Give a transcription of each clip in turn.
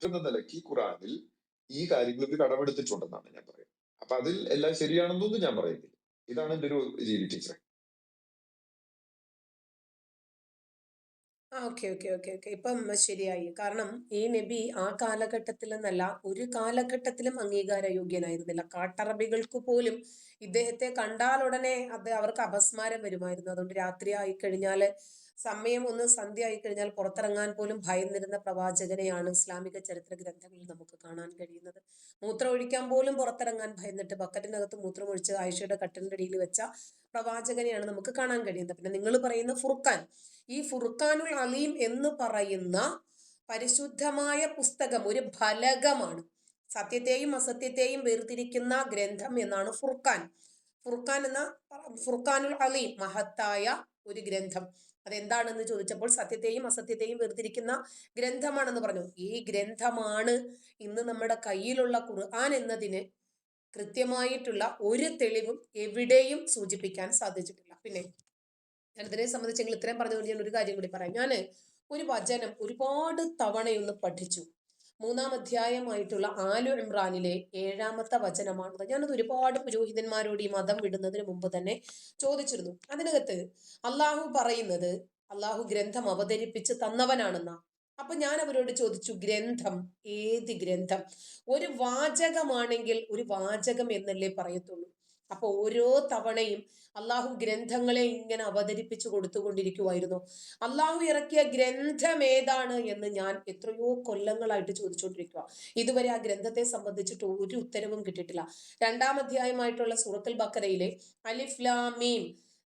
എന്ന നിലയ്ക്ക് ഖുറാനിൽ ഈ കാര്യങ്ങൾക്ക് കടമെടുത്തിട്ടുണ്ടെന്നാണ് ഞാൻ പറയുന്നത്. അപ്പൊ അതിൽ എല്ലാം ശരിയാണെന്നൊന്നും ഞാൻ പറയുന്നില്ല. ഇതാണ് എന്റെ ഒരു രീതി ടീച്ചറെ. ഓക്കെ ഓക്കെ ഓക്കെ ഓക്കെ ഇപ്പം ശരിയായി. കാരണം ഈ നബി ആ കാലഘട്ടത്തിൽ എന്നല്ല ഒരു കാലഘട്ടത്തിലും അംഗീകാര യോഗ്യനായിരുന്നില്ല. കാട്ടറബികൾക്ക് പോലും ഇദ്ദേഹത്തെ കണ്ടാൽ ഉടനെ അത് അവർക്ക് അപസ്മാരം വരുമായിരുന്നു. അതുകൊണ്ട് രാത്രി ആയിക്കഴിഞ്ഞാല് സമയം ഒന്ന് സന്ധ്യ ആയിക്കഴിഞ്ഞാൽ പുറത്തിറങ്ങാൻ പോലും ഭയന്നിരുന്ന പ്രവാചകനെയാണ് ഇസ്ലാമിക ചരിത്ര ഗ്രന്ഥങ്ങളിൽ നമുക്ക് കാണാൻ കഴിയുന്നത്. മൂത്രം ഒഴിക്കാൻ പോലും പുറത്തിറങ്ങാൻ ഭയന്നിട്ട് ബക്കറ്റിനകത്ത് മൂത്രം ഒഴിച്ച് ആയിഷയുടെ കട്ടിലിന്റെ അടിയിൽ വെച്ച പ്രവാചകനെയാണ് നമുക്ക് കാണാൻ കഴിയുന്നത്. പിന്നെ നിങ്ങൾ പറയുന്ന ഫുർഖാൻ, ഈ ഫുർഖാനുൽ അലീം എന്ന് പറയുന്ന പരിശുദ്ധമായ പുസ്തകം ഒരു ഫലകമാണ്. സത്യത്തെയും അസത്യത്തെയും വേർതിരിക്കുന്ന ഗ്രന്ഥം എന്നാണ് ഫുർഖാൻ. ഫുർഖാൻ എന്ന ഫുർഖാനുൽ അലീം മഹത്തായ ഒരു ഗ്രന്ഥം. അതെന്താണെന്ന് ചോദിച്ചപ്പോൾ സത്യത്തെയും അസത്യത്തെയും വേർതിരിക്കുന്ന ഗ്രന്ഥമാണെന്ന് പറഞ്ഞു. ഈ ഗ്രന്ഥമാണ് ഇന്ന് നമ്മുടെ കയ്യിലുള്ള ഖുർആൻ എന്നതിന് കൃത്യമായിട്ടുള്ള ഒരു തെളിവും എവിടെയും സൂചിപ്പിക്കാൻ സാധിച്ചിട്ടില്ല. പിന്നെ ഞാനിതിനെ സംബന്ധിച്ചെങ്കിൽ ഇത്രയും പറഞ്ഞുകൊണ്ട് ഞാൻ ഒരു കാര്യം കൂടി പറയാം. ഞാൻ ഒരു വചനം ഒരുപാട് തവണയൊന്ന് പഠിച്ചു. 3-ാം അധ്യായമായിട്ടുള്ള ആലു ഇമ്രാനിലെ 7-ാമത്തെ വചനമാണത്. ഞാനത് ഒരുപാട് പുരോഹിതന്മാരോട് ഈ മതം വിടുന്നതിന് മുമ്പ് തന്നെ ചോദിച്ചിരുന്നു. അതിനകത്ത് അള്ളാഹു പറയുന്നത് അള്ളാഹു ഗ്രന്ഥം അവതരിപ്പിച്ച് തന്നവനാണെന്നാ. അപ്പൊ ഞാൻ അവരോട് ചോദിച്ചു, ഗ്രന്ഥം ഏത് ഗ്രന്ഥം? ഒരു വാചകമാണെങ്കിൽ ഒരു വാചകം എന്നല്ലേ പറയത്തുള്ളൂ. അപ്പൊ ഓരോ തവണയും അള്ളാഹു ഗ്രന്ഥങ്ങളെ ഇങ്ങനെ അവതരിപ്പിച്ചു കൊടുത്തുകൊണ്ടിരിക്കുമായിരുന്നു. അള്ളാഹു ഇറക്കിയ ഗ്രന്ഥം ഏതാണ് എന്ന് ഞാൻ എത്രയോ കൊല്ലങ്ങളായിട്ട് ചോദിച്ചുകൊണ്ടിരിക്കുക. ഇതുവരെ ആ ഗ്രന്ഥത്തെ സംബന്ധിച്ചിട്ട് ഒരു ഉത്തരവും കിട്ടിയിട്ടില്ല. 2-ാം അധ്യായമായിട്ടുള്ള സൂറത്തുൽ ബഖറയിലെ അലിഫ് ലാം മീം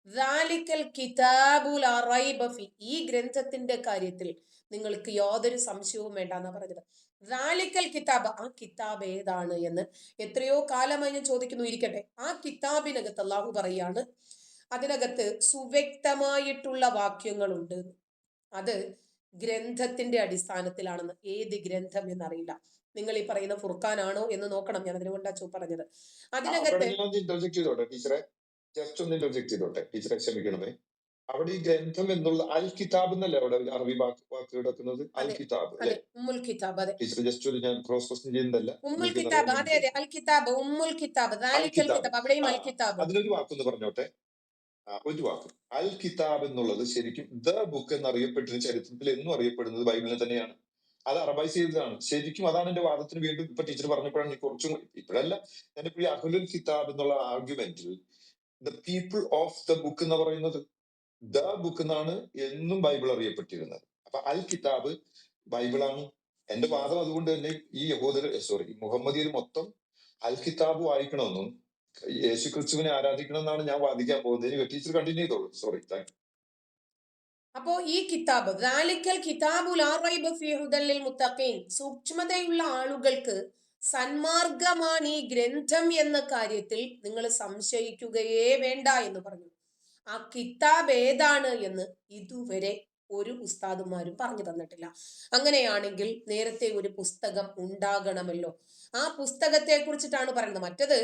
ദാലിക്കൽ കിതാബു ലാ റൈബ ഫീ, ഈ ഗ്രന്ഥത്തിന്റെ കാര്യത്തിൽ നിങ്ങൾക്ക് യാതൊരു സംശയവും വേണ്ട എന്നാ പറഞ്ഞത്. ദാലിക്കൽ കിതാബ്, ആ കിതാബ് ഏതാണ് എന്ന് എത്രയോ കാലമായി ഞാൻ ചോദിക്കുന്നു. ഇരിക്കട്ടെ, ആ കിതാബിനകത്ത് അള്ളാഹു പറയാണ് അതിനകത്ത് സുവ്യക്തമായിട്ടുള്ള വാക്യങ്ങളുണ്ട്. അത് ഗ്രന്ഥത്തിന്റെ അടിസ്ഥാനത്തിലാണെന്ന്. ഏത് ഗ്രന്ഥം എന്നറിയില്ല. നിങ്ങൾ ഈ പറയുന്ന ഫുർഖാനാണോ എന്ന് നോക്കണം. ഞാൻ അതിനുകൊണ്ടാ പറഞ്ഞത്. അവിടെ അതിനകത്ത് ഞാൻ ഇന്റർജെക്ട് ചെയ്തോട്ടെ ടീച്ചറെ, ജസ്റ്റ് ഒന്ന് ഇന്റർജെക്ട് ചെയ്തോട്ടെ ടീച്ചറെ, ക്ഷമിക്കണമേ. അവിടെ ഈ ഗ്രന്ഥം എന്നുള്ള അൽ കിതാബ് എന്നല്ലേ അവിടെ അറബി വാക്ക് കിടക്കുന്നത്? അൽ അതെ കിതാബ് അല്ലെ അതെ, ഉമ്മുൽ കിതാബ്. അതെ, ടീച്ചർ? ജസ്റ്റ് ഒരു ഞാൻ ക്രോസ് ക്വസ്റ്റ്യൻ ചെയ്യുന്നതല്ല, ഉമ്മുൽ നിങ്ങൾക്ക് കിതാബ്. അറിയാൻ വേണ്ടി അതെ അതെ, ചോദിക്കും. അൽ കിതാബ്, ഉമ്മുൽ കിതാബ്, അൽ ദാലിക്കൽ കിതാബ്, കിതാബ്, അവിടെയും ആ, അൽ കിതാബ്. അതിനൊരു വാക്കൊന്ന് പറഞ്ഞോട്ടെ. ഒരു വാക്ക്. അൽ കിതാബ് എന്നുള്ളത് ശരിക്കും ദ ബുക്ക് എന്നറിയപ്പെട്ടിരുന്ന ചരിത്രത്തിൽ എന്നും അറിയപ്പെടുന്നത് ബൈബിളിനെ തന്നെയാണ്. അത് അറബൈസ് ചെയ്തതാണ്. ശരിക്കും അതാണ് എന്റെ വാദത്തിന് വീണ്ടും ഇപ്പൊ ടീച്ചർ പറഞ്ഞപ്പോഴാണ് എനിക്ക് കുറച്ചും, ഇപ്പോഴല്ല, ഞാനിപ്പോ ഈ അഹ്ലുൽ കിതാബ് എന്നുള്ള ആർഗ്യുമെന്റിൽ the people of the book എന്ന് പറയുന്നത് ദ ബുക്ക് എന്നാണ് എന്നും ബൈബിൾ അറിയപ്പെട്ടിരുന്നത്. അപ്പൊ അൽ കിതാബ് ബൈബിളാണ്. എന്റെ വാദം അതുകൊണ്ട് തന്നെ ഈ മുഹമ്മദിയർ മൊത്തം അൽ കിതാബ് വായിക്കണമെന്നും യേശു ക്രിസ്തുവിനെ ആരാധിക്കണം എന്നാണ് ഞാൻ വാദിക്കാൻ പോകുന്നത്. ടീച്ചർ കണ്ടിന്യൂ ചെയ്തോളൂ. Sorry, thank you. അപ്പോ ഈ കിതാബ് ദാലിക്കൽ കിതാബു ലാ റൈബ ഫീ ഹുദൽ ലിൽ മുത്തഖീൻ, സൂക്ഷ്മതയുള്ള ആളുകൾക്ക് സന്മാർഗമാണ് ഈ ഗ്രന്ഥം എന്ന കാര്യത്തിൽ നിങ്ങൾ സംശയിക്കുകയേ വേണ്ട എന്ന് പറഞ്ഞു. ആ കിതാബ് ഏതാണ് എന്ന് ഇതുവരെ ഒരു ഉസ്താദുമാരും പറഞ്ഞു തന്നിട്ടില്ല. അങ്ങനെയാണെങ്കിൽ നേരത്തെ ഒരു പുസ്തകം ഉണ്ടാകണമല്ലോ. ആ പുസ്തകത്തെ കുറിച്ചിട്ടാണ് പറയുന്നത്. മറ്റത്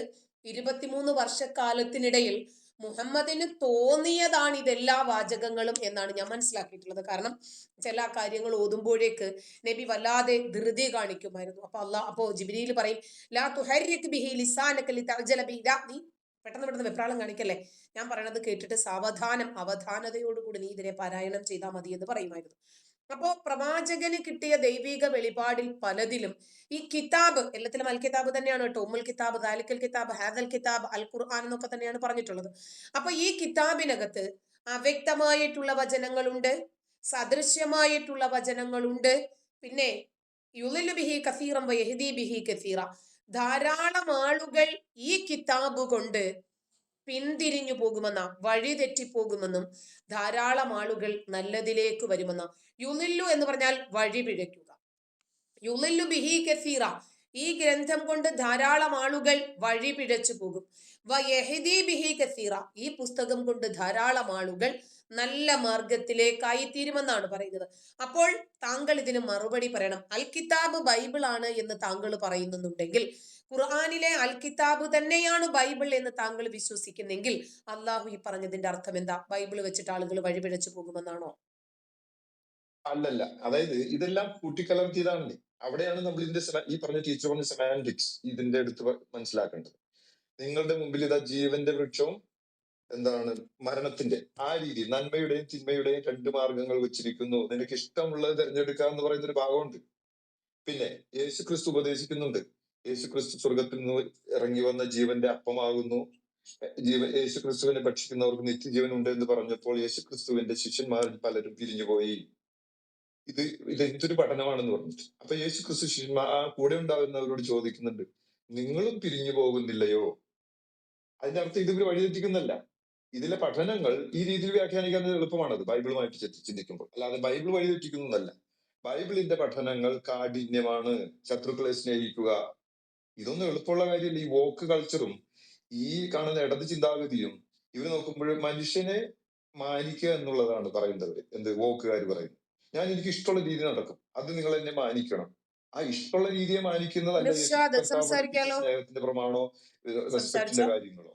23 വർഷക്കാലത്തിനിടയിൽ മുഹമ്മദിന് തോന്നിയതാണ് ഇതെല്ലാ വാചകങ്ങളും എന്നാണ് ഞാൻ മനസ്സിലാക്കിയിട്ടുള്ളത്. കാരണം ചില കാര്യങ്ങൾ ഓതുമ്പോഴേക്ക് നബി വല്ലാതെ ധൃതി കാണിക്കുമായിരുന്നു. അപ്പോ ജിബ്രീൽ പറയും, ലാ തുഹർരിക് ബിഹി ലിസാനക ലിതഅജല ബി, നീ പെട്ടെന്ന് പെട്ടെന്ന് വെപ്രാളം കാണിക്കല്ലേ, ഞാൻ പറയണത് കേട്ടിട്ട് സാവധാനം അവധാനതയോടുകൂടി നീ ഇതിനെ പാരായണം ചെയ്താൽ മതി എന്ന് പറയുമായിരുന്നു. അപ്പോ പ്രവാചകന് കിട്ടിയ ദൈവിക വെളിപാടിൽ പലതിലും ഈ കിതാബ്, എല്ലാത്തിലും അൽ കിതാബ് തന്നെയാണ് കേട്ടോ. ഉമ്മുൽ കിതാബ്, ദാലിക്കൽ കിതാബ്, ഹാദൽ കിതാബ്, അൽ ഖുർആൻ എന്നൊക്കെ തന്നെയാണ് പറഞ്ഞിട്ടുള്ളത്. അപ്പൊ ഈ കിതാബിനകത്ത് അവ്യക്തമായിട്ടുള്ള വചനങ്ങളുണ്ട്, സദൃശ്യമായിട്ടുള്ള വചനങ്ങളുണ്ട്, പിന്നെ യുളിലു ബിഹി കസീറം വയഹ്ദി ബിഹി കസീറ, ധാരാളം ആളുകൾ ഈ കിതാബ് കൊണ്ട് പിന്തിരിഞ്ഞു പോകുമെന്ന, വഴി തെറ്റിപ്പോകുമെന്നും ധാരാളം ആളുകൾ നല്ലതിലേക്ക് വരുമെന്ന. യുളില്ലു എന്ന് പറഞ്ഞാൽ വഴി പിഴയ്ക്കുക. യുളില്ലു ബിഹി കസീറ, ഈ ഗ്രന്ഥം കൊണ്ട് ധാരാളം ആളുകൾ വഴി പിഴച്ചു പോകും. വയഹ്ദി ബിഹി കസീറ, ഈ പുസ്തകം കൊണ്ട് ധാരാളം ആളുകൾ നല്ല മാർഗത്തിലേക്കായി തീരുമെന്നാണ് പറയുന്നത്. അപ്പോൾ താങ്കൾ ഇതിന് മറുപടി പറയണം. അൽ കിതാബ് ബൈബിൾ ആണ് എന്ന് താങ്കൾ പറയുന്നുണ്ടെങ്കിൽ, ഖുർആനിലെ അൽ കിതാബ് തന്നെയാണ് ബൈബിൾ എന്ന് താങ്കൾ വിശ്വസിക്കുന്നെങ്കിൽ, അള്ളാഹു ഈ പറഞ്ഞതിന്റെ അർത്ഥം എന്താ? ബൈബിൾ വെച്ചിട്ട് ആളുകൾ വഴിപിഴച്ചു പോകുമെന്നാണോ? അല്ലല്ല. അതായത് ഇതെല്ലാം കൂട്ടിക്കലർത്തിയതാണല്ലേ. അവിടെയാണ് നമ്മൾ ഇതിന്റെ ഈ പറഞ്ഞ ടീച്ചർ പറഞ്ഞ സെമാൻറ്റിക്സ് ഇതിന്റെ അടുത്ത് മനസ്സിലാക്കേണ്ടത്. നിങ്ങളുടെ മുമ്പിൽ ഇതാ ജീവന്റെ വൃക്ഷവും എന്താണ് മരണത്തിന്റെ ആ രീതി നന്മയുടെയും തിന്മയുടെയും രണ്ട് മാർഗങ്ങൾ വെച്ചിരിക്കുന്നു. നിനക്ക് ഇഷ്ടമുള്ളത് തിരഞ്ഞെടുക്കുക എന്ന് പറയുന്ന ഒരു ഭാഗമുണ്ട്. പിന്നെ യേശു ക്രിസ്തു ഉപദേശിക്കുന്നുണ്ട്. യേശു ക്രിസ്തു സ്വർഗത്തിൽ നിന്ന് ഇറങ്ങി വന്ന ജീവന്റെ അപ്പമാകുന്നു. യേശു ക്രിസ്തുവിനെ ഭക്ഷിക്കുന്നവർക്ക് നിത്യജീവൻ ഉണ്ട് എന്ന് പറഞ്ഞപ്പോൾ യേശു ക്രിസ്തുവിന്റെ ശിഷ്യന്മാരിൽ പലരും പിരിഞ്ഞുപോയി. ഇത് എന്തൊരു പഠനമാണെന്ന് പറഞ്ഞിട്ട്. അപ്പൊ യേശു ക്രിസ്തു ശിഷ്യന്മാർ ആ കൂടെ ഉണ്ടാകുന്നവരോട് ചോദിക്കുന്നുണ്ട്, നിങ്ങളും പിരിഞ്ഞു പോകുന്നില്ലയോ? അതിന്റെ അർത്ഥം ഇത് ഇവർ വഴിതെറ്റിക്കുന്നല്ല. ഇതിലെ പഠനങ്ങൾ ഈ രീതിയിൽ വ്യാഖ്യാനിക്കാൻ എളുപ്പമാണത് ബൈബിളുമായിട്ട് ചിന്തിക്കുമ്പോൾ. അല്ലാതെ ബൈബിൾ വഴിതെറ്റിക്കുന്നതല്ല. ബൈബിളിന്റെ പഠനങ്ങൾ കാഠിന്യമാണ്. ശത്രുക്കളെ സ്നേഹിക്കുക, ഇതൊന്നും എളുപ്പമുള്ള കാര്യമല്ല. ഈ വോക്ക് കൾച്ചറും ഈ കാണുന്ന ഇടത് ചിന്താഗതിയും ഇവർ നോക്കുമ്പോൾ മനുഷ്യനെ മാനിക്കുക എന്നുള്ളതാണ് പറയുന്നത്. എന്ത് വോക്കുകാർ പറയുന്നത്, ഞാൻ എനിക്ക് ഇഷ്ടമുള്ള രീതി നടക്കും, അത് നിങ്ങൾ എന്നെ മാനിക്കണം. ആ ഇഷ്ടമുള്ള രീതിയെ മാനിക്കുന്നതല്ല സംസാരിക്കാലോ, സ്നേഹത്തിന്റെ പ്രമാണോ റെസ്പെക്ടിന്റെ കാര്യങ്ങളോ.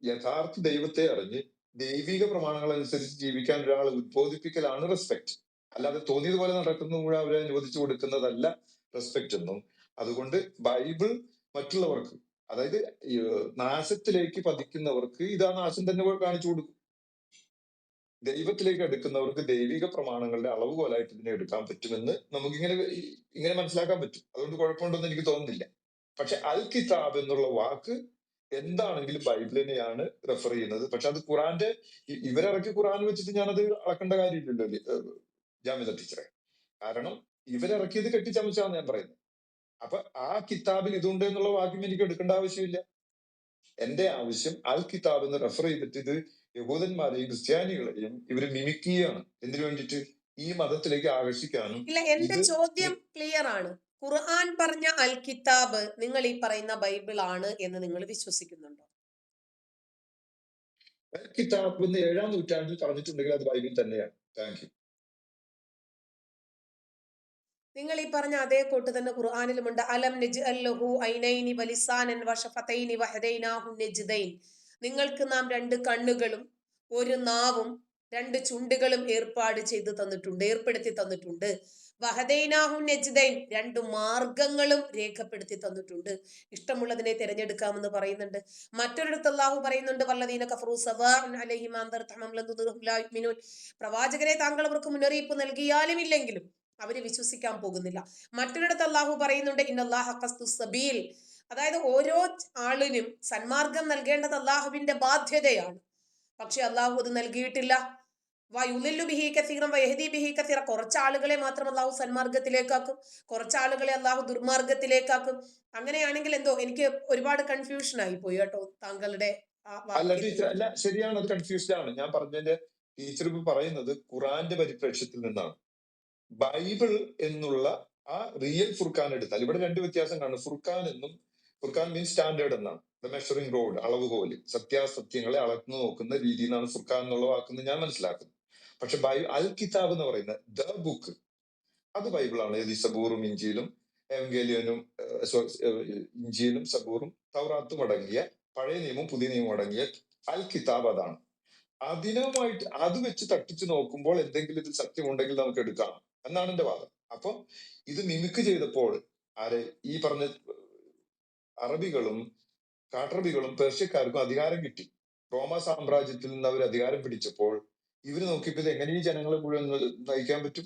യഥാർത്ഥ ദൈവത്തെ അറിഞ്ഞ് ദൈവിക പ്രമാണങ്ങൾ അനുസരിച്ച് ജീവിക്കാൻ ഒരാൾ ഉദ്ബോധിപ്പിക്കലാണ് റെസ്പെക്ട്. അല്ലാതെ തോന്നിയതുപോലെ നടക്കുന്ന മുഴുവൻ അവരെ അനുവദിച്ചു കൊടുക്കുന്നതല്ല റെസ്പെക്ട് എന്നും. അതുകൊണ്ട് ബൈബിൾ മറ്റുള്ളവർക്ക്, അതായത് നാശത്തിലേക്ക് പതിക്കുന്നവർക്ക് ഇതാ നാശം തന്നെ കാണിച്ചു കൊടുക്കും. ദൈവത്തിലേക്ക് എടുക്കുന്നവർക്ക് ദൈവിക പ്രമാണങ്ങളുടെ അളവുകോലായിട്ട് ഇതിനെ എടുക്കാൻ പറ്റുമെന്ന് നമുക്ക് ഇങ്ങനെ മനസ്സിലാക്കാൻ പറ്റും. അതുകൊണ്ട് കുഴപ്പമുണ്ടെന്ന് എനിക്ക് തോന്നുന്നില്ല. പക്ഷെ അൽ കിതാബ് എന്നുള്ള വാക്ക് എന്താണെങ്കിലും ബൈബിളിനെയാണ് റെഫർ ചെയ്യുന്നത്. പക്ഷെ അത് ഖുറാന്റെ ഇവരിറക്കി ഖുറാൻ വെച്ചിട്ട് ഞാനത് അളക്കേണ്ട കാര്യമില്ലല്ലോ ജാമിദ ടീച്ചറെ. കാരണം ഇവരിറക്കിയത് കെട്ടിച്ചമച്ചാന്ന് ഞാൻ പറയുന്നത്. അപ്പൊ ആ കിതാബിൽ ഇതുണ്ട് എന്നുള്ള വാക്യം എനിക്ക് എടുക്കേണ്ട ആവശ്യമില്ല. എന്റെ ആവശ്യം അൽ കിതാബ് എന്ന് റെഫർ ചെയ്തിട്ട് ഇത് യഹൂദന്മാരെയും ക്രിസ്ത്യാനികളെയും ഇവര് മിമിക്കുകയാണ്. എന്തിനു വേണ്ടിയിട്ട്? ഈ മതത്തിലേക്ക് ആകർഷിക്കാനും. ഇല്ല, എന്റെ ചോദ്യം ക്ലിയർ ആണ്. ഖുർആൻ പറഞ്ഞ അൽ കിതാബ് നിങ്ങൾ ഈ പറയുന്ന ബൈബിൾ ആണ് എന്ന് നിങ്ങൾ വിശ്വസിക്കുന്നുണ്ടോ? അൽ കിതാബ് എന്ന് 7-ാം നൂറ്റാണ്ടിൽ പറഞ്ഞിട്ടുണ്ടെങ്കിൽ അത് ബൈബിൾ തന്നെയാണ്. Thank you. നിങ്ങൾ ഈ പറഞ്ഞ അതേ കൂട്ട് തന്നെ ഖുർആനിലുമുണ്ട്. അലം നജ്അല്ലഹു ഐനൈനി വലിസാനൻ വശഫതൈനി വഹദൈനാഹു നജ്ദൈൻ. നിങ്ങൾക്ക് നാം രണ്ട് കണ്ണുകളും ഒരു നാവും രണ്ട് ചുണ്ടുകളും ഏർപ്പെടുത്തി തന്നിട്ടുണ്ട്. വഹദൈനാഹു നജ്ദൈൻ, രണ്ട് മാർഗങ്ങളും രേഖപ്പെടുത്തി തന്നിട്ടുണ്ട്. ഇഷ്ടമുള്ളതിനെ തിരഞ്ഞെടുക്കാമെന്ന് പറയുന്നുണ്ട്. മറ്റൊരിടത്ത് അല്ലാഹു പറയുന്നുണ്ട്, വല്ലദീന കഫറു സവാഉൻ അലൈഹിം അൻദർതഹും ലൻ തുദിറുഹും ലാ യുഅ്മിനൂൻ. പ്രവാചകരെ താങ്കൾ അവർക്ക് മുന്നറിയിപ്പ് നൽകിയാലും ഇല്ലെങ്കിലും അവര് വിശ്വസിക്കാൻ പോകുന്നില്ല. മറ്റൊരിടത്ത് അല്ലാഹു പറയുന്നുണ്ട്, ഇന്നല്ലാഹ ഖസ്ദുസ് സബീൽ. അതായത് ഓരോ ആളിനും സന്മാർഗം നൽകേണ്ടത് അല്ലാഹുവിന്റെ ബാധ്യതയാണ്. പക്ഷെ അല്ലാഹു അത് നൽകിയിട്ടില്ല. വയുളില്ലു ബിഹി കസീറൻ വയഹ്ദി ബിഹി കസീറ. കുറച്ച് ആളുകളെ മാത്രം അല്ലാഹു സന്മാർഗത്തിലേക്കാക്കും, കുറച്ച് ആളുകളെ അല്ലാഹു ദുർമാർഗത്തിലേക്കാക്കും. അങ്ങനെയാണെങ്കിൽ എന്തോ എനിക്ക് ഒരുപാട് കൺഫ്യൂഷൻ ആയി പോയി കേട്ടോ താങ്കളുടെ അല്ല ടീച്ചർ, അല്ല ശരിയാണ്, അത് കൺഫ്യൂസ്ഡ് ആണ്. ഞാൻ പറഞ്ഞതിന്റെ ടീച്ചർ ഇപ്പൊ പറയുന്നത് ഖുറാന്റെ പരിപ്രേക്ഷ്യത്തിൽ നിന്നാണ്. ബൈബിൾ എന്നുള്ള ആ റിയൽ ഫുർഖാൻ എടുത്താൽ ഇവിടെ രണ്ട് വ്യത്യാസം കാണും. ഫുർഖാൻ മീൻസ് സ്റ്റാൻഡേർഡ് എന്നാണ്. ദ മെഷറിംഗ് റോഡ്, അളവുകോല്, സത്യാസത്യങ്ങളെ അളന്നു നോക്കുന്ന രീതി എന്നാണ് ഫുർഖാൻ എന്നുള്ള വാക്കെന്ന് ഞാൻ മനസ്സിലാക്കുന്നത്. പക്ഷെ അൽ കിതാബ് എന്ന് പറയുന്ന ദ ബുക്ക്, അത് ബൈബിളാണ്. ഈ സബൂറും ഇഞ്ചിയിലും എവങ്കേലിയനും ഇഞ്ചിയിലും സബൂറും തൗറാത്തും അടങ്ങിയ, പഴയ നിയമവും പുതിയ നിയമവും അടങ്ങിയ അൽ കിതാബ് അതാണ്. അതിനുമായിട്ട് അത് വെച്ച് തട്ടിച്ചു നോക്കുമ്പോൾ എന്തെങ്കിലും ഇതിൽ സത്യമുണ്ടെങ്കിൽ നമുക്ക് എടുക്കാം എന്നാണ് എന്റെ വാദം. അപ്പൊ ഇത് മിമിക്ക് ചെയ്തപ്പോൾ ഈ പറഞ്ഞ അറബികളും കാട്ടറബികളും പേർഷ്യക്കാർക്കും അധികാരം കിട്ടി. റോമ സാമ്രാജ്യത്തിൽ നിന്ന് അവർ അധികാരം പിടിച്ചപ്പോൾ ഇവര് നോക്കിയപ്പോൾ ഇത് എങ്ങനെ ഈ ജനങ്ങളെ മുഴുവൻ നയിക്കാൻ പറ്റും?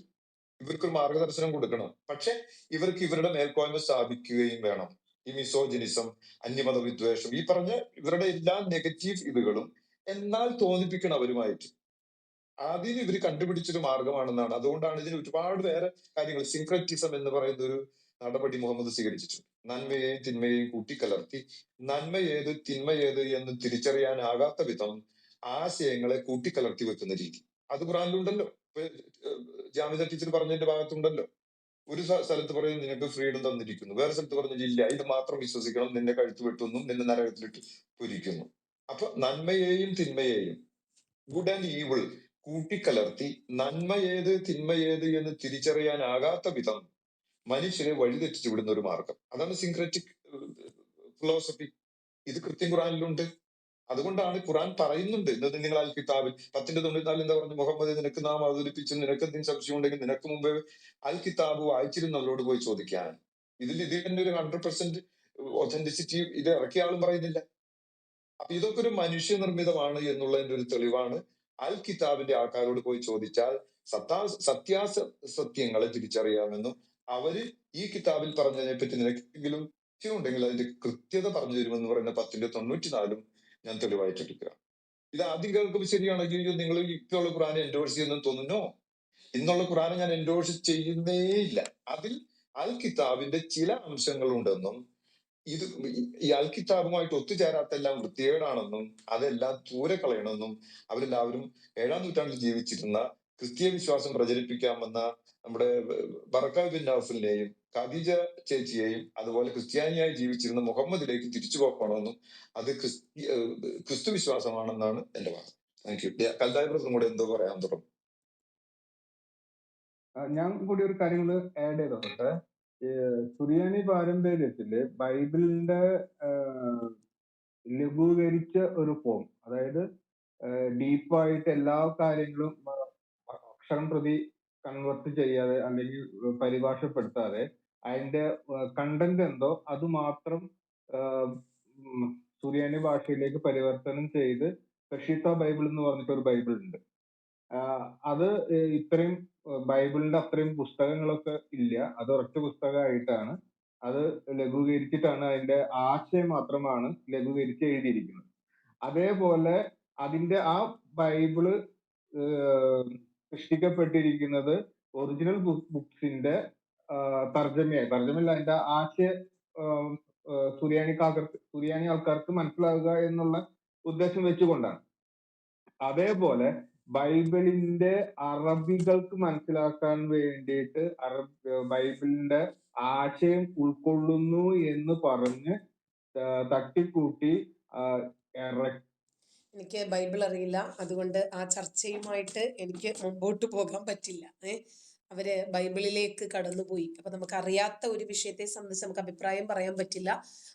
ഇവർക്കൊരു മാർഗദർശനം കൊടുക്കണം. പക്ഷെ ഇവർക്ക് ഇവരുടെ മേൽക്കോയ്മ സ്ഥാപിക്കുകയും വേണം. ഈ മിസോജിനിസം, അന്യമത വിദ്വേഷം, ഈ പറഞ്ഞ ഇവരുടെ എല്ലാ നെഗറ്റീവ് ഇതുകളും എന്നാൽ തോന്നിപ്പിക്കണം അവരുമായിട്ട്. അതിന് ഇവർ കണ്ടുപിടിച്ചൊരു മാർഗമാണെന്നാണ്. അതുകൊണ്ടാണ് ഇതിന് ഒരുപാട് വേറെ കാര്യങ്ങൾ, സിൻക്രറ്റിസം എന്ന് പറയുന്ന ഒരു നടപടി മുഹമ്മദ് സ്വീകരിച്ചിട്ടുണ്ട്. നന്മയെയും തിന്മയെയും കൂട്ടിക്കലർത്തി നന്മ ഏത് തിന്മ ഏത് എന്ന് തിരിച്ചറിയാനാകാത്ത വിധം ആശയങ്ങളെ കൂട്ടിക്കലർത്തി വെക്കുന്ന രീതി. അത് ഖുറാനിലുണ്ടല്ലോ. ജാമിദ ടീച്ചർ പറഞ്ഞതിന്റെ ഭാഗത്തുണ്ടല്ലോ. ഒരു സ്ഥലത്ത് പറയും നിനക്ക് ഫ്രീഡം തന്നിരിക്കുന്നു, വേറെ സ്ഥലത്ത് പറഞ്ഞില്ല ഇത് മാത്രം വിശ്വസിക്കണം, നിന്നെ കഴുത്ത് വെട്ടുന്നു, നിന്നെ നരകത്തിലിട്ട് പൊരിക്കുന്നു. അപ്പൊ നന്മയെയും തിന്മയെയും, ഗുഡ് ആൻഡ് ഈവിൾ കൂട്ടിക്കലർത്തി നന്മ ഏത് തിന്മ ഏത് എന്ന് തിരിച്ചറിയാനാകാത്ത വിധം മനുഷ്യരെ വഴിതെറ്റിച്ചു വിടുന്ന ഒരു മാർഗം. അതാണ് സിൻക്രറ്റിക് ഫിലോസഫി. ഇത് കൃത്യം ഖുറാനിലുണ്ട്. അതുകൊണ്ടാണ് ഖുർആൻ പറയുന്നുണ്ട്, ഇന്നത് നിങ്ങൾ അൽ കിതാബിൽ 10:94 എന്താ പറഞ്ഞു, മുഹമ്മദ് നിനക്ക് നാം അവതരിപ്പിച്ചു, നിനക്ക് എന്തെങ്കിലും സംശയം ഉണ്ടെങ്കിൽ നിനക്ക് മുമ്പേ അൽ കിതാബ് വായിച്ചിരുന്നവരോട് പോയി ചോദിക്കാൻ. ഇതിൽ തന്നെ ഒരു 100% ഒതന്റിസിറ്റി ഇത് ഇറക്കിയ ആളും പറയുന്നില്ല. അപ്പൊ ഇതൊക്കെ ഒരു മനുഷ്യനിർമ്മിതമാണ് എന്നുള്ളതിന്റെ ഒരു തെളിവാണ്. അൽ കിതാബിന്റെ ആൾക്കാരോട് പോയി ചോദിച്ചാൽ സത്യങ്ങളെ തിരിച്ചറിയാമെന്നും അവര് ഈ കിതാബിൽ പറഞ്ഞതിനെ പറ്റി നിനക്കെങ്കിലും ഉണ്ടെങ്കിൽ അതിന്റെ കൃത്യത പറഞ്ഞു തരുമെന്ന് പറയുന്ന 10:94 ഞാൻ തെളിവായിട്ടെടുക്കുക. ഇത് ആദ്യം കേൾക്കുമ്പോൾ ശരിയാണെങ്കിൽ നിങ്ങൾ ഇപ്പോഴുള്ള ഖുർആനെ എൻഡോഴ്സ് ചെയ്യുന്നെന്ന് തോന്നുന്നു. ഇന്നുള്ള ഖുർആനെ ഞാൻ എൻഡോഴ്സ് ചെയ്യുന്നേയില്ല. അതിൽ അൽ കിതാബിന്റെ ചില അംശങ്ങളുണ്ടെന്നും ഇത് ഈ അൽ കിതാബുമായിട്ട് ഒത്തുചേരാത്തെല്ലാം വൃത്തികേടാണെന്നും അതെല്ലാം ദൂരെ കളയണമെന്നും അവരെല്ലാവരും 7-ാം നൂറ്റാണ്ടിൽ ജീവിച്ചിരുന്ന ക്രിസ്തീയ വിശ്വാസം പ്രചരിപ്പിക്കാമെന്ന നമ്മുടെ ബറക്ക ബിൻ നൗഫലിനെയും ഖദീജ ചേച്ചിയെയും അതുപോലെ ക്രിസ്ത്യാനിയായി ജീവിച്ചിരുന്ന മുഹമ്മദിലേക്ക് തിരിച്ചു പോക്കണമെന്നും അത് ക്രിസ്തു വിശ്വാസമാണെന്നാണ് എന്റെ വാദം. Thank you. കൽതായ പ്രശ്നം കൂടെ എന്തോ പറയാൻ തുടങ്ങും. ഞാൻ കൂടി ഒരു കാര്യങ്ങൾ ആഡ് ചെയ്തോട്ടെ. സുറിയാനി പാരമ്പര്യത്തില് ബൈബിളിന്റെ ലഘൂകരിച്ച ഒരു ഫോം, അതായത് ഡീപ്പായിട്ട് എല്ലാ കാര്യങ്ങളും അക്ഷരം പ്രതി കൺവെർട്ട് ചെയ്യാതെ അല്ലെങ്കിൽ പരിഭാഷപ്പെടുത്താതെ അതിന്റെ കണ്ടന്റ് എന്തോ അത് മാത്രം സുറിയാനി ഭാഷയിലേക്ക് പരിവർത്തനം ചെയ്ത് പെഷിത്ത ബൈബിൾ എന്ന് പറഞ്ഞിട്ട് ഒരു ബൈബിൾ ഉണ്ട്. അത് ഇത്രയും ബൈബിളിന്റെ അത്രയും പുസ്തകങ്ങളൊക്കെ ഇല്ല, അത് ഒരൊറ്റ പുസ്തകമായിട്ടാണ്. അത് ലഘൂകരിച്ചിട്ടാണ്, അതിന്റെ ആശയം മാത്രമാണ് ലഘൂകരിച്ച് എഴുതിയിരിക്കുന്നത്. അതേപോലെ അതിന്റെ ആ ബൈബിള് സൃഷ്ടിക്കപ്പെട്ടിരിക്കുന്നത് ഒറിജിനൽ ബുക്സിന്റെ തർജ്ജമയല്ല, അതിന്റെ ആശയ സുറിയാനി ആൾക്കാർക്ക് മനസ്സിലാവുക എന്നുള്ള ഉദ്ദേശം വെച്ചുകൊണ്ടാണ്. അതേപോലെ ബൈബിളിന്റെ അറബികൾക്ക് മനസ്സിലാക്കാൻ വേണ്ടിയിട്ട് ബൈബിളിന്റെ ആശയം ഉൾക്കൊള്ളുന്നു എന്ന് പറഞ്ഞ് തട്ടിക്കൂട്ടി എനിക്ക് ബൈബിൾ അറിയില്ല, അതുകൊണ്ട് ആ ചർച്ചയുമായിട്ട് എനിക്ക് മുമ്പോട്ട് പോകാൻ പറ്റില്ല. അവര് ബൈബിളിലേക്ക് കടന്നുപോയി. അപ്പൊ നമുക്ക് അറിയാത്ത ഒരു വിഷയത്തെ സംബന്ധിച്ച് നമുക്ക് അഭിപ്രായം പറയാൻ പറ്റില്ല,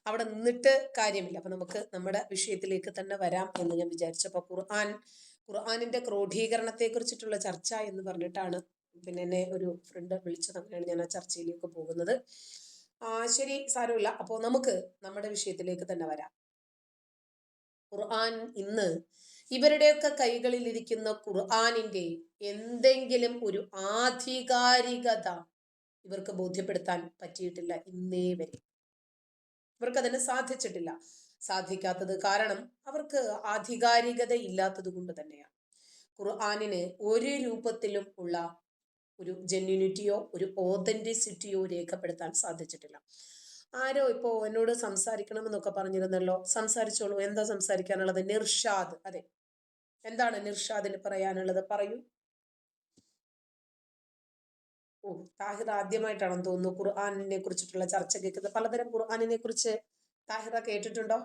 അവിടെ നിന്നിട്ട് കാര്യമില്ല. അപ്പൊ നമുക്ക് നമ്മുടെ വിഷയത്തിലേക്ക് തന്നെ വരാം എന്ന് ഞാൻ വിചാരിച്ചു. അപ്പൊ ഖുർആനിന്റെ ക്രോഡീകരണത്തെ കുറിച്ചിട്ടുള്ള ചർച്ച എന്ന് പറഞ്ഞിട്ടാണ് പിന്നെ എന്നെ ഒരു ഫ്രണ്ട് വിളിച്ചത്. അങ്ങനെയാണ് ഞാൻ ആ ചർച്ചയിലേക്ക് പോകുന്നത്. ശരി, സാരമില്ല. അപ്പോ നമുക്ക് നമ്മുടെ വിഷയത്തിലേക്ക് തന്നെ വരാം. ഖുർആൻ ഇന്ന് ഇവരുടെയൊക്കെ കൈകളിൽ ഇരിക്കുന്ന ഖുർആനിന്റെ എന്തെങ്കിലും ഒരു ആധികാരികത ഇവർക്ക് ബോധ്യപ്പെടുത്താൻ പറ്റിയിട്ടില്ല ഇന്നേ വരെ. ഇവർക്കതിന് സാധിച്ചിട്ടില്ല. സാധിക്കാത്തത് കാരണം അവർക്ക് ആധികാരികത ഇല്ലാത്തത് കൊണ്ട് തന്നെയാണ്. ഖുർആനിന് ഒരു രൂപത്തിലും ഉള്ള ഒരു ജെന്യൂനിറ്റിയോ ഒരു ഓതന്റിസിറ്റിയോ രേഖപ്പെടുത്താൻ സാധിച്ചിട്ടില്ല. ആരോ ഇപ്പോ എന്നോട് സംസാരിക്കണമെന്നൊക്കെ പറഞ്ഞിരുന്നല്ലോ. സംസാരിച്ചോളൂ. എന്താ സംസാരിക്കാനുള്ളത്? നിർഷാദ്. അതെ, എന്താണ് നിർഷാദിന് പറയാനുള്ളത്? പറയൂ. താഹിർ ആദ്യമായിട്ടാണെന്ന് തോന്നുന്നു ഖുർആനിനെ കുറിച്ചിട്ടുള്ള ചർച്ച കേൾക്കുന്നത്. പലതരം ഖുർആനിനെ കുറിച്ച് താഹിറ കേട്ടിട്ടുണ്ടോ?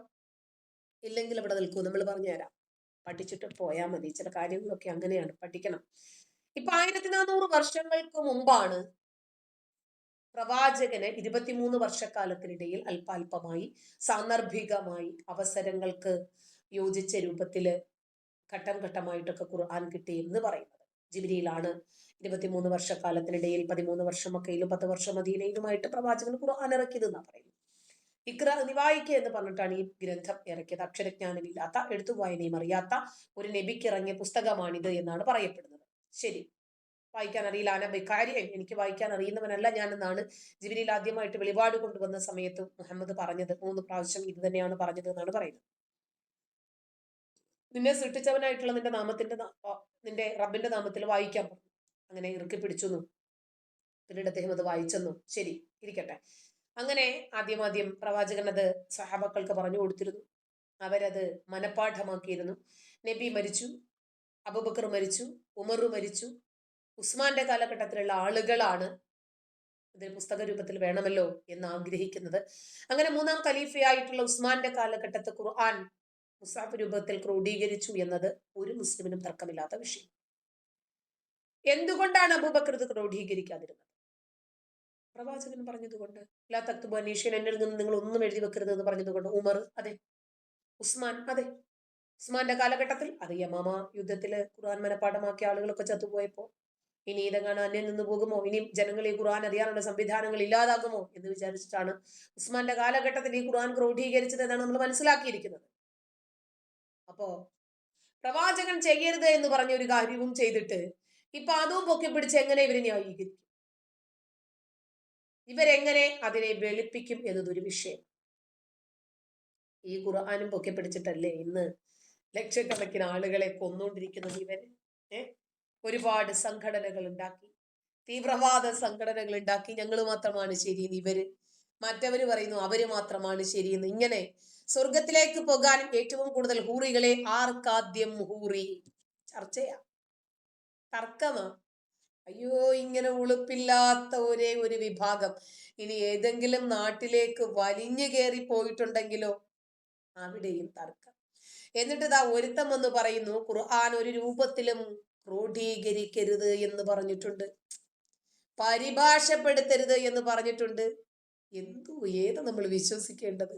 ഇല്ലെങ്കിൽ ഇവിടെ നിൽക്കൂ, നമ്മൾ പറഞ്ഞുതരാം. പഠിച്ചിട്ട് പോയാൽ മതി. ചില കാര്യങ്ങളൊക്കെ അങ്ങനെയാണ്, പഠിക്കണം. ഇപ്പൊ 1400 വർഷങ്ങൾക്ക് മുമ്പാണ് പ്രവാചകന് 23 വർഷക്കാലത്തിനിടയിൽ അല്പാൽപമായി സാന്ദർഭികമായി അവസരങ്ങൾക്ക് യോജിച്ച രൂപത്തില് ഘട്ടം ഘട്ടമായിട്ടൊക്കെ ഖുർആൻ കിട്ടി എന്ന് പറയുന്നത്. ജിബ്രീലാണ് 23 വർഷക്കാലത്തിനിടയിൽ 13 വർഷം മക്കയിലും 10 വർഷം മദീനയിലുമായിട്ട് പ്രവാചകന് ഖുർആൻ ഇറക്കിയതെന്നാ പറയുന്നത്. ഇക്ര, നീ വായിക്കുക എന്ന് പറഞ്ഞിട്ടാണ് ഈ ഗ്രന്ഥം ഇറക്കിയത്. അക്ഷരജ്ഞാനമില്ലാത്ത, എഴുത്തു വായനയും അറിയാത്ത ഒരു നബിക്ക് ഇറങ്ങിയ പുസ്തകമാണിത് എന്നാണ് പറയപ്പെടുന്നത്. ശരി, വായിക്കാൻ അറിയില്ല. കാര്യം എനിക്ക് വായിക്കാൻ അറിയുന്നവനല്ല ഞാൻ എന്നാണ് ജിബ്രീൽ ആദ്യമായിട്ട് വെളിപാട് കൊണ്ടുവന്ന സമയത്ത് മുഹമ്മദ് പറഞ്ഞത്. 3 പ്രാവശ്യം ഇത് തന്നെയാണ് പറഞ്ഞത് എന്നാണ് പറയുന്നത്. നിന്നെ സൃഷ്ടിച്ചവനായിട്ടുള്ള നിന്റെ റബ്ബിന്റെ നാമത്തിൽ വായിക്കാൻ പറഞ്ഞു. അങ്ങനെ ഇറുക്കി പിടിച്ചു. പിന്നീട് അദ്ദേഹം അത് വായിച്ചെന്നു. ശരി, ഇരിക്കട്ടെ. അങ്ങനെ ആദ്യം പ്രവാചകൻ അത് സഹാബക്കൾക്ക് പറഞ്ഞു കൊടുത്തിരുന്നു. അവരത് മനഃപ്പാഠമാക്കിയിരുന്നു. നബി മരിച്ചു, അബൂബക്കർ മരിച്ചു, ഉമർ മരിച്ചു. ഉസ്മാന്റെ കാലഘട്ടത്തിലുള്ള ആളുകളാണ് ഇത് പുസ്തക രൂപത്തിൽ വേണമല്ലോ എന്ന് ആഗ്രഹിക്കുന്നത്. അങ്ങനെ 3-ാം ഖലീഫയായിട്ടുള്ള ഉസ്മാന്റെ കാലഘട്ടത്ത് ഖുർആൻ മുസാഫ് രൂപത്തിൽ ക്രോഡീകരിച്ചു എന്നത് ഒരു മുസ്ലിമിനും തർക്കമില്ലാത്ത വിഷയം. എന്തുകൊണ്ടാണ് അബൂബക്കർ ഇത് ക്രോഡീകരിക്കാതിരുന്നത്? പ്രവാചകൻ പറഞ്ഞതുകൊണ്ട്. ലാ തക്തുബു അനീഷ്യൻ, എന്നിൽ നിന്ന് നിങ്ങൾ ഒന്നും എഴുതി വെക്കരുത് എന്ന് പറഞ്ഞതുകൊണ്ട്. ഉമർ, അതെ. ഉസ്മാൻ, അതെ. ഉസ്മാന്റെ കാലഘട്ടത്തിൽ അറിയാമാമ യുദ്ധത്തില് ഖുർആൻ മനപ്പാഠമാക്കിയ ആളുകളൊക്കെ ചത്തുപോയപ്പോ ഇനി ഇതെങ്ങനെ അന്യം നിന്ന് പോകുമോ, ഇനി ജനങ്ങൾ ഈ ഖുർആൻ അറിയാനുള്ള സംവിധാനങ്ങൾ ഇല്ലാതാകുമോ എന്ന് വിചാരിച്ചിട്ടാണ് ഉസ്മാന്റെ കാലഘട്ടത്തിൽ ഈ ഖുർആൻ ക്രോഡീകരിച്ചത് എന്നാണ് നമ്മൾ മനസ്സിലാക്കിയിരിക്കുന്നത്. അപ്പോ പ്രവാചകൻ ചെയ്യരുത് എന്ന് പറഞ്ഞ ഒരു കാര്യവും ചെയ്തിട്ട് ഇപ്പൊ അതും പൊക്കി പിടിച്ച് എങ്ങനെ ഇവരെ ന്യായീകരിക്കും, ഇവരെങ്ങനെ അതിനെ വെളുപ്പിക്കും എന്നതൊരു വിഷയം. ഈ ഖുർആനും പൊക്കി പിടിച്ചിട്ടല്ലേ ഇന്ന് ലക്ഷക്കണക്കിന് ആളുകളെ കൊന്നുകൊണ്ടിരിക്കുന്നത് ഇവര്. ഒരുപാട് സംഘടനകൾ ഉണ്ടാക്കി, തീവ്രവാദ സംഘടനകൾ ഉണ്ടാക്കി, ഞങ്ങൾ മാത്രമാണ് ശരിയെന്ന് ഇവര്, മറ്റവര് പറയുന്നു അവര് മാത്രമാണ് ശരിയെന്ന്. ഇങ്ങനെ സ്വർഗത്തിലേക്ക് പോകാൻ ഏറ്റവും കൂടുതൽ ഹൂറികളെ ആർക്കാദ്യം ഹൂറി ചർച്ചയാ, തർക്കമാ. അയ്യോ, ഇങ്ങനെ ഉളുപ്പില്ലാത്ത ഒരേ ഒരു വിഭാഗം ഇനി ഏതെങ്കിലും നാട്ടിലേക്ക് വലിഞ്ഞു കയറി പോയിട്ടുണ്ടെങ്കിലോ അവിടെയും തർക്കം. എന്നിട്ട് ഇതാ ഒരുത്തം എന്ന് പറയുന്നു ഖുർആൻ ഒരു രൂപത്തിലും ക്രോഡീകരിക്കരുത് എന്ന് പറഞ്ഞിട്ടുണ്ട്, പരിഭാഷപ്പെടുത്തരുത് എന്ന് പറഞ്ഞിട്ടുണ്ട്. ഏത് നമ്മൾ വിശ്വസിക്കേണ്ടത്?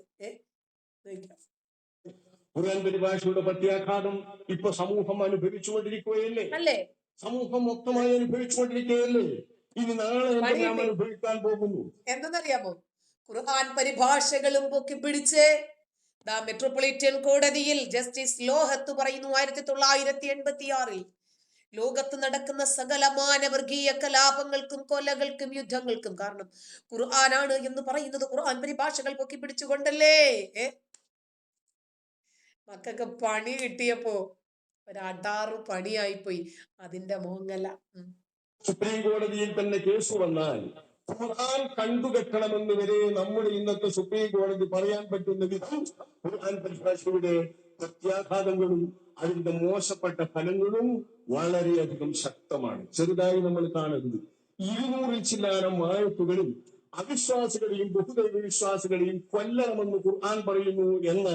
ഖുർആൻ പരിഭാഷയുടെ പ്രത്യാഘാതം ഇപ്പൊ സമൂഹം അനുഭവിച്ചുകൊണ്ടിരിക്കുകയല്ലേ? അല്ലേ? സമൂഹം മൊത്തമായി അനുഭവിച്ചുകൊണ്ടിരിക്കുകയല്ലേ? ഇനി നാളെ നാം അനുഭവിക്കാൻ പോകുന്നു എന്തെന്നറിയാമോ? ഖുർആൻ പരിഭാഷകളും പൊക്കി പിടിച്ച് മെട്രോപൊളിറ്റൻ കോടതിയിൽ ജസ്റ്റിസ് ലോഹത്ത് പറയുന്നു 1986 ലോകത്ത് നടക്കുന്ന സകല മാനവർഗീയ കലാപങ്ങൾക്കും കൊലകൾക്കും യുദ്ധങ്ങൾക്കും കാരണം ഖുർആനാണ് എന്ന് പറയുന്നത് ഖുർആൻ പരിഭാഷകൾ പൊക്കി പിടിച്ചുകൊണ്ടല്ലേ. മക്കൾക്ക് പണി കിട്ടിയപ്പോ ഒരടാറ് പണിയായിപ്പോയി, അതിന്റെ മോങ്ങല. സുപ്രീം കോടതിയിൽ തന്നെ കേസ് വന്നാൽ ഖുർആൻ കണ്ടുകെട്ടണമെന്ന് വരെ നമ്മുടെ ഇന്നത്തെ സുപ്രീം കോടതി പറയാൻ പറ്റുന്ന വിധം ഖുർആൻ പരിഭാഷയുടെ പ്രത്യാഘാതങ്ങളും അതിന്റെ മോശപ്പെട്ട ഫലങ്ങളും വളരെയധികം ശക്തമാണ്. ചെറുതായി നമ്മൾ കാണരുത്. 200 ചില്ലാനം ആയത്തുകളിൽ അവിശ്വാസികളെയും ബഹുദൈവ വിശ്വാസികളെയും കൊല്ലണമെന്ന് ഖുർആൻ പറയുന്നു എന്ന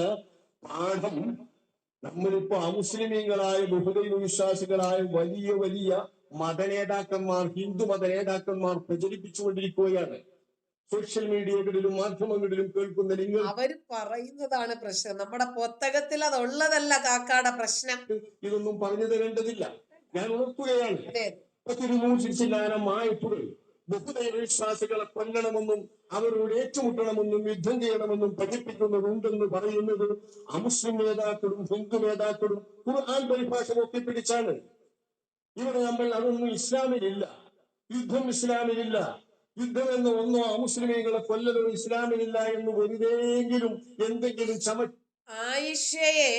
പാഠം നമ്മളിപ്പോ അമുസ്ലിമീങ്ങളായ ബഹുദൈവ വിശ്വാസികളായ വലിയ വലിയ മതനേതാക്കന്മാർ, ഹിന്ദു മത നേതാക്കന്മാർ പ്രചരിപ്പിച്ചുകൊണ്ടിരിക്കുകയാണ്. സോഷ്യൽ മീഡിയകളിലും മാധ്യമങ്ങളിലും കേൾക്കുന്ന നിങ്ങൾ അവർ പറയുന്നതാണ് പ്രശ്നം, നമ്മുടെ പുസ്തകത്തിൽ അതുള്ളതല്ല കാക്കാടെ പ്രശ്നം. ഇതൊന്നും പറഞ്ഞു തരേണ്ടതില്ല. ഞാൻ ഉണർത്തുകയാണ്. 200 ചില്ലാനം ആയത്തുകൾ ബഹുദൈവ വിശ്വാസികളെ കൊല്ലണമെന്നും അവരോട് ഏറ്റുമുട്ടണമെന്നും യുദ്ധം ചെയ്യണമെന്നും പഠിപ്പിക്കുന്നതുണ്ടെന്ന് പറയുന്നത് അമുസ്ലിം നേതാക്കളും ഹിന്ദു നേതാക്കളും ഖുർആൻ പരിഭാഷ ഒത്തിപ്പിടിച്ചാണ്. ഇവിടെ നമ്മൾ അതൊന്നും ഇസ്ലാമിലില്ല, യുദ്ധം ഇസ്ലാമിലില്ല, യുദ്ധം എന്ന് ഒന്നോ അമുസ്ലിമീങ്ങളെ കൊല്ലലോ ഇസ്ലാമിലില്ല എന്ന് വെറുതെങ്കിലും എന്തെങ്കിലും ആയിഷയെ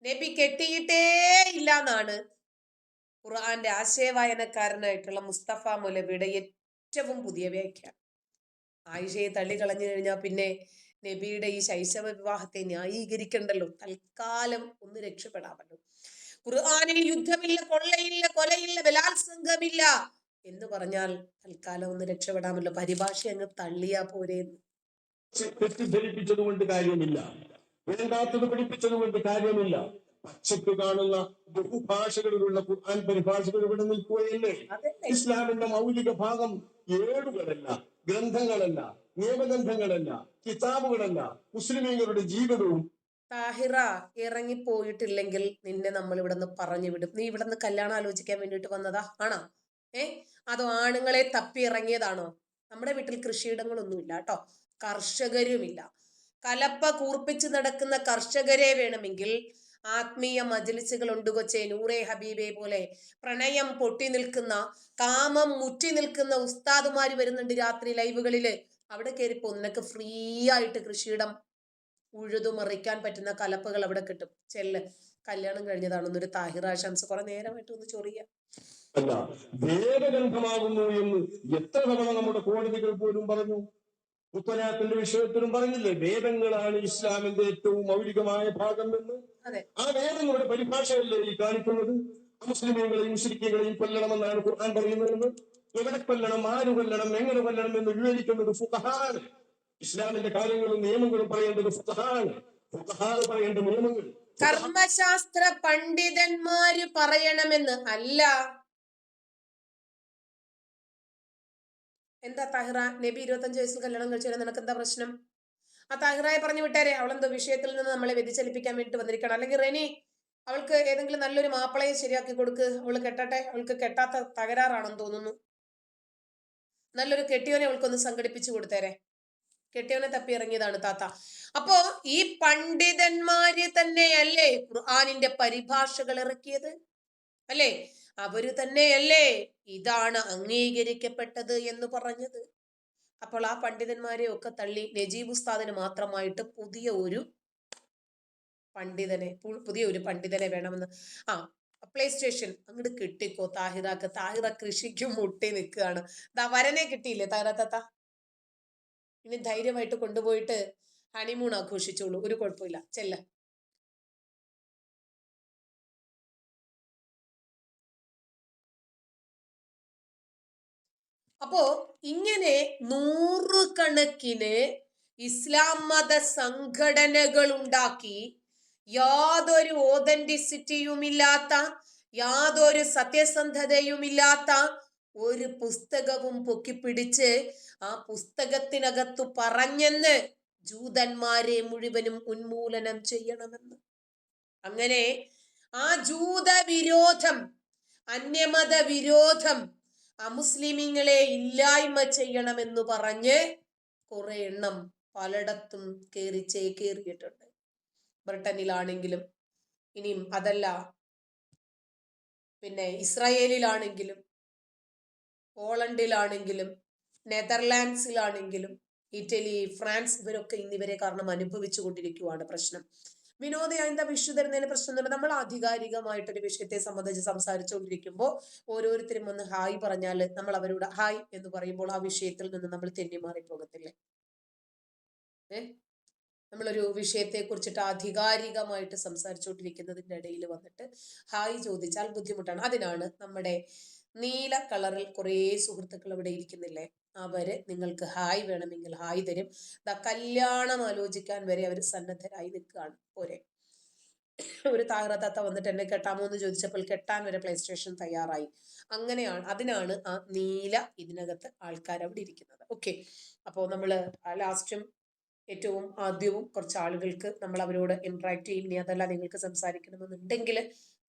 നബി കെട്ടിയിട്ടേ ഇല്ല എന്നാണ് ഖുർആന്റെ ആശയവായനക്കാരനായിട്ടുള്ള മുസ്തഫ മൗലവിയുടെ ഏറ്റവും പുതിയ വ്യാഖ്യാനം. ആയിഷയെ തള്ളിക്കളഞ്ഞു കഴിഞ്ഞാൽ പിന്നെ നബിയുടെ ഈ ശൈശവ വിവാഹത്തെ ന്യായീകരിക്കണ്ടല്ലോ, തൽക്കാലം ഒന്ന് രക്ഷപ്പെടാമല്ലോ. ഖുർആനിൽ യുദ്ധമില്ല, കൊള്ളയില്ല, കൊലയില്ല, ബലാത്സംഗമില്ല എന്ന് പറഞ്ഞാൽ തൽക്കാലം ഒന്ന് രക്ഷപ്പെടാമല്ലോ. പരിഭാഷ അങ്ങ് തള്ളിയാ പോരെ. തെറ്റിദ്ധരിപ്പിച്ചത് കൊണ്ട് കാര്യമില്ല, വേണ്ടാത്തത് പഠിപ്പിച്ചത് കൊണ്ട് കാര്യമില്ല. പച്ചക്ക് കാണുന്ന ബഹുഭാഷകളിലുള്ള ഖുർആൻ പരിഭാഷകൾ ഇവിടെ നിൽക്കുകയല്ലേ? ഇസ്ലാമിന്റെ മൗലിക ഭാഗം ഏടുകളല്ല, ഗ്രന്ഥങ്ങളല്ല, നിയമഗ്രന്ഥങ്ങളല്ല, കിതാബുകളല്ല, മുസ്ലിമീങ്ങളുടെ ജീവിതവും. താഹിറ, ഇറങ്ങിപ്പോയിട്ടില്ലെങ്കിൽ നിന്നെ നമ്മൾ ഇവിടെ നിന്ന് പറഞ്ഞു വിടും. നീ ഇവിടെ നിന്ന് കല്യാണം ആലോചിക്കാൻ വേണ്ടിയിട്ട് വന്നതാ ആണോ? അതോ ആണുങ്ങളെ തപ്പി ഇറങ്ങിയതാണോ? നമ്മുടെ വീട്ടിൽ കൃഷിയിടങ്ങളൊന്നുമില്ല കേട്ടോ, കർഷകരുമില്ല. കലപ്പ കൂർപ്പിച്ച് നടക്കുന്ന കർഷകരെ വേണമെങ്കിൽ ആത്മീയ മജ്ലിസുകൾ ഉണ്ട് കൊച്ചേ, നൂറെ ഹബീബെ പോലെ പ്രണയം പൊട്ടി നിൽക്കുന്ന, കാമം മുറ്റി നിൽക്കുന്ന ഉസ്താദുമാര് വരുന്നുണ്ട് രാത്രി ലൈവുകളില്. അവിടെ കയറിപ്പോ നിനക്ക് ഫ്രീ ആയിട്ട് കൃഷിയിടം ഉഴുതുമറിക്കാൻ പറ്റുന്ന കലപ്പകൾ അവിടെ കിട്ടും. ചെല്ല്, കല്യാണം കഴിഞ്ഞതാണെന്നൊരു താഹിറ ഷംസ് കുറെ നേരമായിട്ട് ഒന്ന് ചൊറിയ. അല്ല, വേദഗ്രന്ഥമാകുന്നു എന്ന് എത്ര തവണ നമ്മുടെ കോടതികൾ പോലും പറഞ്ഞു. മുത്തലാഖിന്റെ വിഷയത്തിലും പറഞ്ഞില്ലേ, വേദങ്ങളാണ് ഇസ്ലാമിന്റെ ഏറ്റവും മൗലികമായ ഭാഗം എന്ന്. ആ വേദങ്ങളുടെ പരിഭാഷയല്ലേ ഈ കാണിക്കുന്നത്? മുസ്ലിമീങ്ങളെയും മുശ്രിക്കുകളെയും കൊല്ലണമെന്നാണ് ഖുർആൻ പറയുന്നത്. എവിടെ കൊല്ലണം, ആര് കൊല്ലണം, എങ്ങനെ കൊല്ലണം എന്ന് വിവരിക്കുന്നത് ഫുഖഹാണ്. ഇസ്ലാമിന്റെ കാര്യങ്ങളും നിയമങ്ങളും പറയേണ്ടത് ഫുഖഹാണ്. ഫുഖഹാണ് പറയേണ്ട നിയമങ്ങൾ കർമ്മശാസ്ത്ര പണ്ഡിതന്മാര് പറയണമെന്ന് അല്ല. എന്താ താഹിറ, നബി 25 വയസ്സിൽ കല്യാണം കഴിച്ചാൽ നിനക്ക് എന്താ പ്രശ്നം? ആ താഹിറായി പറഞ്ഞു വിട്ടേരെ, അവളെന്തോ വിഷയത്തിൽ നിന്ന് നമ്മളെ വ്യതിചലിപ്പിക്കാൻ വേണ്ടി വന്നിരിക്കണം. അല്ലെങ്കിൽ റെനി, അവൾക്ക് ഏതെങ്കിലും നല്ലൊരു മാപ്പിളയെ ശരിയാക്കി കൊടുക്ക്, അവള് കെട്ടട്ടെ. അവൾക്ക് കെട്ടാത്ത തകരാറാണെന്ന് തോന്നുന്നു. നല്ലൊരു കെട്ടിയോനെ അവൾക്കൊന്ന് സംഘടിപ്പിച്ചു കൊടുത്തേരെ. കെട്ടിയോനെ തപ്പി ഇറങ്ങിയതാണ് താത്ത. അപ്പോ ഈ പണ്ഡിതന്മാര് തന്നെയല്ലേ ഖുർആനിന്റെ പരിഭാഷകൾ ഇറക്കിയത്? അല്ലേ? അവര് തന്നെയല്ലേ ഇതാണ് അംഗീകരിക്കപ്പെട്ടത് എന്ന് പറഞ്ഞത്? അപ്പോൾ ആ പണ്ഡിതന്മാരെ ഒക്കെ തള്ളി നജീബ് ഉസ്താദിന് മാത്രമായിട്ട് പുതിയ ഒരു പണ്ഡിതനെ വേണമെന്ന്. പ്ലേ സ്റ്റേഷൻ അങ്ങോട്ട് കിട്ടിക്കോ താഹിറാക്ക്. താഹിറ കൃഷിക്കും മുട്ടി നിൽക്കുകയാണ്. വരനെ കിട്ടിയില്ലേ താഹിറ താത്ത? ഇനി ധൈര്യമായിട്ട് കൊണ്ടുപോയിട്ട് ഹണിമൂൺ ആഘോഷിച്ചോളൂ, ഒരു കുഴപ്പമില്ല, ചെല്ല. അപ്പോ ഇങ്ങനെ നൂറുകണക്കിന് ഇസ്ലാം മത സംഘടനകൾ ഉണ്ടാക്കി യാതൊരു ഓതന്റിസിറ്റിയുമില്ലാത്ത, യാതൊരു സത്യസന്ധതയുമില്ലാത്ത ഒരു പുസ്തകവും പൊക്കിപ്പിടിച്ച് ആ പുസ്തകത്തിനകത്തു പറഞ്ഞെന്ന് ജൂതന്മാരെ മുഴുവനും ഉന്മൂലനം ചെയ്യണമെന്ന്. അങ്ങനെ ആ ജൂത വിരോധം, അന്യമത വിരോധം, അമുസ്ലിമീങ്ങളെ ഇല്ലായ്മ ചെയ്യണമെന്ന് പറഞ്ഞ് കുറെ എണ്ണം പലയിടത്തും കയറിയിട്ടുണ്ട്. ബ്രിട്ടനിലാണെങ്കിലും, ഇനിയും അതല്ല പിന്നെ ഇസ്രായേലിലാണെങ്കിലും, പോളണ്ടിലാണെങ്കിലും, നെതർലാൻഡ്സിലാണെങ്കിലും, ഇറ്റലി, ഫ്രാൻസ്, ഇവരൊക്കെ ഇന്നിവരെ കാരണം അനുഭവിച്ചു കൊണ്ടിരിക്കുകയാണ് പ്രശ്നം. വിനോദ എന്താ വിഷു തരുന്നതിന് പ്രശ്നം എന്ന് പറഞ്ഞാൽ, നമ്മൾ ആധികാരികമായിട്ടൊരു വിഷയത്തെ സംബന്ധിച്ച് സംസാരിച്ചുകൊണ്ടിരിക്കുമ്പോൾ ഓരോരുത്തരും ഒന്ന് ഹായ് പറഞ്ഞാൽ നമ്മൾ അവരോട് ഹായ് എന്ന് പറയുമ്പോൾ ആ വിഷയത്തിൽ നിന്ന് നമ്മൾ തെന്നിമാറി പോകത്തില്ലേ? നമ്മളൊരു വിഷയത്തെ കുറിച്ചിട്ട് ആധികാരികമായിട്ട് സംസാരിച്ചുകൊണ്ടിരിക്കുന്നതിൻ്റെ ഇടയിൽ വന്നിട്ട് ഹായ് ചോദിച്ചാൽ ബുദ്ധിമുട്ടാണ്. അതിനാണ് നമ്മുടെ നീല കളറിൽ കുറേ സുഹൃത്തുക്കൾ ഇവിടെ ഇരിക്കുന്നില്ലേ, അവര് നിങ്ങൾക്ക് ഹായ് വേണമെങ്കിൽ ഹായ് തരും. കല്യാണം ആലോചിക്കാൻ വരെ അവർ സന്നദ്ധരായി നിൽക്കുകയാണ്. പോരെ, ഒരു താഹിറത്താത്ത വന്നിട്ട് എന്നെ കെട്ടാമോ എന്ന് ചോദിച്ചപ്പോൾ കെട്ടാൻ വരെ പ്ലേ സ്റ്റേഷൻ തയ്യാറായി. അങ്ങനെയാണ്, അതിനാണ് ആ നീല ഇതിനകത്ത് ആൾക്കാർ അവിടെ ഇരിക്കുന്നത്. ഓക്കെ, അപ്പോൾ നമ്മൾ ലാസ്റ്റും ഏറ്റവും ആദ്യവും കുറച്ച് ആളുകൾക്ക് നമ്മൾ അവരോട് ഇന്ററാക്ട് ചെയ്യും. ഇനി അതല്ല നിങ്ങൾക്ക് സംസാരിക്കണമെന്നുണ്ടെങ്കിൽ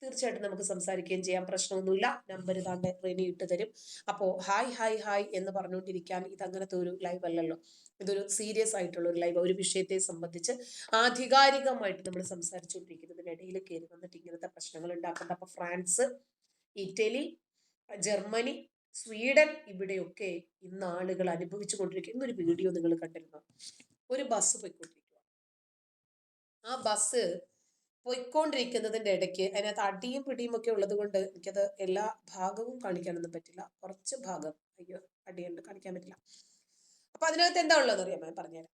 തീർച്ചയായിട്ടും നമുക്ക് സംസാരിക്കുകയും ചെയ്യാം, പ്രശ്നമൊന്നുമില്ല. നമ്പർ താണ്ടെ റെനി ഇട്ട് തരും. അപ്പോൾ ഹായ് ഹായ് ഹായ് എന്ന് പറഞ്ഞുകൊണ്ടിരിക്കാൻ ഇതങ്ങനത്തെ ഒരു ലൈവ് അല്ലല്ലോ, ഇതൊരു സീരിയസ് ആയിട്ടുള്ള ഒരു ലൈവ്. ഒരു വിഷയത്തെ സംബന്ധിച്ച് ആധികാരികമായിട്ട് നമ്മൾ സംസാരിച്ചുകൊണ്ടിരിക്കുന്നതിനിടയിൽ കയറി വന്നിട്ട് ഇങ്ങനത്തെ പ്രശ്നങ്ങൾ ഉണ്ടാക്കുന്നത്. അപ്പൊ ഫ്രാൻസ്, ഇറ്റലി, ജർമ്മനി, സ്വീഡൻ, ഇവിടെയൊക്കെ ഇന്ന് ആളുകൾ അനുഭവിച്ചു കൊണ്ടിരിക്കുന്ന ഒരു വീഡിയോ നിങ്ങൾ കണ്ടിരുന്നു. ഒരു ബസ് പോയിക്കൊണ്ടിരിക്കുക. ആ ബസ് പോയിക്കൊണ്ടിരിക്കുന്നതിൻ്റെ ഇടയ്ക്ക് അതിനകത്ത് അടിയും പിടിയും ഒക്കെ ഉള്ളത് കൊണ്ട് എനിക്കത് എല്ലാ ഭാഗവും കാണിക്കാനൊന്നും പറ്റില്ല. കുറച്ച് ഭാഗം, അയ്യോ അടിയുണ്ട്, കാണിക്കാൻ പറ്റില്ല. അപ്പൊ അതിനകത്ത് എന്താ ഉള്ളതെന്ന് അറിയാമോ? പറഞ്ഞുതരാം.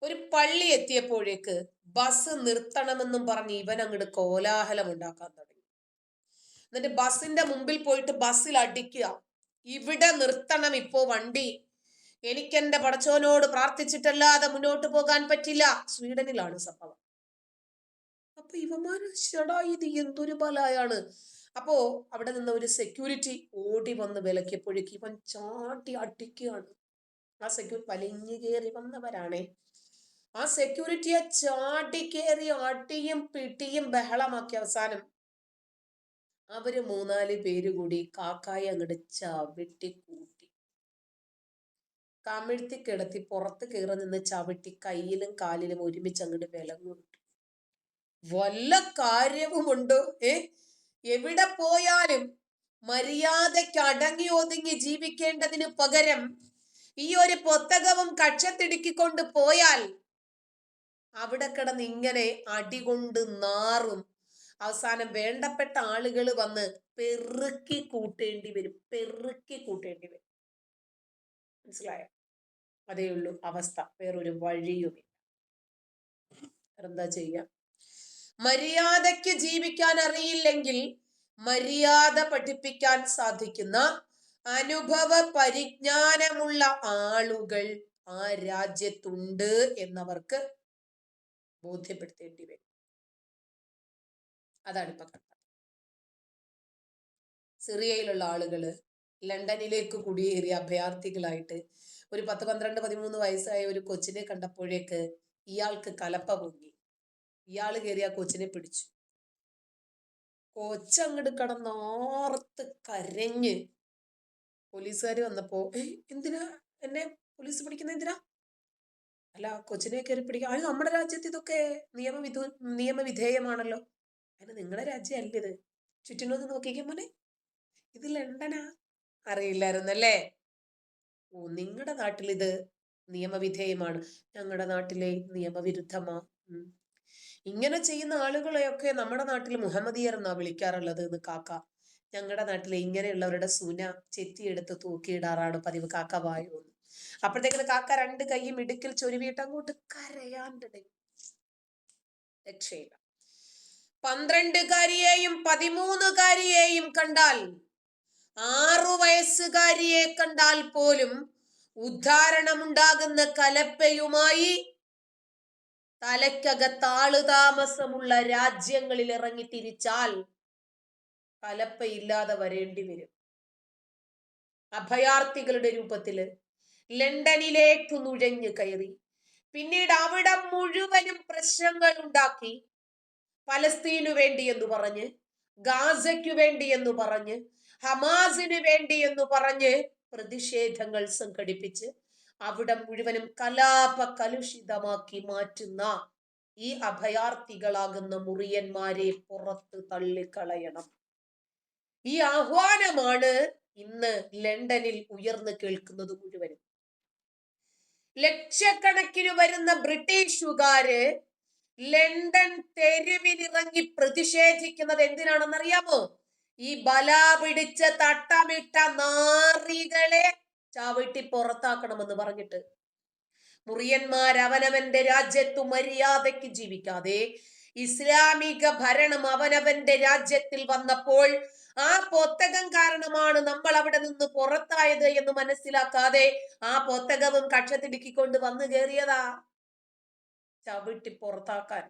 ഒരു പള്ളി എത്തിയപ്പോഴേക്ക് ബസ് നിർത്തണമെന്നും പറഞ്ഞ് ഇവൻ അങ്ങോട്ട് കോലാഹലം ഉണ്ടാക്കാൻ തുടങ്ങി. എന്നിട്ട് ബസ്സിന്റെ മുമ്പിൽ പോയിട്ട് ബസ്സിൽ അടിക്കുക, ഇവിടെ നിർത്തണം ഇപ്പോ വണ്ടി, എനിക്കെന്റെ പടച്ചോനോട് പ്രാർത്ഥിച്ചിട്ടല്ലാതെ മുന്നോട്ട് പോകാൻ പറ്റില്ല. സ്വീഡനിലാണ് സംഭവം. അപ്പൊ ഇവന്മാര് ചേടാ ഇത് എന്തൊരു ബലായാണ്. അപ്പോ അവിടെ നിന്ന് ഒരു സെക്യൂരിറ്റി ഓടി വന്ന് വിലക്കിയപ്പോഴേക്ക് ഇവൻ ചാട്ടി അടിക്കുകയാണ്. ആ സെക്യൂരിറ്റി വലിഞ്ഞു കയറി വന്നവരാണേ. ആ സെക്യൂരിറ്റിയെ ചാടി കയറി അടിയും പിടിയും ബഹളമാക്കി അവസാനം അവര് 3-4 പേര് കൂടി കാക്കായെ അങ്ങോട്ട് ചവിട്ടി കൂട്ടി, കമിഴ്ത്തി കിടത്തി പുറത്ത് കയറി നിന്ന് ചവിട്ടി കയ്യിലും കാലിലും ഒരുമിച്ച് അങ്ങോട്ട് വിലങ്ങുവിട്ടു. വല്ല കാര്യവുമുണ്ടോ? എവിടെ പോയാലും മര്യാദയ്ക്ക് അടങ്ങി ഒതുങ്ങി ജീവിക്കേണ്ടതിന് പകരം ഈ ഒരു പുസ്തകവും കക്ഷത്തിടുക്കിക്കൊണ്ട് പോയാൽ അവിടെ കിടന്ന് ഇങ്ങനെ അടികൊണ്ട് നാറും. അവസാനം വേണ്ടപ്പെട്ട ആളുകൾ വന്ന് പെറുക്കി കൂട്ടേണ്ടി വരും. മനസ്സിലായോ? അതേ ഉള്ളൂ അവസ്ഥ, വേറൊരു വഴിയുമില്ല. എന്താ ചെയ്യാ? മര്യാദയ്ക്ക് ജീവിക്കാൻ അറിയില്ലെങ്കിൽ മര്യാദ പഠിപ്പിക്കാൻ സാധിക്കുന്ന അനുഭവ പരിജ്ഞാനമുള്ള ആളുകൾ ആ രാജ്യത്തുണ്ട് എന്നവർക്ക് ബോധ്യപ്പെടുത്തേണ്ടി വരും. അതാണ് ഇപ്പൊ കണ്ടത്. സിറിയയിലുള്ള ആളുകള് ലണ്ടനിലേക്ക് കുടിയേറിയ അഭയാർത്ഥികളായിട്ട് ഒരു 10, 12, 13 വയസ്സായ ഒരു കൊച്ചിനെ കണ്ടപ്പോഴേക്ക് ഇയാൾക്ക് കലപ്പ പൊങ്ങി. ഇയാള് കയറി ആ കൊച്ചിനെ പിടിച്ചു. കൊച്ചങ്ങട് കിടന്നോർത്ത് കരഞ്ഞ്. പോലീസുകാർ വന്നപ്പോ എന്തിനാ എന്നെ പോലീസ് പിടിക്കുന്ന എന്തിനാ? അല്ല കൊച്ചിനെ കയറി പിടിക്കുക, അത് നമ്മുടെ രാജ്യത്ത് ഇതൊക്കെ നിയമവിധേയമാണല്ലോ. അതിന് നിങ്ങളുടെ രാജ്യം അല്ല ഇത്. ചുറ്റിനൊന്ന് നോക്കിക്കാൻ മോനെ, ഇത് ലണ്ടനാ. അറിയില്ലായിരുന്നല്ലേ? ഓ, നിങ്ങളുടെ നാട്ടിൽ ഇത് നിയമവിധേയമാണ്, ഞങ്ങളുടെ നാട്ടിലെ നിയമവിരുദ്ധമാ. ഇങ്ങനെ ചെയ്യുന്ന ആളുകളെയൊക്കെ നമ്മുടെ നാട്ടിൽ മുഹമ്മദിയർ എന്നാ വിളിക്കാറുള്ളത് എന്ന് കാക്ക. ഞങ്ങളുടെ നാട്ടിലെ ഇങ്ങനെയുള്ളവരുടെ സുന ചെത്തിയെടുത്ത് തൂക്കിയിടാറാണ് പതിവ്. കാക്ക വായു. അപ്പോഴത്തേക്കിന് കാക്ക 2 കൈയും ഇടുക്കിൽ ചൊരുവിയിട്ട് അങ്ങോട്ട് കരയാൻ തുടങ്ങി. രക്ഷയില്ല. 12-കാരിയെയും 13-കാരിയെയും കണ്ടാൽ, 6 വയസ്സുകാരിയെ കണ്ടാൽ പോലും ഉദ്ധാരണമുണ്ടാകുന്ന കലപ്പയുമായി തലയ്ക്കകത്താളുതാമസമുള്ള രാജ്യങ്ങളിൽ ഇറങ്ങി തിരിച്ചാൽ കലപ്പയില്ലാതെ വരേണ്ടി വരും. അഭയാർത്ഥികളുടെ രൂപത്തില് ലണ്ടനിലേക്ക് നുഴഞ്ഞു കയറി, പിന്നീട് അവിടെ മുഴുവനും പ്രശ്നങ്ങൾ ഉണ്ടാക്കി. പലസ്തീനു വേണ്ടി എന്ന് പറഞ്ഞ്, ഗാസയ്ക്കു വേണ്ടി എന്ന് പറഞ്ഞ്, ഹമാസിന് വേണ്ടി എന്ന് പറഞ്ഞ് പ്രതിഷേധങ്ങൾ സംഘടിപ്പിച്ച് അവിടെ മുഴുവനും കലുഷിതമാക്കി മാറ്റുന്ന ഈ അഭയാർത്ഥികളാകുന്ന മുറിയന്മാരെ പുറത്ത് തള്ളിക്കളയണം. ഈ ആഹ്വാനമാണ് ഇന്ന് ലണ്ടനിൽ ഉയർന്നു കേൾക്കുന്നത് മുഴുവനും. ലക്ഷക്കണക്കിന് വരുന്ന ബ്രിട്ടീഷുകാര് ലണ്ടൻ തെരുവിലിറങ്ങി പ്രതിഷേധിക്കുന്നത് എന്തിനാണെന്നറിയാമോ? ഈ ബലാ പിടിച്ച തട്ടമിട്ട നാറികളെ ചവിട്ടി പുറത്താക്കണമെന്ന് പറഞ്ഞിട്ട്. മുറിയന്മാർ അവനവന്റെ രാജ്യത്തു മര്യാദയ്ക്ക് ജീവിക്കാതെ ഇസ്ലാമിക ഭരണം അവനവന്റെ രാജ്യത്തിൽ വന്നപ്പോൾ ആ പൊത്തകം കാരണമാണ് നമ്മൾ അവിടെ നിന്ന് പുറത്തായത് എന്ന് മനസ്സിലാക്കാതെ ആ പൊത്തകവും കക്ഷത്തിടുക്കിക്കൊണ്ട് വന്നു കയറിയതാ ചവിട്ടി പുറത്താക്കാൻ.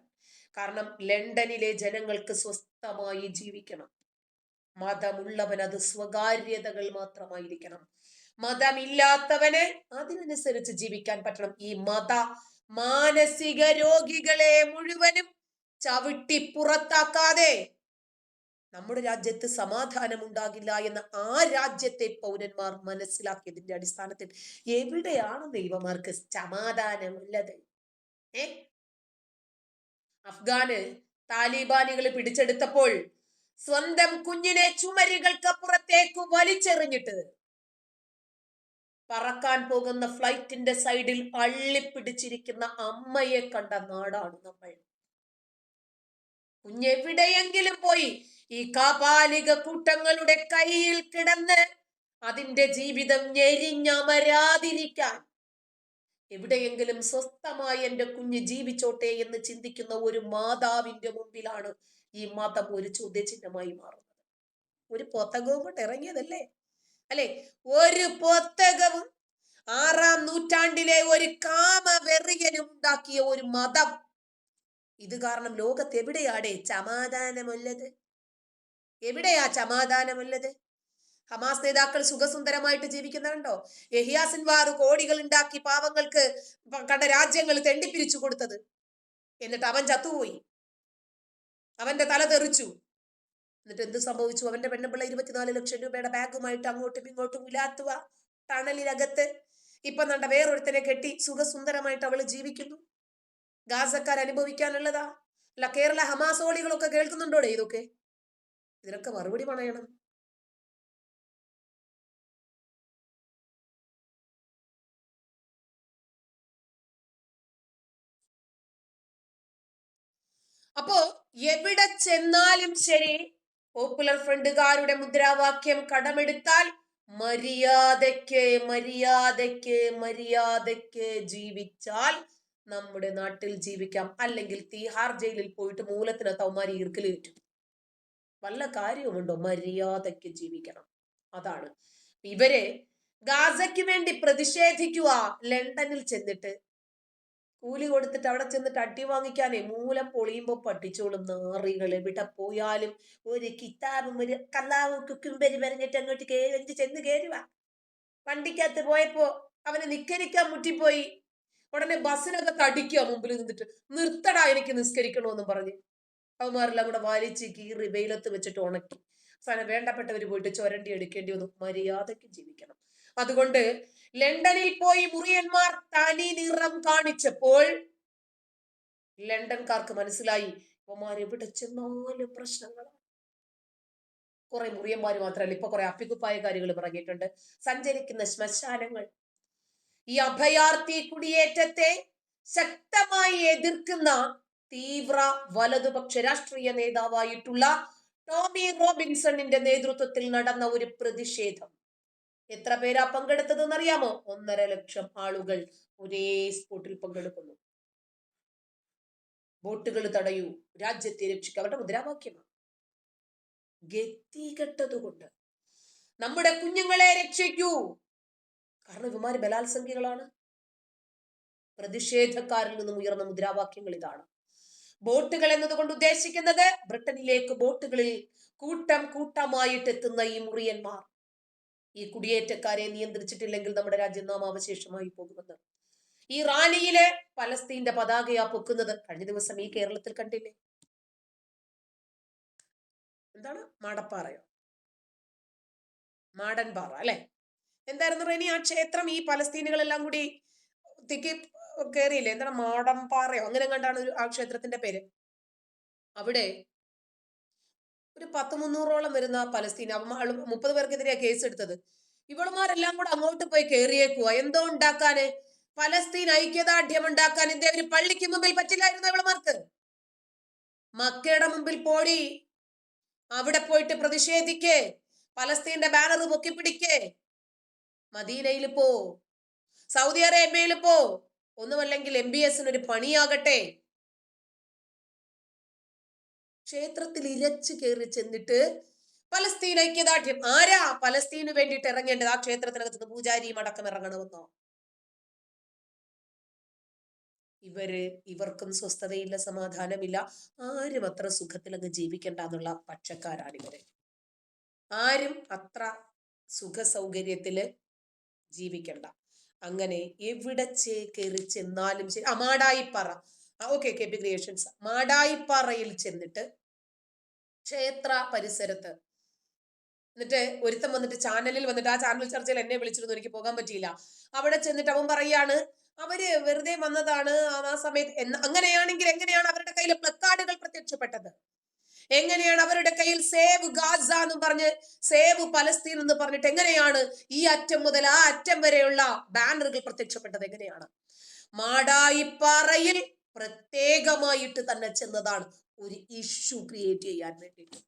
കാരണം ലണ്ടനിലെ ജനങ്ങൾക്ക് സ്വസ്ഥമായി ജീവിക്കണം. മതമുള്ളവൻ അത് സ്വകാര്യതകൾ മാത്രമായിരിക്കണം. മതമില്ലാത്തവന് അതിനനുസരിച്ച് ജീവിക്കാൻ പറ്റണം. ഈ മാനസിക രോഗികളെ മുഴുവനും ചവിട്ടി പുറത്താക്കാതെ നമ്മുടെ രാജ്യത്ത് സമാധാനം ഉണ്ടാകില്ല എന്ന് ആ രാജ്യത്തെ പൗരന്മാർ മനസ്സിലാക്കിയതിന്റെ അടിസ്ഥാനത്തിൽ എവിടെയാണ് ദൈവമാർക്ക് സമാധാനമുള്ളത്? അഫ്ഗാന് താലിബാനികൾ പിടിച്ചെടുത്തപ്പോൾ സ്വന്തം കുഞ്ഞിനെ ചുമരുകൾക്കപ്പുറത്തേക്ക് വലിച്ചെറിഞ്ഞിട്ട് പറക്കാൻ പോകുന്ന ഫ്ലൈറ്റിന്റെ സൈഡിൽ അള്ളിപ്പിടിച്ചിരിക്കുന്ന അമ്മയെ കണ്ട നാടാണ് നമ്മൾ. കുഞ്ഞെവിടെയെങ്കിലും പോയി ഈ കാപാലിക കൂട്ടങ്ങളുടെ കയ്യിൽ കിടന്ന് അതിന്റെ ജീവിതം ഞെരിഞ്ഞമരാതിരിക്കാൻ എവിടെയെങ്കിലും സ്വസ്ഥമായി എന്റെ കുഞ്ഞ് ജീവിച്ചോട്ടെ എന്ന് ചിന്തിക്കുന്ന ഒരു മാതാവിന്റെ മുമ്പിലാണ് ഈ മതം ഒരു ചോദ്യചിഹ്നമായി മാറുന്നത്. ഒരു പുസ്തകവും കൊണ്ട് ഇറങ്ങിയതല്ലേ അല്ലെ? ഒരു പുസ്തകവും 6-ാം നൂറ്റാണ്ടിലെ ഒരു കാമവെറിയനും ഉണ്ടാക്കിയ ഒരു മതം. ഇത് കാരണം ലോകത്ത് എവിടെയാടേ സമാധാനമുള്ളത്? എവിടെയാ സമാധാനമുള്ളത്? ഹമാസ് നേതാക്കൾ സുഖസുന്ദരമായിട്ട് ജീവിക്കുന്നുണ്ടോ? യഹിയ സിൻവാർ കോടികൾ ഉണ്ടാക്കി പാവങ്ങൾക്ക് കണ്ട രാജ്യങ്ങൾ തെണ്ടിപ്പിരിച്ചു കൊടുത്തത്. എന്നിട്ട് അവൻ ചത്തുപോയി, അവന്റെ തല തെറിച്ചു. എന്നിട്ട് എന്ത് സംഭവിച്ചു? അവന്റെ പെണ്ണുപിള്ള 24 ലക്ഷം രൂപയുടെ ബാഗുമായിട്ട് അങ്ങോട്ടും ഇങ്ങോട്ടും ഉലാത്തുക ടണലിനകത്ത്. ഇപ്പൊ നണ്ട വേറൊരുത്തനെ കെട്ടി സുഖസുന്ദരമായിട്ട് അവള് ജീവിക്കുന്നു. ഗാസക്കാർ അനുഭവിക്കാനുള്ളതാ? അല്ല കേരള ഹമാസോളികളൊക്കെ കേൾക്കുന്നുണ്ടോടെ ഇതൊക്കെ? ഇതിനൊക്കെ മറുപടി പറയണം. അപ്പോ എവിടെ ചെന്നാലും ശരി, പോപ്പുലർ ഫ്രണ്ടുകാരുടെ മുദ്രാവാക്യം കടമെടുത്താൽ മര്യാദയ്ക്ക് മര്യാദയ്ക്ക് മര്യാദയ്ക്ക് ജീവിച്ചാൽ നമ്മുടെ നാട്ടിൽ ജീവിക്കാം. അല്ലെങ്കിൽ തീഹാർ ജയിലിൽ പോയിട്ട് മൂലത്തിനകത്ത് അവന്മാര് ഈർക്കിൽ കയറ്റും. വല്ല കാര്യവുമുണ്ടോ? മര്യാദയ്ക്ക് ജീവിക്കണം. അതാണ് ഇവര് ഗാസയ്ക്ക് വേണ്ടി പ്രതിഷേധിക്കുക ലണ്ടനിൽ ചെന്നിട്ട്. കൂലി കൊടുത്തിട്ട് അവിടെ ചെന്നിട്ട് അടി വാങ്ങിക്കാനേ മൂലം പൊളിയുമ്പോ പഠിച്ചോളും നാറികൾ. എവിടെ പോയാലും ഒരു കിതാബും ഒരു കല്ലാവും കുക്കുംബരി പറഞ്ഞിട്ട് അങ്ങോട്ട് ചെന്ന് കയറുക. വണ്ടിക്കകത്ത് പോയപ്പോ അവന് നിക്കരിക്കാൻ മുറ്റിപ്പോയി. ഉടനെ ബസ്സിനൊക്കെ തടിക്കുക മുമ്പിൽ നിന്നിട്ട്, നിർത്തടാ എനിക്ക് നിസ്കരിക്കണോന്നും പറഞ്ഞ്. അവന്മാരെല്ലാം കൂടെ വലിച്ച് കീറി വെയിലത്ത് വെച്ചിട്ട് ഉണക്കി. അവസാനം വേണ്ടപ്പെട്ടവർ പോയിട്ട് ചുരണ്ടി എടുക്കേണ്ടി വന്നു. മര്യാദയ്ക്ക് ജീവിക്കണം. അതുകൊണ്ട് ലണ്ടനിൽ പോയി മുറിയന്മാർ തനി നിറം കാണിച്ചപ്പോൾ ലണ്ടൻകാർക്ക് മനസ്സിലായി അവന്മാർ എവിടെ ചെന്നാലും പ്രശ്നങ്ങളാണ്. കുറെ മുറിയന്മാര് മാത്രമല്ല, ഇപ്പൊ കുറെ അപ്പിക്കുപ്പായക്കാരികൾ ഇറങ്ങിയിട്ടുണ്ട്. സഞ്ചരിക്കുന്ന ശ്മശാനങ്ങൾ. ഈ അഭയാർത്ഥി കുടിയേറ്റത്തെ ശക്തമായി എതിർക്കുന്ന തീവ്ര വലതുപക്ഷ രാഷ്ട്രീയ നേതാവായിട്ടുള്ള ടോമി റോബിൻസണിന്റെ നേതൃത്വത്തിൽ നടന്ന ഒരു പ്രതിഷേധം. എത്ര പേരാ പങ്കെടുത്തതെന്ന് അറിയാമോ? 1.5 ലക്ഷം ആളുകൾ ഒരേ സ്പോട്ടിൽ പങ്കെടുക്കുന്നു. ബോട്ടുകൾ തടയൂ, രാജ്യത്തെ രക്ഷിക്കുക, അവരുടെ മുദ്രാവാക്യമാണ്. ഗതികെട്ടതുകൊണ്ട് നമ്മുടെ കുഞ്ഞുങ്ങളെ രക്ഷിക്കൂ. കാരണം ഇവന്മാര് ബലാത്സംഖ്യകളാണ്. പ്രതിഷേധക്കാരിൽ നിന്നും ഉയർന്ന മുദ്രാവാക്യങ്ങൾ ഇതാണ്. ബോട്ടുകൾ എന്നതുകൊണ്ട് ഉദ്ദേശിക്കുന്നത് ബ്രിട്ടനിലേക്ക് ബോട്ടുകളിൽ കൂട്ടം കൂട്ടമായിട്ട് എത്തുന്ന ഈ മുറിയന്മാർ. ഈ കുടിയേറ്റക്കാരെ നിയന്ത്രിച്ചിട്ടില്ലെങ്കിൽ നമ്മുടെ രാജ്യം നാമാവശേഷമായി പോകുമെന്ന്. ഈ റാലിയിലെ പലസ്തീന്റെ പതാകയാ പൊക്കുന്നത്. കഴിഞ്ഞ ദിവസം ഈ കേരളത്തിൽ കണ്ടില്ലേ? എന്താണ് മാടപ്പാറയോ? മാടൻപാറ അല്ലെ? എന്തായിരുന്നു റെനി ആ ക്ഷേത്രം? ഈ പലസ്തീനുകളെല്ലാം കൂടി തിക്കി കയറിയില്ലേ? എന്താണ് മാടമ്പാറയോ അങ്ങനെ കണ്ടാണ് ആ ക്ഷേത്രത്തിന്റെ പേര്. അവിടെ ഒരു 100-300ഓളം വരുന്ന പലസ്തീൻ 30 പേർക്കെതിരെയാ കേസ് എടുത്തത്. ഇവളുമാരെല്ലാം കൂടെ അങ്ങോട്ട് പോയി കയറിയേക്കുക. എന്തോ ഉണ്ടാക്കാന്? പലസ്തീൻ ഐക്യദാർഢ്യം ഉണ്ടാക്കാൻ. എന്തേ ഒരു പള്ളിക്ക് മുമ്പിൽ പറ്റില്ലായിരുന്നു ഇവളുമാർക്ക്? മക്കയുടെ മുമ്പിൽ പോടി, അവിടെ പോയിട്ട് പ്രതിഷേധിക്കേ, പലസ്തീന്റെ ബാനർ പൊക്കിപ്പിടിക്കേ. മദീനയിൽ പോ, സൗദി അറേബ്യയിൽ പോ, ഒന്നുമല്ലെങ്കിൽ MBS ഒരു പണിയാകട്ടെ. ക്ഷേത്രത്തിൽ ഇരച്ചു കയറി ചെന്നിട്ട് പലസ്തീൻ ഐക്യദാർഢ്യം. ആരാ പലസ്തീന് വേണ്ടിയിട്ട് ഇറങ്ങേണ്ടത്? ആ ക്ഷേത്രത്തിനകത്ത് പൂജാരിയും അടക്കം ഇറങ്ങണമെന്നോ? ഇവർക്കും സ്വസ്ഥതയില്ല, സമാധാനമില്ല. ആരും അത്ര സുഖത്തിൽ അങ്ങ് ജീവിക്കണ്ട എന്നുള്ള പക്ഷക്കാരാണ് ഇവര്. ആരും അത്ര സുഖ സൗകര്യത്തില് ജീവിക്കണ്ട. അങ്ങനെ എവിടെ കയറി ചെന്നാലും ശരി. മാടായിപ്പാറ, ഓക്കെ, KP ക്രിയേഷൻസ് മാടായിപ്പാറയിൽ ചെന്നിട്ട് ക്ഷേത്ര പരിസരത്ത് എന്നിട്ട് ഒരുത്തം വന്നിട്ട് ചാനലിൽ വന്നിട്ട്, ആ ചാനൽ ചർച്ചയിൽ എന്നെ വിളിച്ചിരുന്നു, എനിക്ക് പോകാൻ പറ്റിയില്ല. അവിടെ ചെന്നിട്ട് അവൻ പറയാണ് അവര് വെറുതെ വന്നതാണ് ആ സമയത്ത്. അങ്ങനെയാണെങ്കിൽ എങ്ങനെയാണ് അവരുടെ കയ്യിൽ പ്ലക്കാർഡുകൾ പ്രത്യക്ഷപ്പെട്ടത്? എങ്ങനെയാണ് അവരുടെ കയ്യിൽ സേവ് ഗാസ എന്ന് പറഞ്ഞ്, സേവ് പലസ്തീൻ എന്ന് പറഞ്ഞിട്ട് എങ്ങനെയാണ് ഈ അറ്റം മുതൽ ആ അറ്റം വരെയുള്ള ബാനറുകൾ പ്രത്യക്ഷപ്പെട്ടത്? എങ്ങനെയാണ്? മാടായിപ്പാറയിൽ പ്രത്യേകമായിട്ട് തന്നെ ചെന്നതാണ് ഒരു ഇഷ്യൂ ക്രിയേറ്റ് ചെയ്യാൻ വേണ്ടിയിട്ട്.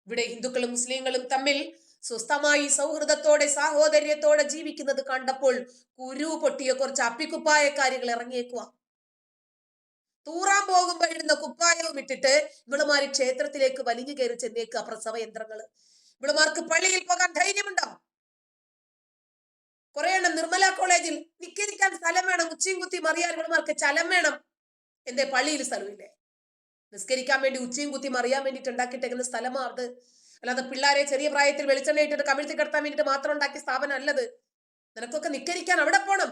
ഇവിടെ ഹിന്ദുക്കളും മുസ്ലിങ്ങളും തമ്മിൽ സ്വസ്ഥമായി സൗഹൃദത്തോടെ സാഹോദര്യത്തോടെ ജീവിക്കുന്നത് കണ്ടപ്പോൾ കുരു പൊട്ടിയ കുറച്ച് അപ്പിക്കുപ്പായക്കാരികൾ ഇറങ്ങിയേക്കുക. തൂറാൻ പോകുമ്പോൾ ഇടുന്ന കുപ്പായവും ഇട്ടിട്ട് ഇവളുമാര് ക്ഷേത്രത്തിലേക്ക് വലിഞ്ഞു കയറി ചെന്നേക്കുക. പ്രസവ യന്ത്രങ്ങള്. ഇവളുമാർക്ക് പള്ളിയിൽ പോകാൻ ധൈര്യമുണ്ടോ? കുറെ എണ്ണം നിർമ്മല കോളേജിൽ നിൽക്കാൻ സ്ഥലം വേണം, ഉച്ചയും കുത്തി മറിയാൻ ഇവളുമാർക്ക് ചലം വേണം. എന്തേ പള്ളിയിൽ സ്ഥലമില്ലേ? നിസ്കരിക്കാൻ വേണ്ടി ഉച്ചയും കുത്തി മറിയാൻ വേണ്ടിയിട്ട് ഉണ്ടാക്കിയിട്ടേക്കുന്ന സ്ഥലമാണ് അത്. അല്ലാതെ പിള്ളേരെ ചെറിയ പ്രായത്തിൽ വെളിച്ചെണ്ണ ഇട്ടിട്ട് കമിഴ്ത്തി കിടത്താൻ വേണ്ടിയിട്ട് മാത്രം ഉണ്ടാക്കിയ സ്ഥാപനം അല്ലത്. നിനക്കൊക്കെ നിക്കരിക്കാൻ അവിടെ പോണം,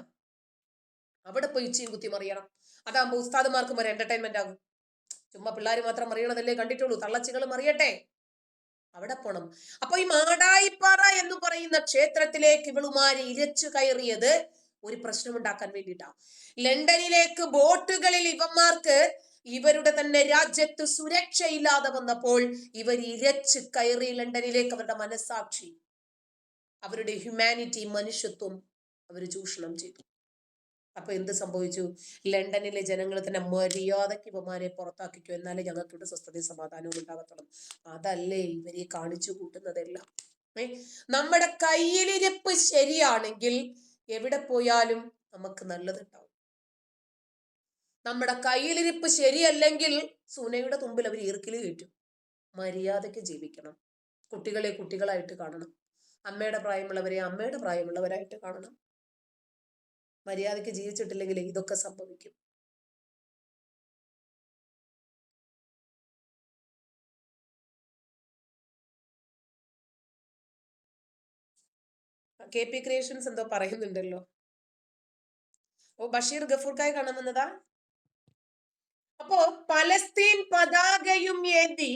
അവിടെ പോയി ഉച്ചയും കുത്തി മറിയണം. അതാകുമ്പോ ഉസ്താദുമാർക്കും ഒരു എന്റർടൈൻമെന്റ് ആകും. ചുമ്മാ പിള്ളേർ മാത്രം മറിയണതല്ലേ കണ്ടിട്ടുള്ളൂ, തള്ളച്ചികൾ മറിയട്ടെ, അവിടെ പോണം. അപ്പൊ ഈ മാടായിപ്പാറ എന്ന് പറയുന്ന ക്ഷേത്രത്തിലേക്ക് ഇവളുമാര് ഇരച്ചു കയറിയത് ഒരു പ്രശ്നമുണ്ടാക്കാൻ വേണ്ടിയിട്ടാ. ലണ്ടനിലേക്ക് ബോട്ടുകളിൽ ഇവന്മാർക്ക് ഇവരുടെ തന്നെ രാജ്യത്ത് സുരക്ഷയില്ലാതെ വന്നപ്പോൾ ഇവർ ഇരച്ച് കയറി ലണ്ടനിലേക്ക്. അവരുടെ മനസാക്ഷി, അവരുടെ ഹ്യൂമാനിറ്റി, മനുഷ്യത്വം അവർ ചൂഷണം ചെയ്തു. അപ്പൊ എന്ത് സംഭവിച്ചു? ലണ്ടനിലെ ജനങ്ങൾ തന്നെ മര്യാദയ്ക്ക് ഇവന്മാരെ പുറത്താക്കിക്കോ, എന്നാലേ ഞങ്ങൾക്ക് ഇവിടെ സ്വസ്ഥതയും സമാധാനവും ഉണ്ടാകത്തുള്ളൂ. അതല്ലേ ഇവരെ കാണിച്ചു കൂട്ടുന്നതെല്ലാം. നമ്മുടെ കയ്യിലിരിപ്പ് ശരിയാണെങ്കിൽ എവിടെ പോയാലും നമുക്ക് നല്ലതുണ്ടാവും. നമ്മുടെ കയ്യിലിരിപ്പ് ശരിയല്ലെങ്കിൽ സുനയുടെ തുമ്പിൽ അവർ ഈർക്കില് കയറ്റും. മര്യാദയ്ക്ക് ജീവിക്കണം. കുട്ടികളെ കുട്ടികളായിട്ട് കാണണം. അമ്മയുടെ പ്രായമുള്ളവരെ അമ്മയുടെ പ്രായമുള്ളവരായിട്ട് കാണണം. മര്യാദയ്ക്ക് ജീവിച്ചിട്ടില്ലെങ്കിൽ ഇതൊക്കെ സംഭവിക്കും. KP ക്രിയേഷൻസ് എന്തോ പറയുന്നുണ്ടല്ലോ. ഓ, ബഷീർ ഗഫൂർക്കായി കാണാൻ വന്നതാ. അപ്പോ പലസ്തീൻ പതാകയും ഏന്തി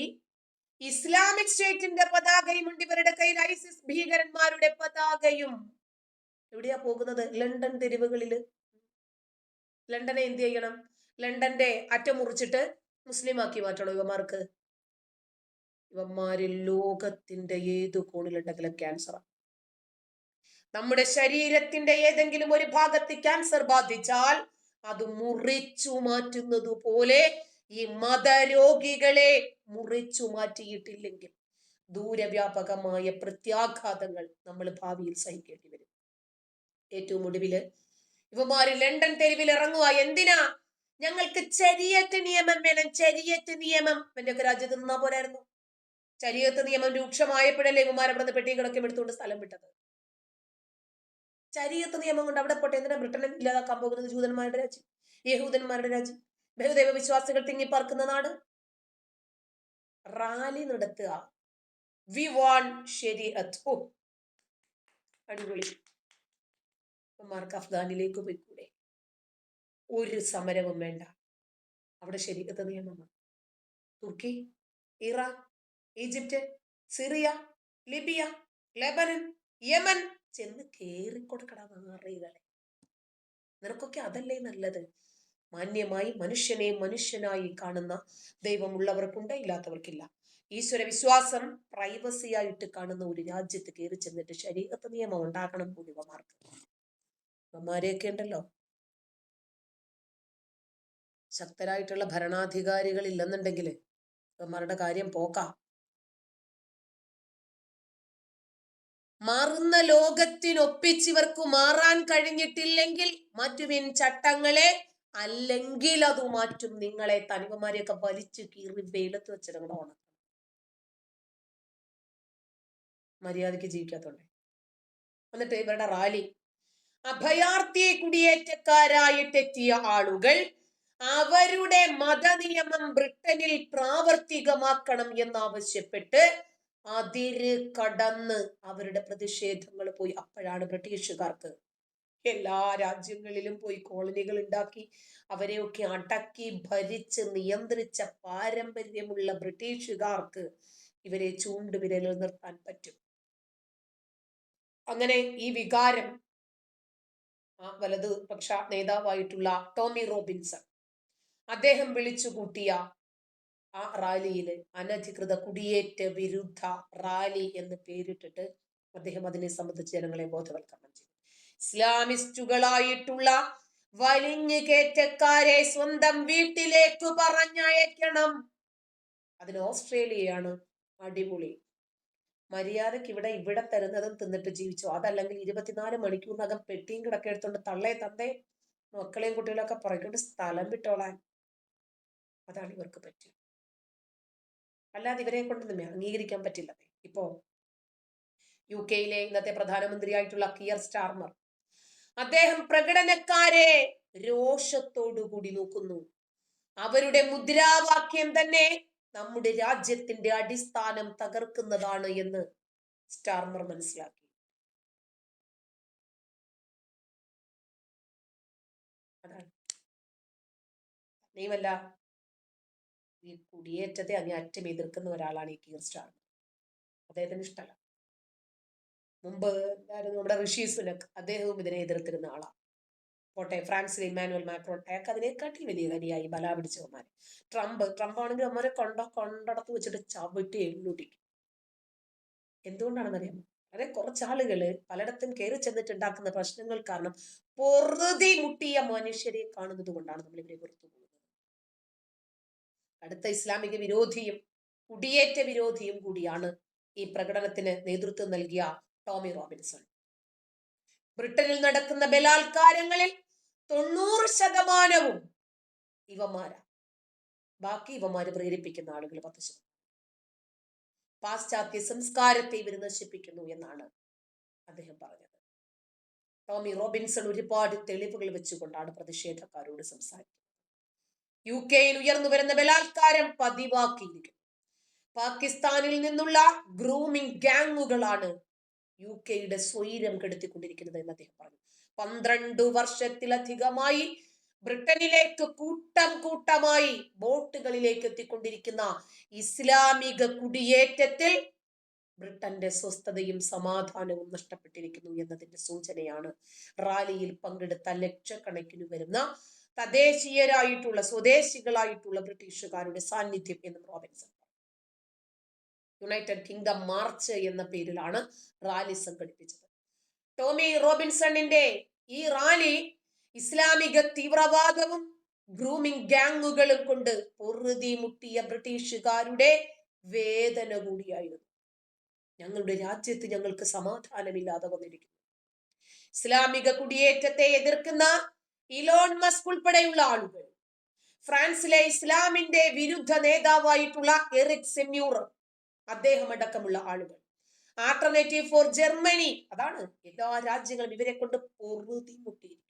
ഇസ്ലാമിക് സ്റ്റേറ്റിന്റെ പതാകയും ഉണ്ട് ഇവരുടെ കയ്യിൽ. ഐസിസ് ഭീകരന്മാരുടെ പതാകയും. എവിടെയാ പോകുന്നത്? ലണ്ടൻ തെരുവുകളില്. ലണ്ടനെ എന്ത് ചെയ്യണം? ലണ്ടന്റെ അറ്റം മുറിച്ചിട്ട് മുസ്ലിം ആക്കി മാറ്റണോ ഇവന്മാർക്ക്? ഇവന്മാര് ലോകത്തിന്റെ ഏത് കോണിലുണ്ടെങ്കിലും ക്യാൻസറാ. നമ്മുടെ ശരീരത്തിന്റെ ഏതെങ്കിലും ഒരു ഭാഗത്ത് ക്യാൻസർ ബാധിച്ചാൽ അത് മുറിച്ചു മാറ്റുന്നത് പോലെ ഈ മതരോഗികളെ മുറിച്ചു മാറ്റിയിട്ടില്ലെങ്കിൽ ദൂരവ്യാപകമായ പ്രത്യാഘാതങ്ങൾ നമ്മൾ ഭാവിയിൽ സഹിക്കേണ്ടി വരും. ഏറ്റവും ഒടുവില് ഇവന്മാര് ലണ്ടൻ തെരുവിൽ ഇറങ്ങുക. എന്തിനാ? ഞങ്ങൾക്ക് ശരീഅത്ത് നിയമം വേണം, ശരീഅത്ത് നിയമം. എന്റെയൊക്കെ രാജ്യത്ത് നിന്നാ പോരായിരുന്നു? ശരീഅത്ത് നിയമം രൂക്ഷമായപ്പോഴല്ലേ ഇവന്മാർ അവിടെ നിന്ന് പെട്ടിയും കിടക്കും എടുത്തുകൊണ്ട് സ്ഥലം വിട്ടത്. ശരീഅത്ത് നിയമം കൊണ്ട് അവിടെ പോട്ടെ. എന്തിനാ ബ്രിട്ടനെ ഇല്ലാതാക്കാൻ പോകുന്നത്? ജൂതന്മാരുടെ രാജ്യം, യഹൂദന്മാരുടെ രാജ്യം, ബഹുദൈവ വിശ്വാസികൾ തിങ്ങിപ്പാർക്കുന്ന നാട്. റാലി നടത്തുക. വി വാണ്ട് ശരീഅത്ത്. ഓ, അടിപൊളി. ഇവന്മാർക്ക് അഫ്ഗാനിലേക്ക് പോയിക്കൂടെ? ഒരു സമരവും വേണ്ട. അവിടെ ശരീഅത്ത് നിയമമാണ്. തുർക്കി, Iran, Egypt, Syria, Libya, Lebanon, Yemen ചെന്ന് കേറിക്കൊടുക്കടാ നാറികളെ. നിനക്കൊക്കെ അതല്ലേ നല്ലത്? മാന്യമായി മനുഷ്യനെ മനുഷ്യനായി കാണുന്ന ദൈവമുള്ളവർക്കുണ്ട്, ഇല്ലാത്തവർക്കില്ല. ഈശ്വര വിശ്വാസം പ്രൈവസി ആയിട്ട് കാണുന്ന ഒരു രാജ്യത്ത് കയറി ചെന്നിട്ട് ശരീഅത്ത് നിയമം ഉണ്ടാക്കണം പോലും ഇവന്മാർക്ക്. ഇവന്മാരെയൊക്കെ ഉണ്ടല്ലോ, ശക്തരായിട്ടുള്ള ഭരണാധികാരികൾ ഇല്ലെന്നുണ്ടെങ്കിൽ ഇവന്മാരുടെ കാര്യം പോക്കാം. മാറുന്ന ലോകത്തിനൊപ്പിച്ചിവർക്ക് മാറാൻ കഴിഞ്ഞിട്ടില്ലെങ്കിൽ മാറ്റുവിൻ ചട്ടങ്ങളെ, അല്ലെങ്കിൽ അത് മാറ്റും നിങ്ങളെ. തനിവന്മാരെയൊക്കെ വലിച്ചു കീറി വെയിലത്ത് വെച്ചിടണം. മര്യാദയ്ക്ക് ജീവിക്കാത്തോണ്ടേ. എന്നിട്ട് ഇവരുടെ റാലി, അഭയാർത്ഥി കുടിയേറ്റക്കാരായിട്ടെത്തിയ ആളുകൾ അവരുടെ മതനിയമം ബ്രിട്ടനിൽ പ്രാവർത്തികമാക്കണം എന്നാവശ്യപ്പെട്ട് അതിര് കടന്ന് അവരുടെ പ്രതിഷേധങ്ങൾ പോയി. അപ്പോഴാണ് ബ്രിട്ടീഷുകാർക്ക് എല്ലാ രാജ്യങ്ങളിലും പോയി കോളനികൾ ഉണ്ടാക്കി അവരെയൊക്കെ അടക്കി ഭരിച്ച് നിയന്ത്രിച്ച പാരമ്പര്യമുള്ള ബ്രിട്ടീഷുകാർക്ക് ഇവരെ ചൂണ്ടുവിരലിൽ നിർത്താൻ പറ്റും. അങ്ങനെ ഈ വികാരം വലതുപക്ഷ നേതാവായിട്ടുള്ള ടോമി റോബിൻസൺ അദ്ദേഹം വിളിച്ചു കൂട്ടിയ ആ റാലിയിൽ അനധികൃത കുടിയേറ്റ വിരുദ്ധ റാലി എന്ന് പേരിട്ടിട്ട് അദ്ദേഹം അതിനെ സംബന്ധിച്ച് ജനങ്ങളെ ബോധവൽക്കരണം ചെയ്തു. ഇസ്ലാമിസ്റ്റുകളായിട്ടുള്ള വലിഞ്ഞു കയറ്റക്കാരെ സ്വന്തം വീട്ടിലേക്ക് പറഞ്ഞയക്കണം. അതിന് ഓസ്ട്രേലിയയാണ് അടിപൊളി. മര്യാദക്ക് ഇവിടെ തരുന്നതും തിന്നിട്ട് ജീവിച്ചോ. അതല്ലെങ്കിൽ 24 മണിക്കൂറിനകം പെട്ടിയും കിടക്കെ എടുത്തോണ്ട് തള്ളേ തന്തേ മക്കളെയും കുട്ടികളൊക്കെ പുറകോട്ട് സ്ഥലം വിട്ടോളാൻ. അതാണ് ഇവർക്ക് പറ്റുക. അല്ലാതെ ഇവരെ കൊണ്ടൊന്നും അംഗീകരിക്കാൻ പറ്റില്ല. ഇപ്പോ UK-യിലെ ഇന്നത്തെ പ്രധാനമന്ത്രിയായിട്ടുള്ള കിയർ സ്റ്റാർമർ അദ്ദേഹം പ്രകടനക്കാരെ രോഷത്തോടുകൂടി നോക്കുന്നു. അവരുടെ മുദ്രാവാക്യം തന്നെ നമ്മുടെ രാജ്യത്തിന്റെ അടിസ്ഥാനം തകർക്കുന്നതാണ് എന്ന് സ്റ്റാർമർ മനസ്സിലാക്കി. അതാണ് നീവല്ല ഈ കുടിയേറ്റത്തെ അങ്ങേയറ്റം എതിർക്കുന്ന ഒരാളാണ് ഈ കിയർ സ്റ്റാർമർ. അദ്ദേഹത്തിന് ഇഷ്ടമല്ല. മുമ്പ് നമ്മുടെ ഋഷി സുനക് അദ്ദേഹവും ഇതിനെ എതിർത്തിരുന്ന ആളാണ്. പോട്ടെ, ഫ്രാൻസിലെ ഇമ്മാനുവൽ മാക്രോൺ അയാൾക്ക് അതിനെക്കാട്ടി വലിയ കരിയായി ബല പിടിച്ചവന്മാര്. ട്രംപ് ആണെങ്കിൽ അവന്മാരെ കൊണ്ടടത്ത് വെച്ചിട്ട് ചവിട്ടി എണ്ണൂട്ടിക്കും. എന്തുകൊണ്ടാണെന്നറിയാമോ? വളരെ കുറച്ചാളുകള് പലയിടത്തും കയറി ചെന്നിട്ടുണ്ടാക്കുന്ന പ്രശ്നങ്ങൾ കാരണം പൊറുതി മുട്ടിയ മനുഷ്യരെ കാണുന്നത് കൊണ്ടാണ് നമ്മൾ ഇവരെ വെറുത്തു പോകുന്നത്. അടുത്ത ഇസ്ലാമിക വിരോധിയും കുടിയേറ്റ വിരോധിയും കൂടിയാണ് ഈ പ്രകടനത്തിന് നേതൃത്വം നൽകിയ ടോമി റോബിൻസൺ. ബ്രിട്ടനിൽ നടക്കുന്ന ബലാത്കാരങ്ങളിൽ 90% ഇവന്മാരാ. ബാക്കി ഇവന്മാര് പ്രേരിപ്പിക്കുന്ന ആളുകൾ 10%. പാശ്ചാത്യ സംസ്കാരത്തെ ഇവർ നശിപ്പിക്കുന്നു എന്നാണ് അദ്ദേഹം പറഞ്ഞത്. ടോമി റോബിൻസൺ ഒരുപാട് തെളിവുകൾ വെച്ചുകൊണ്ടാണ് പ്രതിഷേധക്കാരോട് സംസാരിക്കുന്നത്. UK-യിൽ ഉയർന്നു വരുന്ന ബലാത്കാരം പതിവാക്കിയിരിക്കുന്നു. പാകിസ്ഥാനിൽ നിന്നുള്ള ഗ്രൂമിംഗ് ഗ്യാങ്ങുകളാണ് UK-യുടെ സ്വൈരം കെടുത്തിക്കൊണ്ടിരിക്കുന്നത് എന്ന് അദ്ദേഹം പറഞ്ഞു. 12 വർഷത്തിലധികമായി ബ്രിട്ടനിലേക്ക് കൂട്ടം കൂട്ടമായി ബോട്ടുകളിലേക്ക് എത്തിക്കൊണ്ടിരിക്കുന്ന ഇസ്ലാമിക കുടിയേറ്റത്തിൽ ബ്രിട്ടന്റെ സ്വസ്ഥതയും സമാധാനവും നഷ്ടപ്പെട്ടിരിക്കുന്നു എന്നതിന്റെ സൂചനയാണ് റാലിയിൽ പങ്കെടുത്ത ലക്ഷക്കണക്കിന് വരുന്ന തദ്ദേശീയരായിട്ടുള്ള സ്വദേശികളായിട്ടുള്ള ബ്രിട്ടീഷുകാരുടെ സാന്നിധ്യം എന്നും റോബിൻസൺ. യുണൈറ്റഡ് കിങ്ഡം മാർച്ച് എന്ന പേരിലാണ് റാലി സംഘടിപ്പിച്ചത്. ടോമി റോബിൻസണിന്റെ ഈ റാലി ഇസ്ലാമിക തീവ്രവാദവും ഗ്രൂമിംഗ് ഗ്യാങ്ങുകളും കൊണ്ട് പൊറുതി മുട്ടിയ ബ്രിട്ടീഷുകാരുടെ വേദന കൂടിയായിരുന്നു. ഞങ്ങളുടെ രാജ്യത്ത് ഞങ്ങൾക്ക് സമാധാനമില്ലാതെ വന്നിരിക്കുന്നു. ഇസ്ലാമിക കുടിയേറ്റത്തെ എതിർക്കുന്ന ഇലോൺ മസ്ക് ഉൾപ്പെടെയുള്ള ആളുകൾ, ഫ്രാൻസിലെ ഇസ്ലാമിന്റെ വിരുദ്ധ നേതാവായിട്ടുള്ള എറിക് സെമ്യൂർ, അദ്ദേഹം അടക്കമുള്ള ആളുകൾ, ആൾട്ടർനേറ്റീവ് ഫോർ ജർമ്മനി, അതാണ് എല്ലാ രാജ്യങ്ങളും ഇവരെ കൊണ്ട് പൊറുതി മുട്ടിയിരിക്കും.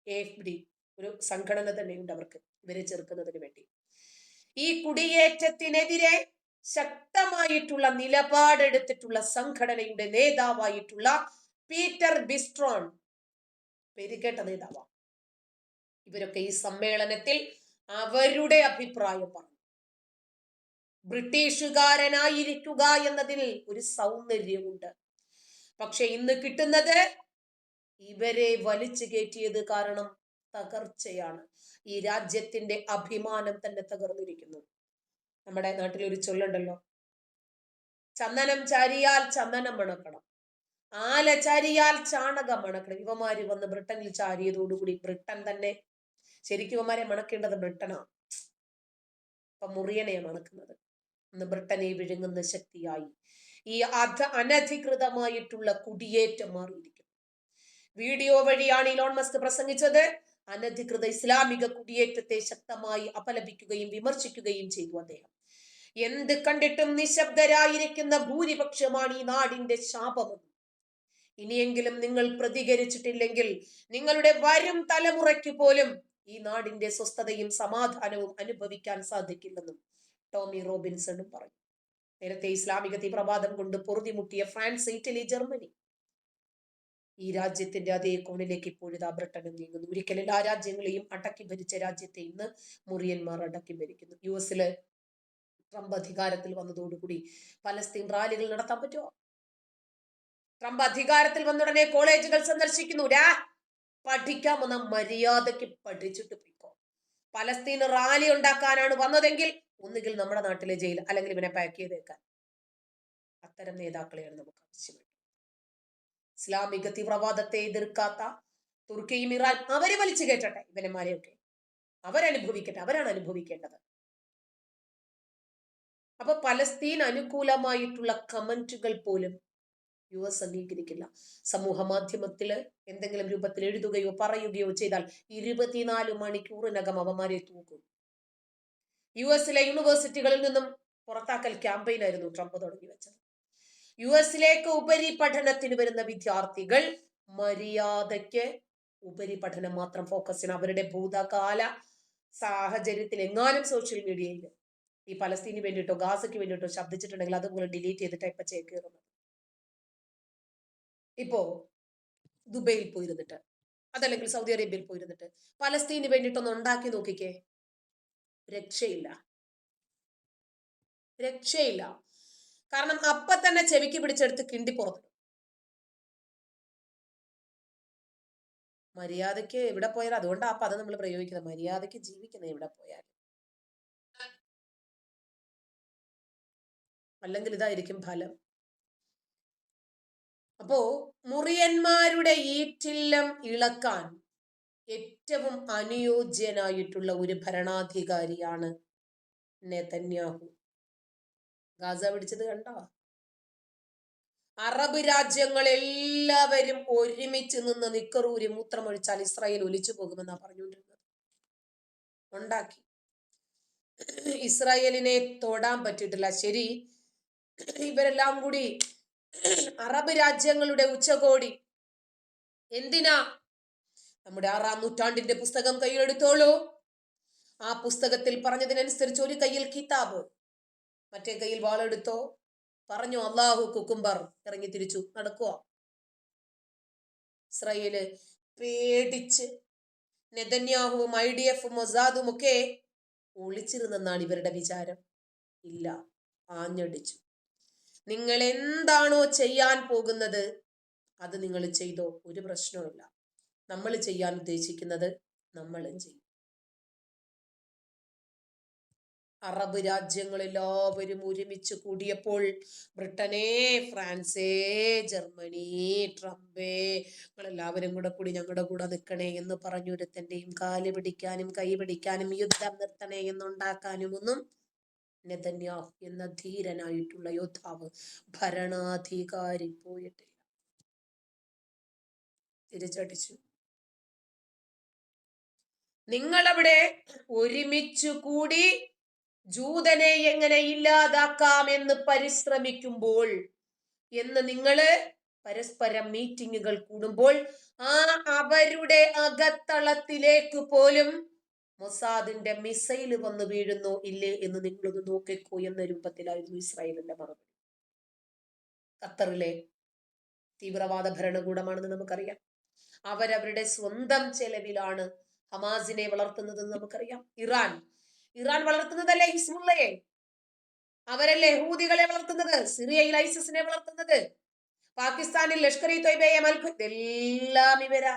AFD ഒരു സംഘടന തന്നെയുണ്ട് അവർക്ക് ഇവരെ ചെറുക്കുന്നതിന് വേണ്ടി. ഈ കുടിയേറ്റത്തിനെതിരെ ശക്തമായിട്ടുള്ള നിലപാടെടുത്തിട്ടുള്ള സംഘടനയുടെ നേതാവായിട്ടുള്ള പീറ്റർ ബിസ്ട്രോൺ, പേരുകേട്ട നേതാവാണ്. ഇവരൊക്കെ ഈ സമ്മേളനത്തിൽ അവരുടെ അഭിപ്രായം പറഞ്ഞു. ബ്രിട്ടീഷുകാരനായിരിക്കുക എന്നതിൽ ഒരു സൗന്ദര്യമുണ്ട്. പക്ഷെ ഇന്ന് കിട്ടുന്നത് ഇവരെ വലിച്ചു കയറ്റിയത് കാരണം തകർച്ചയാണ്. ഈ രാജ്യത്തിന്റെ അഭിമാനം തന്നെ തകർന്നിരിക്കുന്നു. നമ്മുടെ നാട്ടിലൊരു ചൊല്ലുണ്ടല്ലോ, ചന്ദനം ചാരിയാൽ ചന്ദനം മണക്കണം, ആല ചാരിയാൽ ചാണകം മണക്കണം. ഇവന്മാര് വന്ന് ബ്രിട്ടനിൽ ചാരിയതോടുകൂടി ബ്രിട്ടൻ തന്നെ ശരിക്കും ഇവന്മാരെ മണക്കേണ്ടത് ബ്രിട്ടനാണ്. ഇപ്പൊ മുറിയനെയാണ് മണക്കുന്നത്. ഇന്ന് ബ്രിട്ടനെ വിഴുങ്ങുന്ന ശക്തിയായി ഈ അനധികൃതമായിട്ടുള്ള കുടിയേറ്റം മാറിയിരിക്കുന്നു. വീഡിയോ വഴിയാണ് ഇലോൺ മസ്ക് പ്രസംഗിച്ചത്. അനധികൃത ഇസ്ലാമിക കുടിയേറ്റത്തെ ശക്തമായി അപലപിക്കുകയും വിമർശിക്കുകയും ചെയ്തു അദ്ദേഹം. എന്ത് കണ്ടിട്ടും നിശബ്ദരായിരിക്കുന്ന ഭൂരിപക്ഷമാണ് ഈ നാടിന്റെ ശാപമെന്ന്. ഇനിയെങ്കിലും നിങ്ങൾ പ്രതികരിച്ചിട്ടില്ലെങ്കിൽ നിങ്ങളുടെ വരും തലമുറയ്ക്ക് പോലും ഈ നാടിന്റെ സ്വസ്ഥതയും സമാധാനവും അനുഭവിക്കാൻ സാധിക്കില്ലെന്നും ടോമി റോബിൻസണും പറഞ്ഞു. നേരത്തെ ഇസ്ലാമിക തീവ്രവാദം കൊണ്ട് പൊറുതിമുട്ടിയ ഫ്രാൻസ്, ഇറ്റലി, ജർമ്മനി, ഈ രാജ്യത്തിന്റെ അതേ കോണിലേക്ക് ഇപ്പോഴിതാ ബ്രിട്ടനും നീങ്ങുന്നു. ഒരിക്കൽ എല്ലാ രാജ്യങ്ങളെയും അടക്കി ഭരിച്ച രാജ്യത്തെ ഇന്ന് മുറിയന്മാർ അടക്കി ഭരിക്കുന്നു. US-ല് ട്രംപ് അധികാരത്തിൽ വന്നതോടുകൂടി പലസ്തീൻ റാലികൾ നടത്താൻ പറ്റുമോ? ട്രംപ് അധികാരത്തിൽ വന്നുടനെ കോളേജുകൾ സന്ദർശിക്കുന്നു. പഠിക്കാൻ വന്ന മര്യാദയ്ക്ക് പഠിച്ചിട്ട് പോയിക്കോ. പലസ്തീൻ റാലി ഉണ്ടാക്കാനാണ് വന്നതെങ്കിൽ ഒന്നുകിൽ നമ്മുടെ നാട്ടിലെ ജയിൽ, അല്ലെങ്കിൽ ഇവനെ പാക്ക് ചെയ്തേക്കാൻ. അത്തരം നേതാക്കളെയാണ് നമുക്ക് ആവശ്യമായിട്ട്. ഇസ്ലാമിക തീവ്രവാദത്തെ എതിർക്കാത്ത തുർക്കിയും ഇറാൻ അവരെ വലിച്ചു കയറ്റട്ടെ. ഇവന്മാരെയൊക്കെ അവരനുഭവിക്കട്ടെ, അവരാണ് അനുഭവിക്കേണ്ടത്. അപ്പൊ പലസ്തീൻ അനുകൂലമായിട്ടുള്ള കമന്റുകൾ പോലും US അംഗീകരിക്കില്ല. സമൂഹ മാധ്യമത്തില് എന്തെങ്കിലും രൂപത്തിൽ എഴുതുകയോ പറയുകയോ ചെയ്താൽ 24 മണിക്കൂറിനകം അവന്മാരെ തൂക്കും. US-ലെ യൂണിവേഴ്സിറ്റികളിൽ നിന്നും പുറത്താക്കൽ ക്യാമ്പയിനായിരുന്നു ട്രംപ് തുടങ്ങി വെച്ചത്. US-ലേക്ക് ഉപരിപഠനത്തിന് വരുന്ന വിദ്യാർത്ഥികൾ മര്യാദയ്ക്ക് ഉപരിപഠനം മാത്രം ഫോക്കസ് ചെയ്യണം. അവരുടെ ഭൂതകാല സാഹചര്യത്തിൽ എങ്ങാനും സോഷ്യൽ മീഡിയയിൽ ഈ പലസ്തീന് വേണ്ടിയിട്ടോ ഗാസയ്ക്ക് വേണ്ടിയിട്ടോ ശബ്ദിച്ചിട്ടുണ്ടെങ്കിൽ അതുപോലെ ഡിലീറ്റ് ചെയ്തിട്ട് ഇപ്പൊ ചേക്കേറുന്നത്. ഇപ്പോ ദുബൈയിൽ പോയിരുന്നിട്ട്, അതല്ലെങ്കിൽ സൗദി അറേബ്യയിൽ പോയിരുന്നിട്ട് പലസ്തീന് വേണ്ടിയിട്ടൊന്ന് ഉണ്ടാക്കി നോക്കിക്കേ, രക്ഷയില്ല, രക്ഷയില്ല. കാരണം അപ്പൊ തന്നെ ചെവിക്ക് പിടിച്ചെടുത്ത് കിണ്ടി പുറത്തിടും. മര്യാദയ്ക്ക് എവിടെ പോയാലും, അതുകൊണ്ട് ആ പദം നമ്മൾ പ്രയോഗിക്കുന്നത്, മര്യാദയ്ക്ക് ജീവിക്കുന്നത് എവിടെ പോയാലും. അല്ലെങ്കിൽ ഇതായിരിക്കും ഫലം. അപ്പോ മുറിയന്മാരുടെ ഈറ്റില്ലം ഇളക്കാൻ ഏറ്റവും അനുയോജ്യനായിട്ടുള്ള ഒരു ഭരണാധികാരിയാണ് നെതന്യാഹു. ഗാസ പിടിച്ചത് കണ്ടോ? അറബ് രാജ്യങ്ങൾ എല്ലാവരും ഒരുമിച്ച് നിന്ന് നിക്കറൂരി മൂത്രമൊഴിച്ചാൽ ഇസ്രായേൽ ഒലിച്ചു പോകുമെന്നാ പറഞ്ഞുകൊണ്ടിരുന്നത്. ഉണ്ടാക്കി. ഇസ്രായേലിനെ തൊടാൻ പറ്റിയിട്ടില്ല. ശരി, ഇവരെല്ലാം കൂടി അറബ് രാജ്യങ്ങളുടെ ഉച്ചകോടി എന്തിനാ? നമ്മുടെ 6-ാം നൂറ്റാണ്ടിന്റെ പുസ്തകം കയ്യിലെടുത്തോളൂ. ആ പുസ്തകത്തിൽ പറഞ്ഞതിനനുസരിച്ച് ഒരു കയ്യിൽ കിതാബ്, മറ്റേ കയ്യിൽ വാളെടുത്തോ. പറഞ്ഞു അല്ലാഹു കുക്കുംബർ, ഇറങ്ങി തിരിച്ചു നടക്കുക. ഇസ്രായേല് പേടിച്ച് നെതന്യാഹുവും IDF മൊസാദും ഒക്കെ ഒളിച്ചിരുന്നെന്നാണ് ഇവരുടെ വിചാരം. ഇല്ല, ആഞ്ഞടിച്ചു. നിങ്ങൾ എന്താണോ ചെയ്യാൻ പോകുന്നത് അത് നിങ്ങൾ ചെയ്തോ, ഒരു പ്രശ്നവുമില്ല. നമ്മൾ ചെയ്യാൻ ഉദ്ദേശിക്കുന്നത് നമ്മളും ചെയ്യും. അറബ് രാജ്യങ്ങളെല്ലാവരും ഒരുമിച്ച് കൂടിയപ്പോൾ ബ്രിട്ടനെ, ഫ്രാൻസേ, ജർമ്മനി, ട്രംപേ, നിങ്ങളെല്ലാവരും കൂടി ഞങ്ങളുടെ കൂടെ നിൽക്കണേ എന്ന് പറഞ്ഞൊരുത്തന്റെയും കാല് പിടിക്കാനും കൈ പിടിക്കാനും യുദ്ധം നിർത്തണേ എന്നുണ്ടാക്കാനും ഒന്നും നെതന്യാഹു എന്ന ധീരനായിട്ടുള്ള യോദ്ധാവ്, ഭരണാധികാരി പോയിട്ടില്ല. തിരിച്ചടിച്ചു. നിങ്ങളവിടെ ഒരുമിച്ചു കൂടി ജൂതനെ എങ്ങനെ ഇല്ലാതാക്കാമെന്ന് പരിശ്രമിക്കുമ്പോൾ, എന്ന് നിങ്ങള് പരസ്പരം മീറ്റിങ്ങുകൾ കൂടുമ്പോൾ അവരുടെ അകത്തളത്തിലേക്ക് പോലും മൊസാദിന്റെ മിസൈല് വന്ന് വീഴുന്നോ ഇല്ലേ എന്ന് നിങ്ങളൊന്ന് നോക്കിക്കോ എന്ന രൂപത്തിലായിരുന്നു ഇസ്രായേലിന്റെ മറുപടി. ഖത്തറിലെ തീവ്രവാദ ഭരണകൂടമാണെന്ന് നമുക്കറിയാം. അവരവരുടെ സ്വന്തം ചെലവിലാണ് ഹമാസിനെ വളർത്തുന്നതെന്ന് നമുക്കറിയാം. ഇറാൻ വളർത്തുന്നതല്ലേ ഹിസ്ബുള്ളയെ? അവരല്ലേ യഹൂദികളെ വളർത്തുന്നത്, സിറിയയിൽ ഐസിസിനെ വളർത്തുന്നത്, പാകിസ്ഥാനിൽ ലഷ്കർ-ഇ-തൊയ്ബയെ ഇതെല്ലാം ഇവരാ.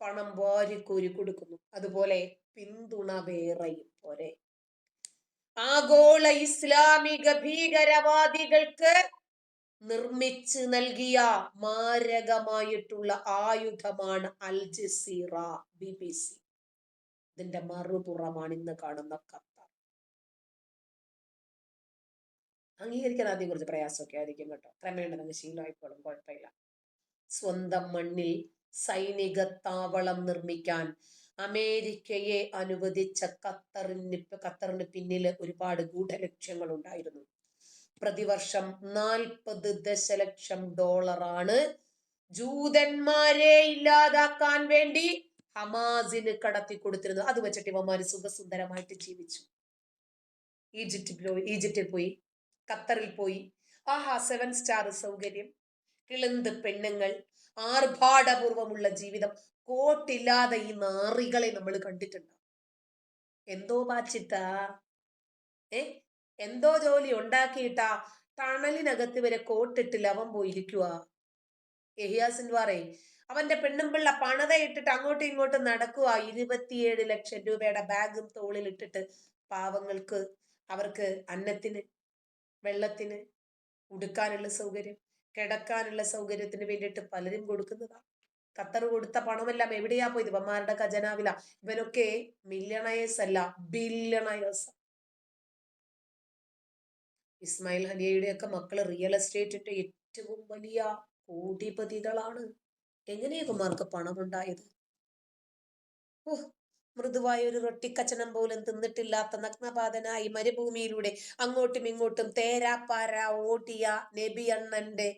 പണം വാരിക്കോരി കൊടുക്കുന്നു. അതുപോലെ പിന്തുണ വേറെയും പോരെ. ആഗോള ഇസ്ലാമിക ഭീകരവാദികൾക്ക് നിർമ്മിച്ച് നൽകിയ മാരകമായിട്ടുള്ള ആയുധമാണ് അൽ ജസീറ, BBC. ഇതിന്റെ മറുപുറമാണ് ഇന്ന് കാണുന്ന ഖത്തർ. അംഗീകരിക്കാൻ ആദ്യം കുറച്ച് പ്രയാസമൊക്കെ ആയിരിക്കും കേട്ടോ, ക്രമേണ അങ്ങ് ശീലമായിക്കോളും, കുഴപ്പമില്ല. സ്വന്തം മണ്ണിൽ സൈനിക താവളം നിർമ്മിക്കാൻ അമേരിക്കയെ അനുവദിച്ച ഖത്തറിന് പിന്നിൽ ഒരുപാട് ഗൂഢലക്ഷ്യങ്ങൾ ഉണ്ടായിരുന്നു. പ്രതിവർഷം $40 ദശലക്ഷം ജൂതന്മാരെ ഇല്ലാതാക്കാൻ വേണ്ടി ഹമാസിന് കടത്തി കൊടുത്തിരുന്നത്. അത് വെച്ചിട്ട് ഇവന്മാര് സുഖസുന്ദരമായിട്ട് ജീവിച്ചു. ഈജിപ്തിൽ പോയി, ഖത്തറിൽ പോയി, 7 സ്റ്റാർ സൗകര്യം, കിളുന്ത് പെണ്ണുങ്ങൾ, ആർഭാടപൂർവമുള്ള ജീവിതം. കോട്ടില്ലാതെ ഈ നാറികളെ നമ്മൾ കണ്ടിട്ടുണ്ട്. എന്തോ പാച്ചിട്ടാ, എന്തോ ജോലി ഉണ്ടാക്കിയിട്ടാ ടണലിനകത്ത് വരെ കോട്ടിട്ടില്ല അവൻ പോയിരിക്കുക. യഹിയാസിൻവാറെ അവന്റെ പെണ്ണും പിള്ള പണതയിട്ടിട്ട് അങ്ങോട്ടും ഇങ്ങോട്ടും നടക്കുക. 27 ലക്ഷം രൂപയുടെ ബാഗും തോളിൽ ഇട്ടിട്ട് പാവങ്ങൾക്ക്, അവർക്ക് അന്നത്തിന്, വെള്ളത്തിന്, ഉടുക്കാനുള്ള സൗകര്യം, കിടക്കാനുള്ള സൗകര്യത്തിന് വേണ്ടിയിട്ട് പലരും കൊടുക്കുന്നതാ. ഖത്തർ കൊടുത്ത പണമെല്ലാം എവിടെയാ പോയത്? ഇവന്മാരുടെ ഖജനാവില. ഇവനൊക്കെ മില്യണയേഴ്സ് അല്ല, ബില്യണയേഴ്സ്. ഇസ്മായിൽ ഹനിയയുടെയൊക്കെ മക്കള് റിയൽ എസ്റ്റേറ്റിന്റെ ഏറ്റവും വലിയ കോടിപതികളാണ്. എങ്ങനെയാ ഇവന്മാർക്ക് പണമുണ്ടായത്? മൃദുവായ ഒരു റൊട്ടിക്കച്ചനം പോലും തിന്നിട്ടില്ലാത്ത നഗ്നപാതനായി മരുഭൂമിയിലൂടെ അങ്ങോട്ടും ഇങ്ങോട്ടും തേരാപ്പാര ഓടിയ നബി അണ്ണന്റെ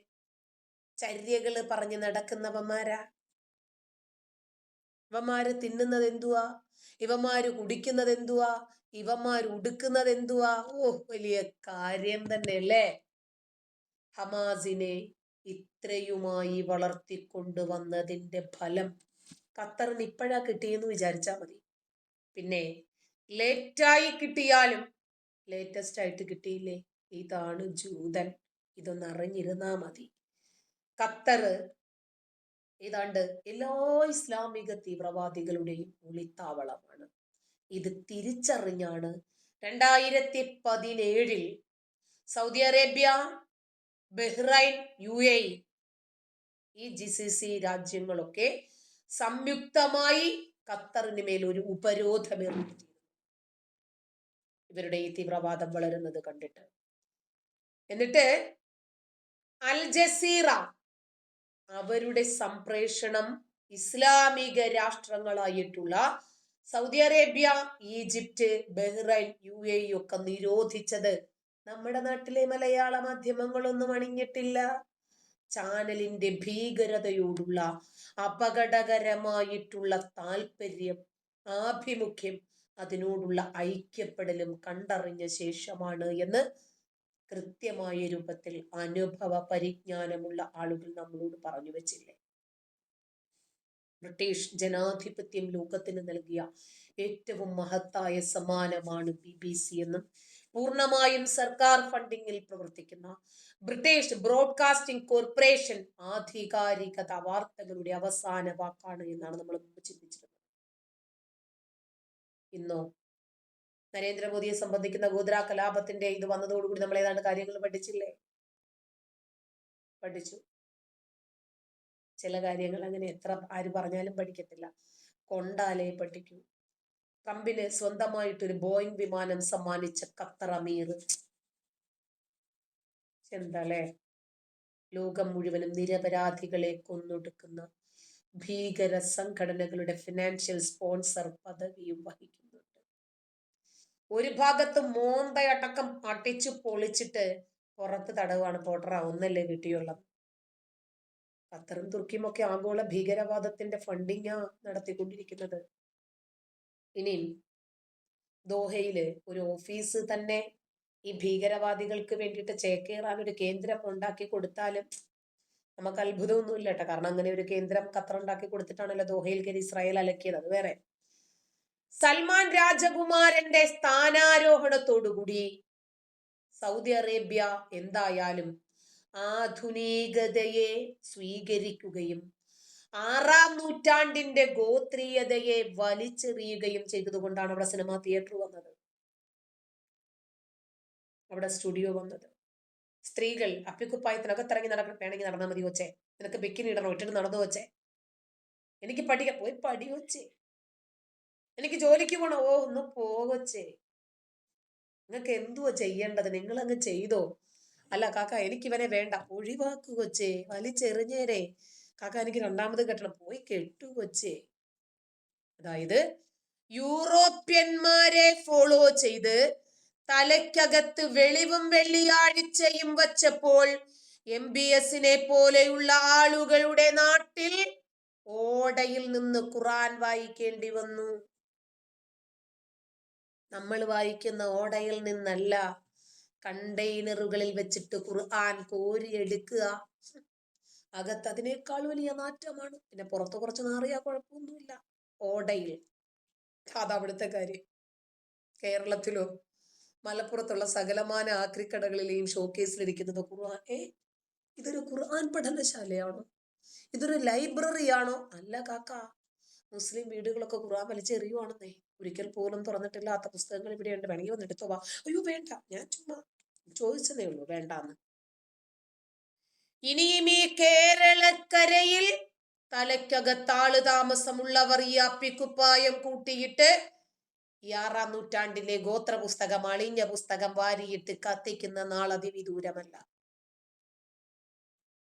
ചര്യകള് പറഞ്ഞ് നടക്കുന്നവന്മാരാ. ഇവന്മാര് തിന്നുന്നത് എന്തുവാ? ഇവന്മാര് കുടിക്കുന്നത് എന്തുവാ? ഇവന്മാര് ഉടുക്കുന്നത് എന്തുവാ? വലിയ കാര്യം തന്നെ അല്ലേ. ഹമാസിനെ ഇത്രയുമായി വളർത്തിക്കൊണ്ടുവന്നതിന്റെ ഫലം ഖത്തറിന് ഇപ്പോഴാ കിട്ടിയെന്ന് വിചാരിച്ചാ മതി. പിന്നെ ലേറ്റായി കിട്ടിയാലും ലേറ്റസ്റ്റ് ആയിട്ട് കിട്ടിയില്ലേ, ഇതാണ് ജൂതൻ. ഇതൊന്ന് അറിഞ്ഞിരുന്നാ മതി. ഖത്തർ ഏതാണ്ട് എല്ലാ ഇസ്ലാമിക തീവ്രവാദികളുടെയും ഒളിത്താവളമാണ്. ഇത് തിരിച്ചറിഞ്ഞാണ് 2017 സൗദി അറേബ്യ, ബഹ്റൈൻ, UAE ഈ GCC രാജ്യങ്ങളൊക്കെ സംയുക്തമായി ഖത്തറിന് മേൽ ഒരു ഉപരോധം ഏർപ്പെടുത്തി. ഇവരുടെ ഈ തീവ്രവാദം വളരുന്നത് കണ്ടിട്ട്. എന്നിട്ട് അൽ ജസീറ അവരുടെ സംപ്രേഷണം ഇസ്ലാമിക രാഷ്ട്രങ്ങളായിട്ടുള്ള Saudi Arabia, Egypt, Bahrain, UAE ഒക്കെ നിരോധിച്ചത് നമ്മുടെ നാട്ടിലെ മലയാള മാധ്യമങ്ങളൊന്നും അണിഞ്ഞിട്ടില്ല. ചാനലിന്റെ ഭീകരതയോടുള്ള അപകടകരമായിട്ടുള്ള താല്പര്യം, ആഭിമുഖ്യം, അതിനോടുള്ള ഐക്യപ്പെടലും കണ്ടറിഞ്ഞ ശേഷമാണ് എന്ന് കൃത്യമായ രൂപത്തിൽ അനുഭവ പരിജ്ഞാനമുള്ള ആളുകൾ നമ്മളോട് പറഞ്ഞു വെച്ചില്ലേ. ബ്രിട്ടീഷ് ജനാധിപത്യം ലോകത്തിന് നൽകിയ ഏറ്റവും മഹത്തായ സമ്മാനമാണ് BBC എന്നും പൂർണ്ണമായും സർക്കാർ ഫണ്ടിങ്ങിൽ പ്രവർത്തിക്കുന്ന ബ്രിട്ടീഷ് ബ്രോഡ്കാസ്റ്റിംഗ് കോർപ്പറേഷൻ ആധികാരികത വാർത്തകളുടെ അവസാന വാക്കാണ് എന്നാണ് നമ്മൾ മുമ്പ് ചിന്തിച്ചിരുന്നത്. ഇന്നോ നരേന്ദ്രമോദിയെ സംബന്ധിക്കുന്ന ഗോദ്ര കലാപത്തിന്റെ ഇത് വന്നതോടുകൂടി നമ്മൾ ഏതാണ്ട് കാര്യങ്ങൾ പഠിച്ചില്ലേ? പഠിച്ചു. ചില കാര്യങ്ങൾ അങ്ങനെ എത്ര ആര് പറഞ്ഞാലും പഠിക്കത്തില്ല, കൊണ്ടാലേ പഠിക്കൂ. ട്രംപിന് സ്വന്തമായിട്ടൊരു ബോയിങ് വിമാനം സമ്മാനിച്ച ഖത്തർ അമീർ എന്താല്ലേ, ലോകം മുഴുവനും നിരപരാധികളെ കൊന്നൊടുക്കുന്ന ഭീകര സംഘടനകളുടെ ഫിനാൻഷ്യൽ സ്പോൺസർ പദവിയും വഹിക്കുന്നുണ്ട്. ഒരു ഭാഗത്ത് മോന്തയടക്കം അടിച്ചു പൊളിച്ചിട്ട് പുറത്ത് തടവാണ്, പോട്ടറ ഒന്നല്ലേ കിട്ടിയുള്ളത്. ഖത്തറും തുർക്കിയും ഒക്കെ ആഗോള ഭീകരവാദത്തിന്റെ ഫണ്ടിങ്ങാ നടത്തിക്കൊണ്ടിരിക്കുന്നത്. ഇനിയും ദോഹയില് ഒരു ഓഫീസ് തന്നെ ഈ ഭീകരവാദികൾക്ക് വേണ്ടിയിട്ട് ചേക്കേറാൻ ഒരു കേന്ദ്രം ഉണ്ടാക്കി കൊടുത്താലും നമുക്ക് അത്ഭുതമൊന്നുമില്ല കേട്ടോ. കാരണം അങ്ങനെ ഒരു കേന്ദ്രം ഖത്തർ ഉണ്ടാക്കി കൊടുത്തിട്ടാണല്ലോ ദോഹയിൽ കയറി ഇസ്രായേൽ അലക്കിയത്. അത് വേറെ. സൽമാൻ രാജകുമാരന്റെ സ്ഥാനാരോഹണത്തോടുകൂടി സൗദി അറേബ്യ എന്തായാലും ആധുനികതയെ സ്വീകരിക്കുകയും 6-ാം നൂറ്റാണ്ടിന്റെ ഗോത്രീയതയെ വലിച്ചെറിയുകയും ചെയ്തതുകൊണ്ടാണ് അവിടെ സിനിമാ തിയേറ്റർ വന്നത്, അവിടെ സ്റ്റുഡിയോ വന്നത്. സ്ത്രീകൾ അപ്പിക്കുപ്പായത്തിനകത്തിറങ്ങി നടക്കണം, വേണമെങ്കിൽ നടന്നാൽ മതി വച്ചേ, നിനക്ക് ബിക്കിനി ഇടണം, ഇട്ടിട്ട് നടന്നു വച്ചേ, എനിക്ക് പഠിക്കാം, പോയി പടി വച്ചേ, എനിക്ക് ജോലിക്ക് പോണോ, ഓ ഒന്ന് പോവച്ചേ, നിങ്ങൾക്ക് എന്തുവാ ചെയ്യേണ്ടത് നിങ്ങൾ അങ്ങ് ചെയ്തോ. അല്ല കാക്ക എനിക്ക് ഇവനെ വേണ്ട, ഒഴിവാക്കു കൊച്ചേ, വലിച്ചെറിഞ്ഞേരെ, കാക്ക എനിക്ക് രണ്ടാമത് കെട്ടണം, പോയി കെട്ടു കൊച്ചേ. അതായത് യൂറോപ്യന്മാരെ ഫോളോ ചെയ്ത് തലയ്ക്കകത്ത് വെളിവും വെള്ളിയാഴ്ചയും വച്ചപ്പോൾ MBSനെ പോലെയുള്ള ആളുകളുടെ നാട്ടിൽ ഓടയിൽ നിന്ന് ഖുർആൻ വായിക്കേണ്ടി വന്നു. നമ്മൾ വായിക്കുന്ന ഓടയിൽ നിന്നല്ല, കണ്ടെയ്നറുകളിൽ വെച്ചിട്ട് ഖുർആൻ കോരിയെടുക്കുക. അകത്ത് അതിനേക്കാൾ വലിയ നാറ്റമാണ്. പിന്നെ പുറത്ത് കുറച്ച് നാറിയ കുഴപ്പമൊന്നുമില്ല. ഓടയിൽ അതവിടുത്തെ കാര്യം. കേരളത്തിലോ മലപ്പുറത്തുള്ള സകലമാന ആക്രിക്കടകളിലെയും ഷോക്കേസിലിരിക്കുന്നത് ഖുർആൻ. ഇതൊരു ഖുർആൻ പഠനശാലയാണോ? ഇതൊരു ലൈബ്രറിയാണോ? അല്ല കാക്ക, മുസ്ലിം വീടുകളൊക്കെ ഖുർആൻ വലിച്ചെറിയുവാണെന്നേ. ഒരിക്കൽ പോലും തുറന്നിട്ടില്ലാത്ത പുസ്തകങ്ങൾ ഇവിടെയുണ്ട്, വേണമെങ്കിൽ വന്ന് എടുത്തോ വാ. അയ്യോ വേണ്ട, ഞാൻ ചുമ്മാ ചോദിച്ചതേ ഉള്ളൂ, വേണ്ടാന്ന്. ഇനിയും ഈ കേരളക്കരയിൽ തലയ്ക്കകത്താള് താമസമുള്ളവർ ഈ അപ്പിക്കുപ്പായം കൂട്ടിയിട്ട് ഈ 6-ാം നൂറ്റാണ്ടിലെ ഗോത്ര പുസ്തകം, അളിഞ്ഞ പുസ്തകം വാരിയിട്ട് കത്തിക്കുന്ന നാളതിവിദൂരമല്ല.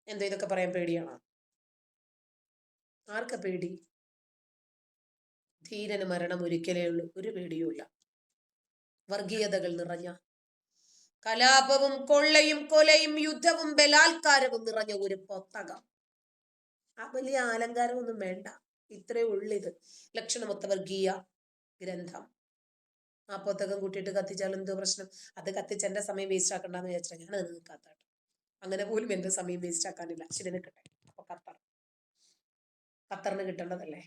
എന്തോ ഇതൊക്കെ പറയാൻ പേടിയാണോ? ആർക്ക പേടി? ധീരന് മരണം ഒരിക്കലേ ഉള്ളൂ, ഒരു പേടിയുമില്ല. വർഗീയതകൾ നിറഞ്ഞ, കലാപവും കൊള്ളയും കൊലയും യുദ്ധവും ബലാത്കാരവും നിറഞ്ഞ ഒരു പുസ്തകം. ആ വലിയ അലങ്കാരമൊന്നും വേണ്ട, ഇത്രേ ഉള്ളിത്. ലക്ഷണമൊത്ത വർഗീയ ഗ്രന്ഥം. ആ പുസ്തകം കൂട്ടിയിട്ട് കത്തിച്ചാൽ എന്തോ പ്രശ്നം? അത് കത്തിച്ച് എന്റെ സമയം വേസ്റ്റ് ആക്കണ്ടെന്ന് വിചാരിച്ചാൽ ഞാൻ അത് നിൽക്കാത്താട്ടോ. അങ്ങനെ പോലും എന്റെ സമയം വേസ്റ്റ് ആക്കാനില്ല. ശരി, നിൽക്കട്ടെ. അപ്പൊ ഖത്തറിന് കിട്ടേണ്ടതല്ലേ?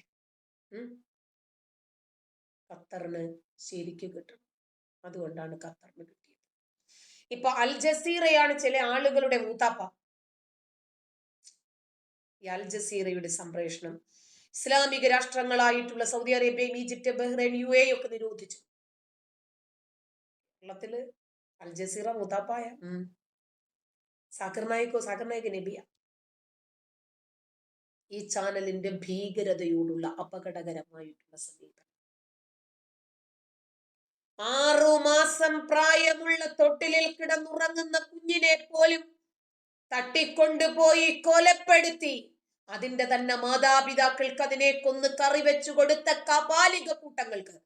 ഖത്തറിന് ശരിക്കും കിട്ടണം. അതുകൊണ്ടാണ് ഖത്തറിന് കിട്ടിയത്. ഇപ്പൊ അൽ ജസീറയാണ് ചില ആളുകളുടെ മൂത്താപ്പ. ഈ അൽ ജസീറയുടെ സംപ്രേഷണം ഇസ്ലാമിക രാഷ്ട്രങ്ങളായിട്ടുള്ള സൗദി അറേബ്യയും ഈജിപ്റ്റ്, ബഹ്റൈൻ, UAE ഒക്കെ നിരോധിച്ചു. കേരളത്തില് അൽ ജസീറ മൂത്താപ്പായ സാക്കിർ നായിക് നബിയ. ഈ ചാനലിന്റെ ഭീകരതയോടുള്ള അപകടകരമായിട്ടുള്ള സമീപനം. 6 മാസം പ്രായമുള്ള തൊട്ടിലിൽ കിടന്നുറങ്ങുന്ന കുഞ്ഞിനെ പോലും തട്ടിക്കൊണ്ടുപോയി കൊലപ്പെടുത്തി അതിന്റെ തന്നെ മാതാപിതാക്കൾക്ക് അതിനെ കൊന്ന് കറി വെച്ചു കൊടുത്ത കപാലിക കൂട്ടങ്ങൾക്ക്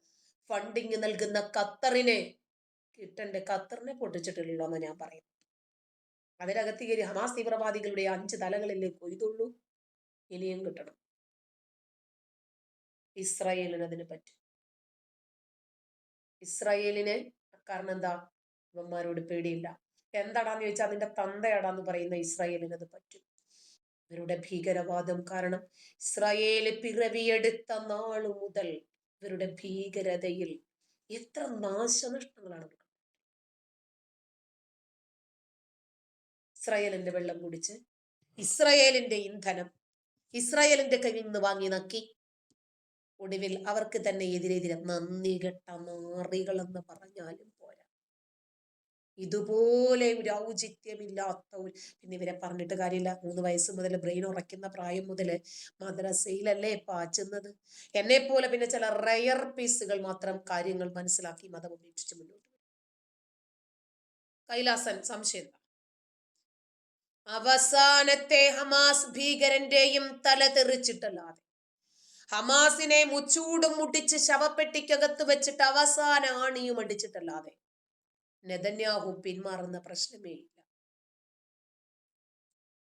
ഫണ്ടിങ് നൽകുന്ന ഖത്തറിനെ കിട്ടണ്ടേ? ഖത്തറിനെ പൊട്ടിച്ചിട്ടില്ലല്ലോ എന്ന് ഞാൻ പറയും. അതിനകത്ത് കയറി ഹമാസ് തീവ്രവാദികളുടെ 5 തലകളിലെ കൊയ്തുള്ളൂ. ഇനിയും കിട്ടണം. ഇസ്രായേലിന് അതിന് പറ്റും. ഇസ്രായേലിന് കാരണം എന്താ? ഇവന്മാരോട് പേടിയില്ല. എന്താടാന്ന് ചോദിച്ചാൽ അതിന്റെ തന്തയാടാന്ന് പറയുന്ന ഇസ്രായേലിന് അത് പറ്റും. ഇവരുടെ ഭീകരവാദം കാരണം ഇസ്രായേല് പിറവിയെടുത്ത നാളു മുതൽ ഇവരുടെ ഭീകരതയിൽ എത്ര നാശനഷ്ടങ്ങളാണ്. ഇസ്രായേലിന്റെ വെള്ളം കുടിച്ച്, ഇസ്രായേലിന്റെ ഇന്ധനം ഇസ്രായേലിന്റെ കയ്യിൽ നിന്ന് വാങ്ങി നക്കി, ഒടുവിൽ അവർക്ക് തന്നെ എതിരെതിരെ നന്ദി കെട്ട നാറികളെന്ന് പറഞ്ഞാലും പോരാ. ഇതുപോലെ ഒരു ഔചിത്യമില്ലാത്ത പിന്നെ ഇവരെ പറഞ്ഞിട്ട് കാര്യമില്ല. 3 വയസ്സ് മുതൽ ബ്രെയിൻ ഉറയ്ക്കുന്ന പ്രായം മുതൽ മദ്രസയിലല്ലേ പാച്ചുന്നത്. എന്നെ പോലെ പിന്നെ ചില റയർ പീസുകൾ മാത്രം കാര്യങ്ങൾ മനസ്സിലാക്കി മതം ഉപേക്ഷിച്ച് മുന്നോട്ട് വരും. കൈലാസൻ സംശയം എന്താ? അവസാനത്തെ ഹമാസ് ഭീകരന്റെയും തല തെറിച്ചിട്ടല്ലാതെ, ഹമാസിനെ മുച്ചൂടും മുട്ടിച്ച് ശവപ്പെട്ടിക്കകത്ത് വെച്ചിട്ട് അവസാന ആണിയും അടിച്ചിട്ടല്ലാതെ നെതന്യാഹു പിന്മാറുന്ന പ്രശ്നമേ ഇല്ല.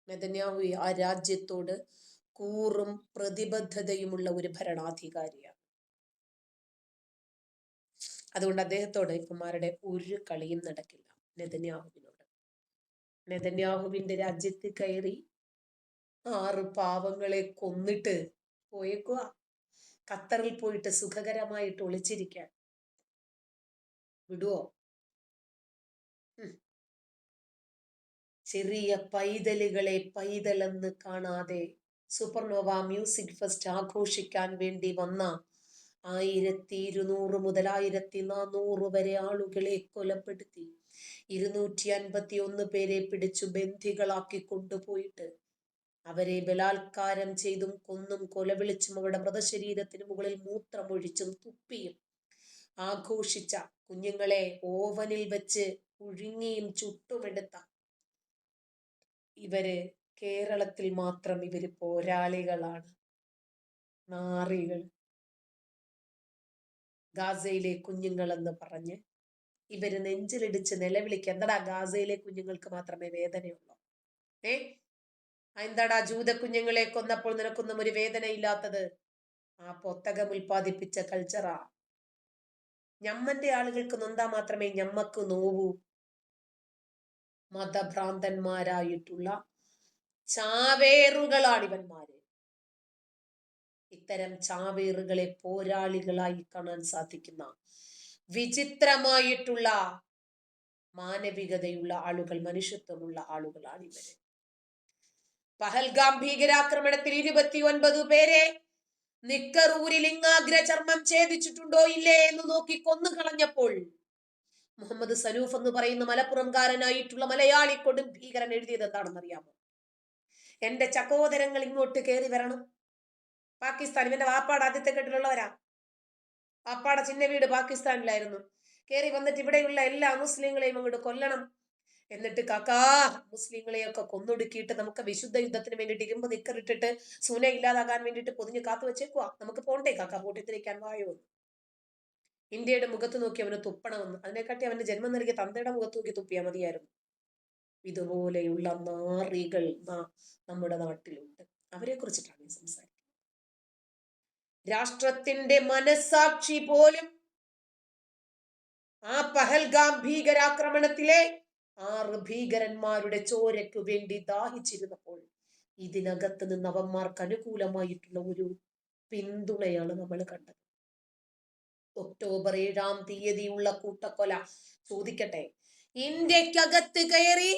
നെതന്യാഹു ആ രാജ്യത്തോട് കൂറും പ്രതിബദ്ധതയുമുള്ള ഒരു ഭരണാധികാരിയാണ്. അതുകൊണ്ട് അദ്ദേഹത്തോട് ഇപ്പമാരുടെ ഒരു കളിയും നടക്കില്ല. നെതന്യാഹുവിനോട് നെതന്യാഹുവിന്റെ രാജ്യത്ത് കയറി 6 പാവങ്ങളെ കൊന്നിട്ട് പോയേക്കുക. ഖത്തറിൽ പോയിട്ട് സുഖകരമായിട്ട് ഒളിച്ചിരിക്കാൻ വിടുവോ? ചെറിയ പൈതലുകളെ പൈതലെന്ന് കാണാതെ സൂപ്പർനോവ മ്യൂസിക് ഫെസ്റ്റ് ആഘോഷിക്കാൻ വേണ്ടി വന്ന 1200 മുതൽ 1400 വരെ ആളുകളെ കൊലപ്പെടുത്തി 251 പേരെ പിടിച്ചു ബന്ധികളാക്കി കൊണ്ടുപോയിട്ട് അവരെ ബലാത്കാരം ചെയ്തും കൊന്നും കൊലവിളിച്ചും അവരുടെ മൃതശരീരത്തിന് മുകളിൽ മൂത്രമൊഴിച്ചും തുപ്പിയും ആഘോഷിച്ച കുഞ്ഞുങ്ങളെ ഓവനിൽ വെച്ച് പുഴുങ്ങിയും ചുട്ടുമെടുത്ത ഇവര് കേരളത്തിൽ മാത്രം ഇവര് പോരാളികളാണ്, നാറികൾ. ഗാസയിലെ കുഞ്ഞുങ്ങളെന്ന് പറഞ്ഞ് ഇവര് നെഞ്ചിലിടിച്ച് നിലവിളിക്കുക. എന്താടാ ഗാസയിലെ കുഞ്ഞുങ്ങൾക്ക് മാത്രമേ വേദനയുള്ളൂ? എന്താടാ ജൂത കുഞ്ഞുങ്ങളെ കൊന്നപ്പോൾ നിനക്കൊന്നും ഒരു വേദന ഇല്ലാത്തത്? ആ പൊത്തകം ഉൽപ്പാദിപ്പിച്ച കൾച്ചറാ. ഞമ്മന്റെ ആളുകൾക്ക് നൊന്താ മാത്രമേ ഞമ്മക്ക് നോവൂ. മതഭ്രാന്തന്മാരായിട്ടുള്ള ചാവേറുകളാണ് ഇവന്മാര്. ഇത്തരം ചാവേറുകളെ പോരാളികളായി കാണാൻ സാധിക്കുന്ന വിചിത്രമായിട്ടുള്ള മാനവികതയുള്ള ആളുകൾ, മനുഷ്യത്വമുള്ള ആളുകളാണ് ഇവര്. പഹൽഗാം ഭീകരാക്രമണത്തിൽ 29 പേരെ നിക്കറൂരിൽ ലിംഗാഗ്ര ചർമ്മം ഛേദിച്ചിട്ടുണ്ടോ ഇല്ലേ എന്ന് നോക്കി കൊന്നു കളഞ്ഞപ്പോൾ മുഹമ്മദ് സനൂഫ് എന്ന് പറയുന്ന മലപ്പുറംകാരനായിട്ടുള്ള മലയാളി കൊടും ഭീകരൻ എഴുതിയത് എന്താണെന്ന് അറിയാമോ? എന്റെ ചകോദരങ്ങൾ ഇങ്ങോട്ട് കയറി വരണം. പാകിസ്ഥാൻ, ഇവന്റെ വാപ്പാട് ആദ്യത്തെ കെട്ടിലുള്ളവരാ. വാപ്പാടെ ചിന്ന വീട് പാകിസ്ഥാനിലായിരുന്നു. കയറി വന്നിട്ട് ഇവിടെയുള്ള എല്ലാ മുസ്ലിങ്ങളെയും അങ്ങോട്ട് കൊല്ലണം. എന്നിട്ട് കാക്കാ മുസ്ലിങ്ങളെയൊക്കെ കൊന്നൊടുക്കിയിട്ട് നമുക്ക് വിശുദ്ധ യുദ്ധത്തിന് വേണ്ടിയിട്ട് ഇരുമ്പ് നിക്കറിട്ടിട്ട് സൂന ഇല്ലാതാകാൻ വേണ്ടിയിട്ട് പൊതിഞ്ഞ് കാത്തു വെച്ചേക്കുവാ. നമുക്ക് പോണ്ടേ കാക്ക പൊട്ടിത്തിരിക്കാൻ വായോ? ഇന്ത്യയുടെ മുഖത്ത് നോക്കി അവന് തുപ്പണമെന്ന്. അതിനെക്കാട്ടി അവന്റെ ജന്മം നൽകിയ തന്തയുടെ മുഖത്ത് നോക്കി തുപ്പിയാൽ മതിയായിരുന്നു. ഇതുപോലെയുള്ള നാറികൾ നമ്മുടെ നാട്ടിലുണ്ട്. അവരെ കുറിച്ചിട്ടാണ് സംസാരിക്കുന്നത്. രാഷ്ട്രത്തിന്റെ മനസാക്ഷി പോലും ആ പഹൽഗാം ഭീകരാക്രമണത്തിലെ 6 ഭീകരന്മാരുടെ ചോരയ്ക്കു വേണ്ടി ദാഹിച്ചിരുന്നപ്പോൾ ഇതിനകത്ത് നിന്ന് അവന്മാർക്ക് അനുകൂലമായിട്ടുള്ള ഒരു പിന്തുണയാണ് നമ്മൾ കണ്ടത്. ഒക്ടോബർ 7-ാം തീയതിയുള്ള കൂട്ടക്കൊല. ചോദിക്കട്ടെ, ഇന്ത്യക്കകത്ത് കയറി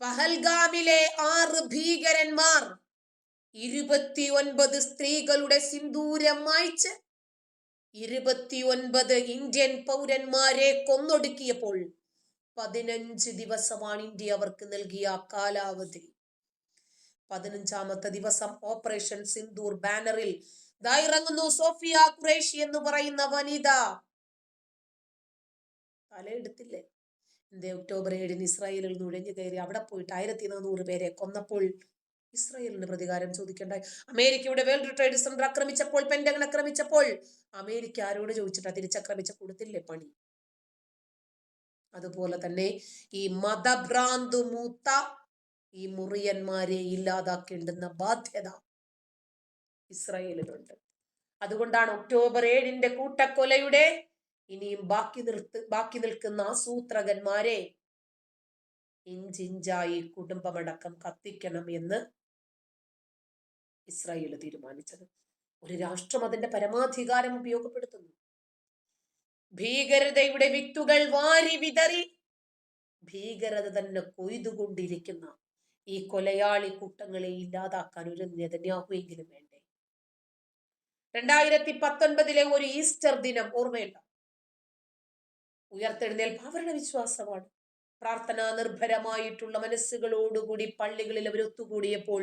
പഹൽഗാമിലെ 6 ഭീകരന്മാർ 29 സ്ത്രീകളുടെ സിന്ദൂരം മായ്ച്ച് 29 ഇന്ത്യൻ പൗരന്മാരെ കൊന്നൊടുക്കിയപ്പോൾ 15 ദിവസമാണ് ഇന്ത്യ അവർക്ക് നൽകിയ കാലാവധി. 15ാമത്തെ ദിവസം ഓപ്പറേഷൻ സിന്ദൂർ ബാനറിൽ ഇറങ്ങുന്നു സോഫിയ ഖുറേഷി എന്ന് പറയുന്ന വനിത. തലയെടുത്തില്ലേ? ഒക്ടോബർ 7-ന് ഇസ്രായേലിൽ നുഴഞ്ഞു കയറി അവിടെ പോയിട്ട് 1400 പേരെ കൊന്നപ്പോൾ ഇസ്രായേലിന് പ്രതികാരം ചോദിക്കണ്ടായി. അമേരിക്കയുടെ വേൾഡ് ട്രേഡ് സെന്റർ ആക്രമിച്ചപ്പോൾ, പെന്റഗൺ ആക്രമിച്ചപ്പോൾ അമേരിക്ക ആരോട് ചോദിച്ചിട്ടാ തിരിച്ചാക്രമിച്ച? കൊടുത്തില്ലേ പണി? അതുപോലെ തന്നെ ഈ മതഭ്രാന്ത് മൂത്ത ഈ മുറിയന്മാരെ ഇല്ലാതാക്കേണ്ടുന്ന ബാധ്യത ഇസ്രായേലിനുണ്ട്. അതുകൊണ്ടാണ് ഒക്ടോബർ 7 കൂട്ടക്കൊലയുടെ ഇനിയും ബാക്കി നിൽക്കുന്ന ആസൂത്രകന്മാരെ ഇഞ്ചിഞ്ചായി കുടുംബമടക്കം കത്തിക്കണം എന്ന് ഇസ്രായേൽ തീരുമാനിച്ചത്. ഒരു രാഷ്ട്രം അതിന്റെ പരമാധികാരം ഉപയോഗപ്പെടുത്തുന്നു. ഭീകരതയുടെ വിത്തുകൾ വാരി വിതറി ഭീകരത തന്നെ കൊയ്തുകൊണ്ടിരിക്കുന്ന ഈ കൊലയാളി കൂട്ടങ്ങളെ ഇല്ലാതാക്കാൻ ഒരു നെതന്യാഹുവെങ്കിലും വേണ്ടേ? 2019 ഒരു ഈസ്റ്റർ ദിനം ഓർമ്മയുണ്ട? ഉയർത്തെഴുന്നേൽപ്പ് അവരുടെ വിശ്വാസമാണ്. പ്രാർത്ഥനാ നിർഭരമായിട്ടുള്ള മനസ്സുകളോടുകൂടി പള്ളികളിൽ അവർ ഒത്തുകൂടിയപ്പോൾ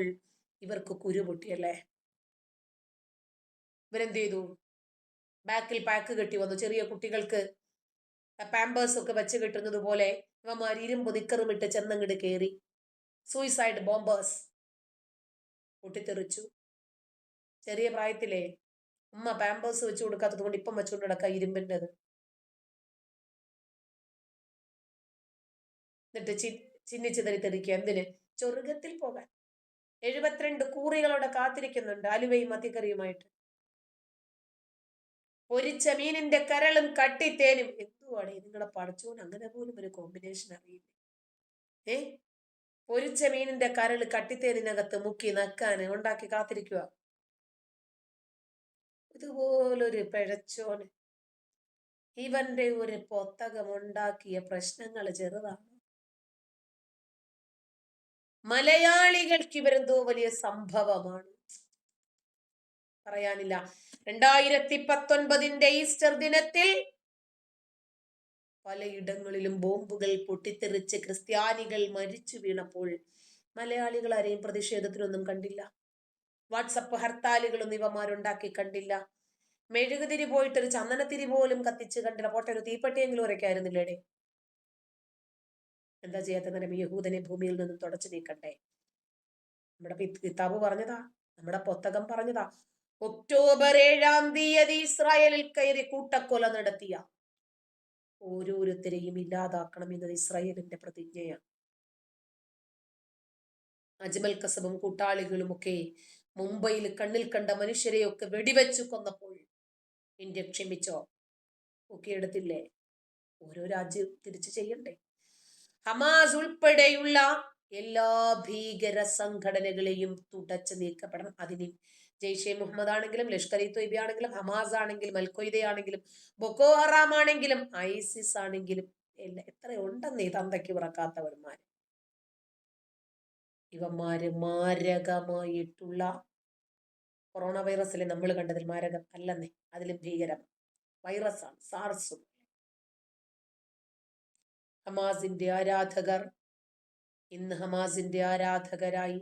ഇവർക്ക് കുരുപൊട്ടിയല്ലേ? ഇവരെന്ത് ചെയ്തു? ബാക്കിൽ പാക്ക് കെട്ടി വന്നു. ചെറിയ കുട്ടികൾക്ക് പാമ്പേഴ്സ് ഒക്കെ വെച്ച് കെട്ടുന്നത് പോലെ ഇവന്മാർ ഇരുമ്പ് നിക്കറുമിട്ട് ചെന്നങ്ങട് കയറി. സൂയിസൈഡ് ബോംബേഴ്സ് പൊട്ടിത്തെറിച്ചു. ചെറിയ പ്രായത്തിലെ ഉമ്മ പാമ്പേഴ്സ് വെച്ച് കൊടുക്കാത്തത് കൊണ്ട് ഇപ്പം വെച്ചുകൊണ്ട് കിടക്കുക ഇരുമ്പിൻ്റെത്. എന്നിട്ട് ചിന്നിച്ചിതറി തെറിക്കുക. എന്തിന്? സ്വർഗത്തിൽ പോകാൻ. 72 കൂറികളോടെ കാത്തിരിക്കുന്നുണ്ട് അലുവയും മത്തിക്കറിയുമായിട്ട്. പൊരിച്ച മീനിന്റെ കരളും കട്ടിത്തേനും. എന്തുവാണ് നിങ്ങളെ പഠിച്ചോൻ അങ്ങനെ പോലും ഒരു കോമ്പിനേഷൻ അറിയില്ല. പൊരിച്ച മീനിന്റെ കരൾ കട്ടിത്തേനിനകത്ത് മുക്കി നക്കാൻ ഉണ്ടാക്കി കാത്തിരിക്കുക. ഇതുപോലൊരു പിഴച്ചോന് ഇവന്റെ ഒരു പൊത്തകമുണ്ടാക്കിയ പ്രശ്നങ്ങൾ ചെറുതാണ്. മലയാളികൾക്ക് ഇവരെന്തോ വലിയ സംഭവമാണ്. പറയാനില്ല. 2019 ഈസ്റ്റർ ദിനത്തിൽ പലയിടങ്ങളിലും ബോംബുകൾ പൊട്ടിത്തെറിച്ച് ക്രിസ്ത്യാനികൾ മരിച്ചു വീണപ്പോൾ മലയാളികൾ ആരെയും പ്രതിഷേധത്തിനൊന്നും കണ്ടില്ല. വാട്സപ്പ് ഹർത്താലുകളൊന്നും ഇവന്മാരുണ്ടാക്കി കണ്ടില്ല. മെഴുകുതിരി പോയിട്ടൊരു ചന്ദനത്തിരി പോലും കത്തിച്ച് കണ്ടില്ല. പോട്ടെ, ഒരു തീപ്പെട്ടിയെങ്കിലും ഉരയ്ക്കായിരുന്നില്ലേടെ? എന്താ ചെയ്യാത്ത? യഹൂദനെ ഭൂമിയിൽ നിന്നും തുടച്ചു നീക്കണ്ടേ? നമ്മുടെ കിതാബ് പറഞ്ഞതാ, നമ്മുടെ പുസ്തകം പറഞ്ഞതാ. ഒക്ടോബർ 7 ഇസ്രായേലിൽ കയറി കൂട്ടക്കൊല നടത്തിയ ഓരോരുത്തരെയും ഇല്ലാതാക്കണം എന്നത് ഇസ്രായേലിന്റെ പ്രതിജ്ഞയാണ്. അജ്മൽ കസബും കൂട്ടാളികളും ഒക്കെ മുംബൈയിൽ കണ്ണിൽ കണ്ട മനുഷ്യരെയൊക്കെ വെടിവെച്ചു കൊന്നപ്പോൾ ഇന്ത്യ ക്ഷമിച്ചോ? ഒക്കെ എടുത്തില്ലേ? ഓരോ രാജ്യം തിരിച്ചു ചെയ്യണ്ടേ? ഹമാസ് ഉൾപ്പെടെയുള്ള എല്ലാ ഭീകര സംഘടനകളെയും തുടച്ചു നീക്കപ്പെടണം. അതിന് ജെയ്ഷെ മുഹമ്മദ് ആണെങ്കിലും ലഷ്കർ ഇ തൊയ്ബ ആണെങ്കിലും ഹമാസ് ആണെങ്കിലും അൽഖ്വയ്ദ ആണെങ്കിലും ബൊക്കോ ഹറാം ആണെങ്കിലും ഐസിസ് ആണെങ്കിലും എല്ലാം എത്ര ഉണ്ടെന്നേ തന്തയ്ക്ക് പിറക്കാത്തവന്മാർ. ഇവന്മാര് മാരകമായിട്ടുള്ള കൊറോണ വൈറസിലെ നമ്മൾ കണ്ടതിൽ മാരകം അല്ലെന്നേ, അതിലും ഭീകരം വൈറസാണ് സാർസും. ഹമാസിന്റെ ആരാധകർ ഇന്ന് ഹമാസിന്റെ ആരാധകരായി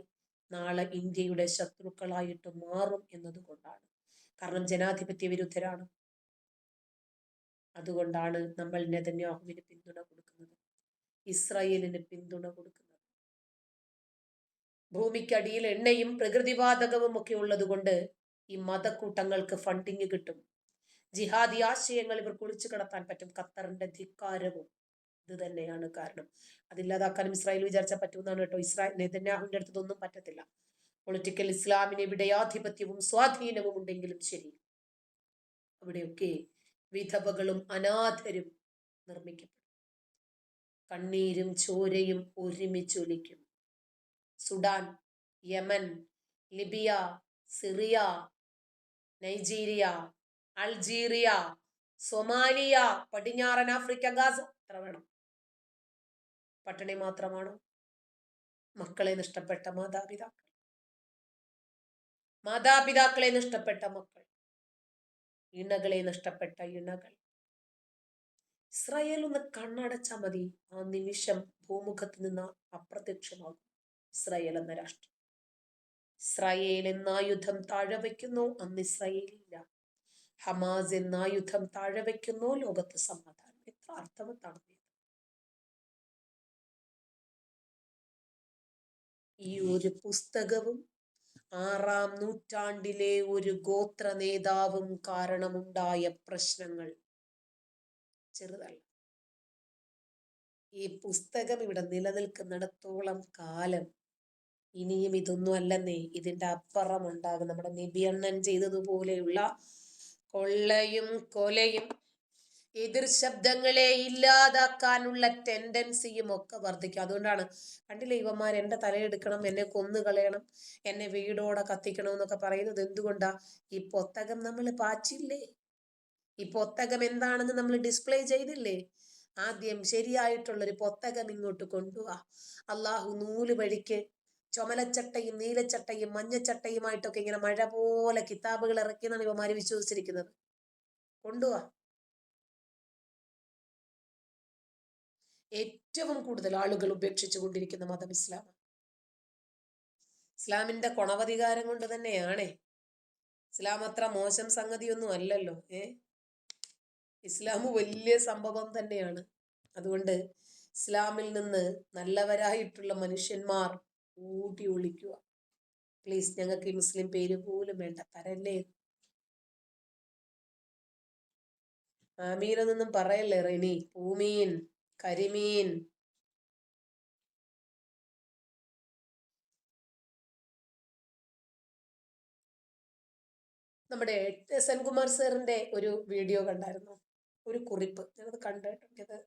നാളെ ഇന്ത്യയുടെ ശത്രുക്കളായിട്ട് മാറും എന്നതുകൊണ്ടാണ്. കാരണം ജനാധിപത്യ വിരുദ്ധരാണ്. അതുകൊണ്ടാണ് നമ്മൾ നെതന്യാഹുവിന് പിന്തുണ കൊടുക്കുന്നത്, ഇസ്രായേലിന് പിന്തുണ കൊടുക്കുന്നത്. ഭൂമിക്കടിയിൽ എണ്ണയും പ്രകൃതിവാതകവും ഒക്കെ ഉള്ളത് കൊണ്ട് ഈ മതക്കൂട്ടങ്ങൾക്ക് ഫണ്ടിങ് കിട്ടും. ജിഹാദി ആശയങ്ങൾ ഇവർക്ക് ഒളിച്ചു കടത്താൻ പറ്റും. ഖത്തറിന്റെ ധിക്കാരവും ഇത് തന്നെയാണ് കാരണം. അതില്ലാതാക്കാനും ഇസ്രായേൽ വിചാരിച്ചാൽ പറ്റുമെന്നാണ് കേട്ടോ. നെതന്യാഹുവിന്റെ അടുത്ത് ഇതൊന്നും പറ്റത്തില്ല. പൊളിറ്റിക്കൽ ഇസ്ലാമിന് വിടയാധിപത്യവും സ്വാധീനവും ഉണ്ടെങ്കിലും ശരി, അവിടെയൊക്കെ വിധവകളും അനാഥരും നിർമ്മിക്കപ്പെടും. കണ്ണീരും ചോരയും ഒരുമിച്ചൊലിക്കും. Sudan, Yemen, Libya, Syria, Nigeria, Algeria, Somalia, പടിഞ്ഞാറൻ ആഫ്രിക്ക, ഗാസ. എത്ര വേണം? പട്ടിണി മാത്രമാണോ? മക്കളെ നഷ്ടപ്പെട്ട മാതാപിതാക്കളെ നഷ്ടപ്പെട്ട മക്കൾ, ഇണകളെ നഷ്ടപ്പെട്ട ഇണകൾ. ഇസ്രായേൽ ഒന്ന് കണ്ണടച്ചാൽ മതി, ആ നിമിഷം ഭൂമുഖത്ത് നിന്ന് അപ്രത്യക്ഷമാകും ഇസ്രായേൽ എന്ന രാഷ്ട്രം. ഇസ്രായേൽ എന്ന ആയുധം താഴെ വയ്ക്കുന്നു, അന്ന് ഇസ്രായേൽ ഇല്ല. ഹമാസ് എന്ന ആയുധം താഴെ വയ്ക്കുന്നു, ലോകത്ത് സമാധാനം. എത്ര അർത്ഥവത്താണ് ഈ ഒരു പുസ്തകവും 6-ാം നൂറ്റാണ്ടിലെ ഒരു ഗോത്ര നേതാവും കാരണമുണ്ടായ പ്രശ്നങ്ങൾ ചെറുതല്ല. ഈ പുസ്തകം ഇവിടെ നിലനിൽക്കുന്നിടത്തോളം കാലം ഇനിയും ഇതൊന്നും അല്ലെന്നേ, ഇതിന്റെ അപ്പുറം ഉണ്ടാകും. നമ്മുടെ നബി അണ്ണൻ ചെയ്തതുപോലെയുള്ള കൊള്ളയും കൊലയും എതിർ ശബ്ദങ്ങളെ ഇല്ലാതാക്കാനുള്ള ടെൻഡൻസിയും ഒക്കെ വർദ്ധിക്കും. അതുകൊണ്ടാണ് കണ്ടില്ലേ ഇവന്മാർ എന്റെ തലയെടുക്കണം, എന്നെ കൊന്നു കളയണം, എന്നെ വീടോടെ കത്തിക്കണം എന്നൊക്കെ പറയുന്നത്. എന്തുകൊണ്ടാ? ഈ പുസ്തകം നമ്മൾ പാച്ചില്ലേ, ഈ പുസ്തകം എന്താണെന്ന് നമ്മൾ ഡിസ്പ്ലേ ചെയ്തില്ലേ. ആദ്യം ശരിയായിട്ടുള്ളൊരു പുസ്തകം ഇങ്ങോട്ട് കൊണ്ടുപോവാ. അള്ളാഹു നൂല് വഴിക്ക് ചുമലച്ചട്ടയും നീലച്ചട്ടയും മഞ്ഞച്ചട്ടയുമായിട്ടൊക്കെ ഇങ്ങനെ മഴ പോലെ കിതാബുകൾ ഇറക്കിയെന്നാണ് ഇവന്മാര് വിശ്വസിച്ചിരിക്കുന്നത്. കൊണ്ടുപോവാ. ഏറ്റവും കൂടുതൽ ആളുകൾ ഉപേക്ഷിച്ചു കൊണ്ടിരിക്കുന്ന മതം ഇസ്ലാമാണ്. ഇസ്ലാമിന്റെ കൊണവധികാരം കൊണ്ട് തന്നെയാണേ. ഇസ്ലാം അത്ര മോശം സംഗതിയൊന്നും അല്ലല്ലോ. ഇസ്ലാം വലിയ സംഭവം തന്നെയാണ്. അതുകൊണ്ട് ഇസ്ലാമിൽ നിന്ന് നല്ലവരായിട്ടുള്ള മനുഷ്യന്മാർ ഊട്ടി ഒളിക്കുക. പ്ലീസ്, ഞങ്ങൾക്ക് ഈ മുസ്ലിം പേര് പോലും വേണ്ട, തരല്ലേ. ആമീനൊന്നും പറയല്ലേ റെനി. പൂമീൻ, കരിമീൻ. നമ്മുടെ സെൻകുമാർ സാറിന്റെ ഒരു വീഡിയോ കണ്ടായിരുന്നു, ഒരു കുറിപ്പ്. ഞാനത് കണ്ടിട്ടുണ്ട്.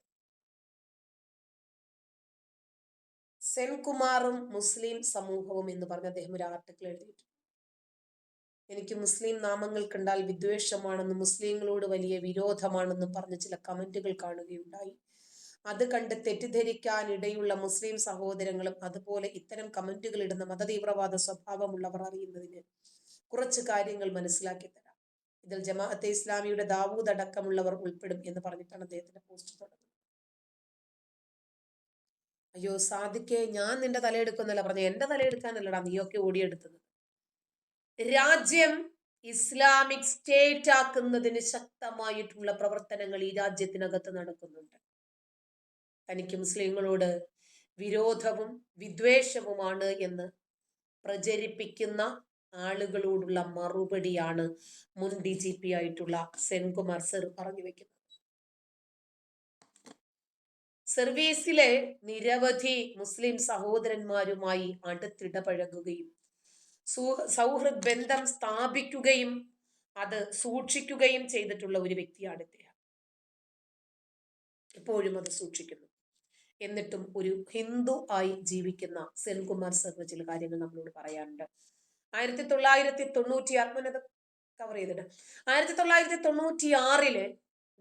സെൻകുമാറും മുസ്ലിം സമൂഹവും എന്ന് പറഞ്ഞ അദ്ദേഹം ഒരു ആർട്ടിക്കിൾ എഴുതിയിട്ടുണ്ട്. എനിക്ക് മുസ്ലിം നാമങ്ങൾ കണ്ടാൽ വിദ്വേഷമാണെന്നും മുസ്ലിങ്ങളോട് വലിയ വിരോധമാണെന്നും പറഞ്ഞ് ചില കമന്റുകൾ കാണുകയുണ്ടായി. അത് കണ്ട് തെറ്റിദ്ധരിക്കാൻ ഇടയുള്ള മുസ്ലിം സഹോദരങ്ങളും അതുപോലെ ഇത്തരം കമന്റുകൾ ഇടുന്ന മതതീവ്രവാദ സ്വഭാവമുള്ളവർ അറിയുന്നതിന് കുറച്ച് കാര്യങ്ങൾ മനസ്സിലാക്കി തരാം. ഇതിൽ ജമാഅത്തെ ഇസ്ലാമിയുടെ ദാവൂദ് അടക്കമുള്ളവർ ഉൾപ്പെടും എന്ന് പറഞ്ഞിട്ടാണ് അദ്ദേഹത്തിന്റെ പോസ്റ്റ് തുടങ്ങുന്നത്. അയ്യോ സാദിക്കെ, ഞാൻ നിന്റെ തലയെടുക്കുന്നല്ല പറഞ്ഞു. എന്റെ തലയെടുക്കാനല്ലടാ നീയൊക്കെ ഓടിയെടുത്തത്. രാജ്യം ഇസ്ലാമിക് സ്റ്റേറ്റ് ആക്കുന്നതിന് ശക്തമായിട്ടുള്ള പ്രവർത്തനങ്ങൾ ഈ രാജ്യത്തിനകത്ത് നടക്കുന്നുണ്ട്. തനിക്ക് മുസ്ലിങ്ങളോട് വിരോധവും വിദ്വേഷവുമാണ് എന്ന് പ്രചരിപ്പിക്കുന്ന ആളുകളോടുള്ള മറുപടിയാണ് മുൻ DGP ആയിട്ടുള്ള സെൻകുമാർ സർ പറഞ്ഞു വെക്കുന്നത്. സർവീസിലെ നിരവധി മുസ്ലിം സഹോദരന്മാരുമായി അടുത്തിടപഴകുകയും സൗഹൃദ ബന്ധം സ്ഥാപിക്കുകയും അത് സൂക്ഷിക്കുകയും ചെയ്തിട്ടുള്ള ഒരു വ്യക്തിയാണ് ഇദ്ദേഹം. എപ്പോഴും അത് സൂക്ഷിക്കുന്നു. എന്നിട്ടും ഒരു ഹിന്ദു ആയി ജീവിക്കുന്ന സെൻകുമാർ സാറിന് ചില കാര്യങ്ങൾ നമ്മളോട് പറയാനുണ്ട്. 1996 കവർ ചെയ്തിട്ട് 1996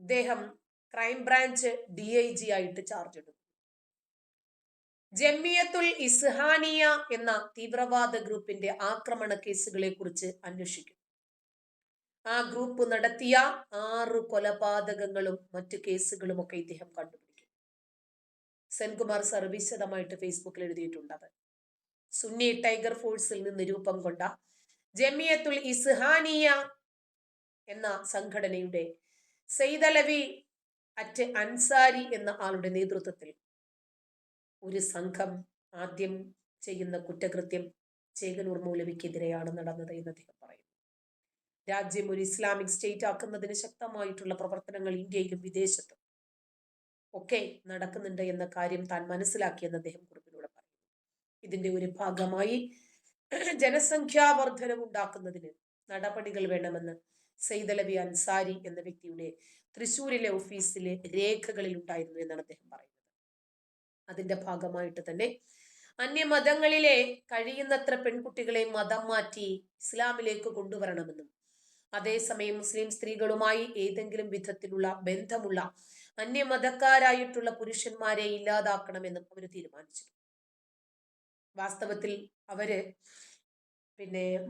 ഇദ്ദേഹം ക്രൈംബ്രാഞ്ച് DIG ആയിട്ട് ചാർജ് എടുത്തു. ജമിയത്തുൽ ഇസ്ഹാനിയ എന്ന തീവ്രവാദ ഗ്രൂപ്പിന്റെ ആക്രമണ കേസുകളെ കുറിച്ച് അന്വേഷിക്കും. ആ ഗ്രൂപ്പ് നടത്തിയ 6 കൊലപാതകങ്ങളും മറ്റു കേസുകളും ഒക്കെ ഇദ്ദേഹം കണ്ടുപിടിക്കും. സെൻകുമാർ സർ വിശദമായിട്ട് ഫേസ്ബുക്കിൽ എഴുതിയിട്ടുണ്ട്. സുന്നി ടൈഗർ ഫോഴ്സിൽ നിന്ന് രൂപം കൊണ്ട ജമിയത്തുൽ ഇസ്ഹാനിയ എന്ന സംഘടനയുടെ സൈദലവി അൻസാരി എന്ന ആളുടെ നേതൃത്വത്തിൽ ഒരു സംഘം ആദ്യം ചെയ്യുന്ന കുറ്റകൃത്യം ചേകനൂർ മൗലവിക്കെതിരെയാണ് നടന്നത് എന്ന് അദ്ദേഹം പറയുന്നു. രാജ്യം ഒരു ഇസ്ലാമിക് സ്റ്റേറ്റ് ആക്കുന്നതിന് ശക്തമായിട്ടുള്ള പ്രവർത്തനങ്ങൾ ഇന്ത്യയിലും വിദേശത്തും ഒക്കെ നടക്കുന്നുണ്ട് എന്ന കാര്യം താൻ മനസ്സിലാക്കിയെന്ന് അദ്ദേഹം കുറിപ്പിലൂടെ പറയുന്നു. ഇതിന്റെ ഒരു ഭാഗമായി ജനസംഖ്യാ വർധനവുണ്ടാക്കുന്നതിന് നടപടികൾ വേണമെന്ന് സൈദലവി അൻസാരി എന്ന വ്യക്തിയുടെ തൃശ്ശൂരിലെ ഓഫീസിലെ രേഖകളിൽ ഉണ്ടായിരുന്നു എന്നാണ് അദ്ദേഹം പറയുന്നത്. അതിന്റെ ഭാഗമായിട്ട് തന്നെ അന്യമതങ്ങളിലെ കഴിയുന്നത്ര പെൺകുട്ടികളെ മതം മാറ്റി ഇസ്ലാമിലേക്ക് കൊണ്ടുവരണമെന്നും അതേസമയം മുസ്ലിം സ്ത്രീകളുമായി ഏതെങ്കിലും വിധത്തിലുള്ള ബന്ധമുള്ള അന്യമതക്കാരായിട്ടുള്ള പുരുഷന്മാരെ ഇല്ലാതാക്കണമെന്നും അവർ തീരുമാനിച്ചു. വാസ്തവത്തിൽ അവര്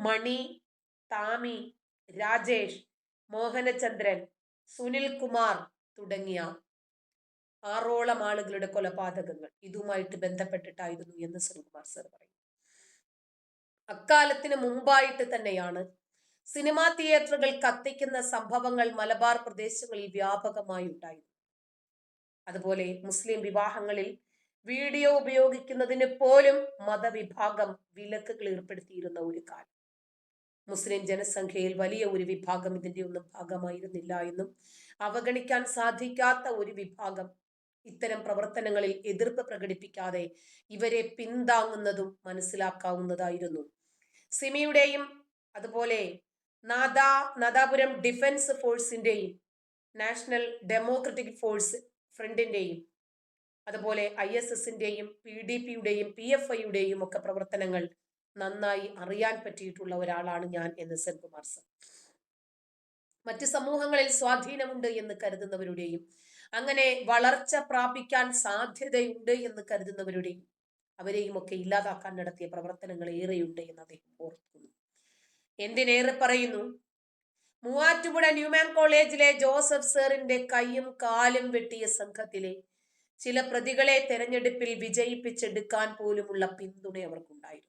മണി, താമി, രാജേഷ്, മോഹനചന്ദ്രൻ, സുനിൽ കുമാർ തുടങ്ങിയ 6ഓളം ആളുകളുടെ കൊലപാതകങ്ങൾ ഇതുമായിട്ട് ബന്ധപ്പെട്ടിട്ടായിരുന്നു എന്ന് സെൻകുമാർ സർ പറയും. അക്കാലത്തിന് മുമ്പായിട്ട് തന്നെയാണ് സിനിമാ തിയേറ്ററുകൾ കത്തിക്കുന്ന സംഭവങ്ങൾ മലബാർ പ്രദേശങ്ങളിൽ വ്യാപകമായി ഉണ്ടായിരുന്നു. അതുപോലെ മുസ്ലിം വിവാഹങ്ങളിൽ വീഡിയോ ഉപയോഗിക്കുന്നതിന് പോലും മതവിഭാഗം വിലക്കുകൾ ഏർപ്പെടുത്തിയിരുന്ന ഒരു കാലം. മുസ്ലിം ജനസംഖ്യയിൽ വലിയ ഒരു വിഭാഗം ഇതിന്റെ ഒന്നും ഭാഗമായിരുന്നില്ല എന്നും അവഗണിക്കാൻ സാധിക്കാത്ത ഒരു വിഭാഗം ഇത്തരം പ്രവർത്തനങ്ങളിൽ എതിർപ്പ് പ്രകടിപ്പിക്കാതെ ഇവരെ പിന്താങ്ങുന്നതും മനസ്സിലാക്കാവുന്നതായിരുന്നു. സിമിയുടെയും അതുപോലെ നാദാപുരം ഡിഫൻസ് ഫോഴ്സിന്റെയും നാഷണൽ ഡെമോക്രറ്റിക് ഫോഴ്സ് ഫ്രണ്ടിന്റെയും അതുപോലെ ISSന്റെയും PDPയുടെയും PFIയുടെയും ഒക്കെ പ്രവർത്തനങ്ങൾ നന്നായി അറിയാൻ പറ്റിയിട്ടുള്ള ഒരാളാണ് ഞാൻ എന്ന് സെൻകുമാർ സർ. മറ്റ് സമൂഹങ്ങളിൽ സ്വാധീനമുണ്ട് എന്ന് കരുതുന്നവരുടെയും അങ്ങനെ വളർച്ച പ്രാപിക്കാൻ സാധ്യതയുണ്ട് എന്ന് കരുതുന്നവരുടെയും അവരെയും ഒക്കെ ഇല്ലാതാക്കാൻ നടത്തിയ പ്രവർത്തനങ്ങൾ ഏറെയുണ്ട് എന്ന് അദ്ദേഹം ഓർക്കുന്നു. എന്തിനേറെ പറയുന്നു, മൂവാറ്റുപുഴ ന്യൂമാൻ കോളേജിലെ ജോസഫ് സാറിന്റെ കൈയും കാലും വെട്ടിയ സംഘത്തിലെ ചില പ്രതികളെ തെരഞ്ഞെടുപ്പിൽ വിജയിപ്പിച്ചെടുക്കാൻ പോലുമുള്ള പിന്തുണ അവർക്കുണ്ടായിരുന്നു.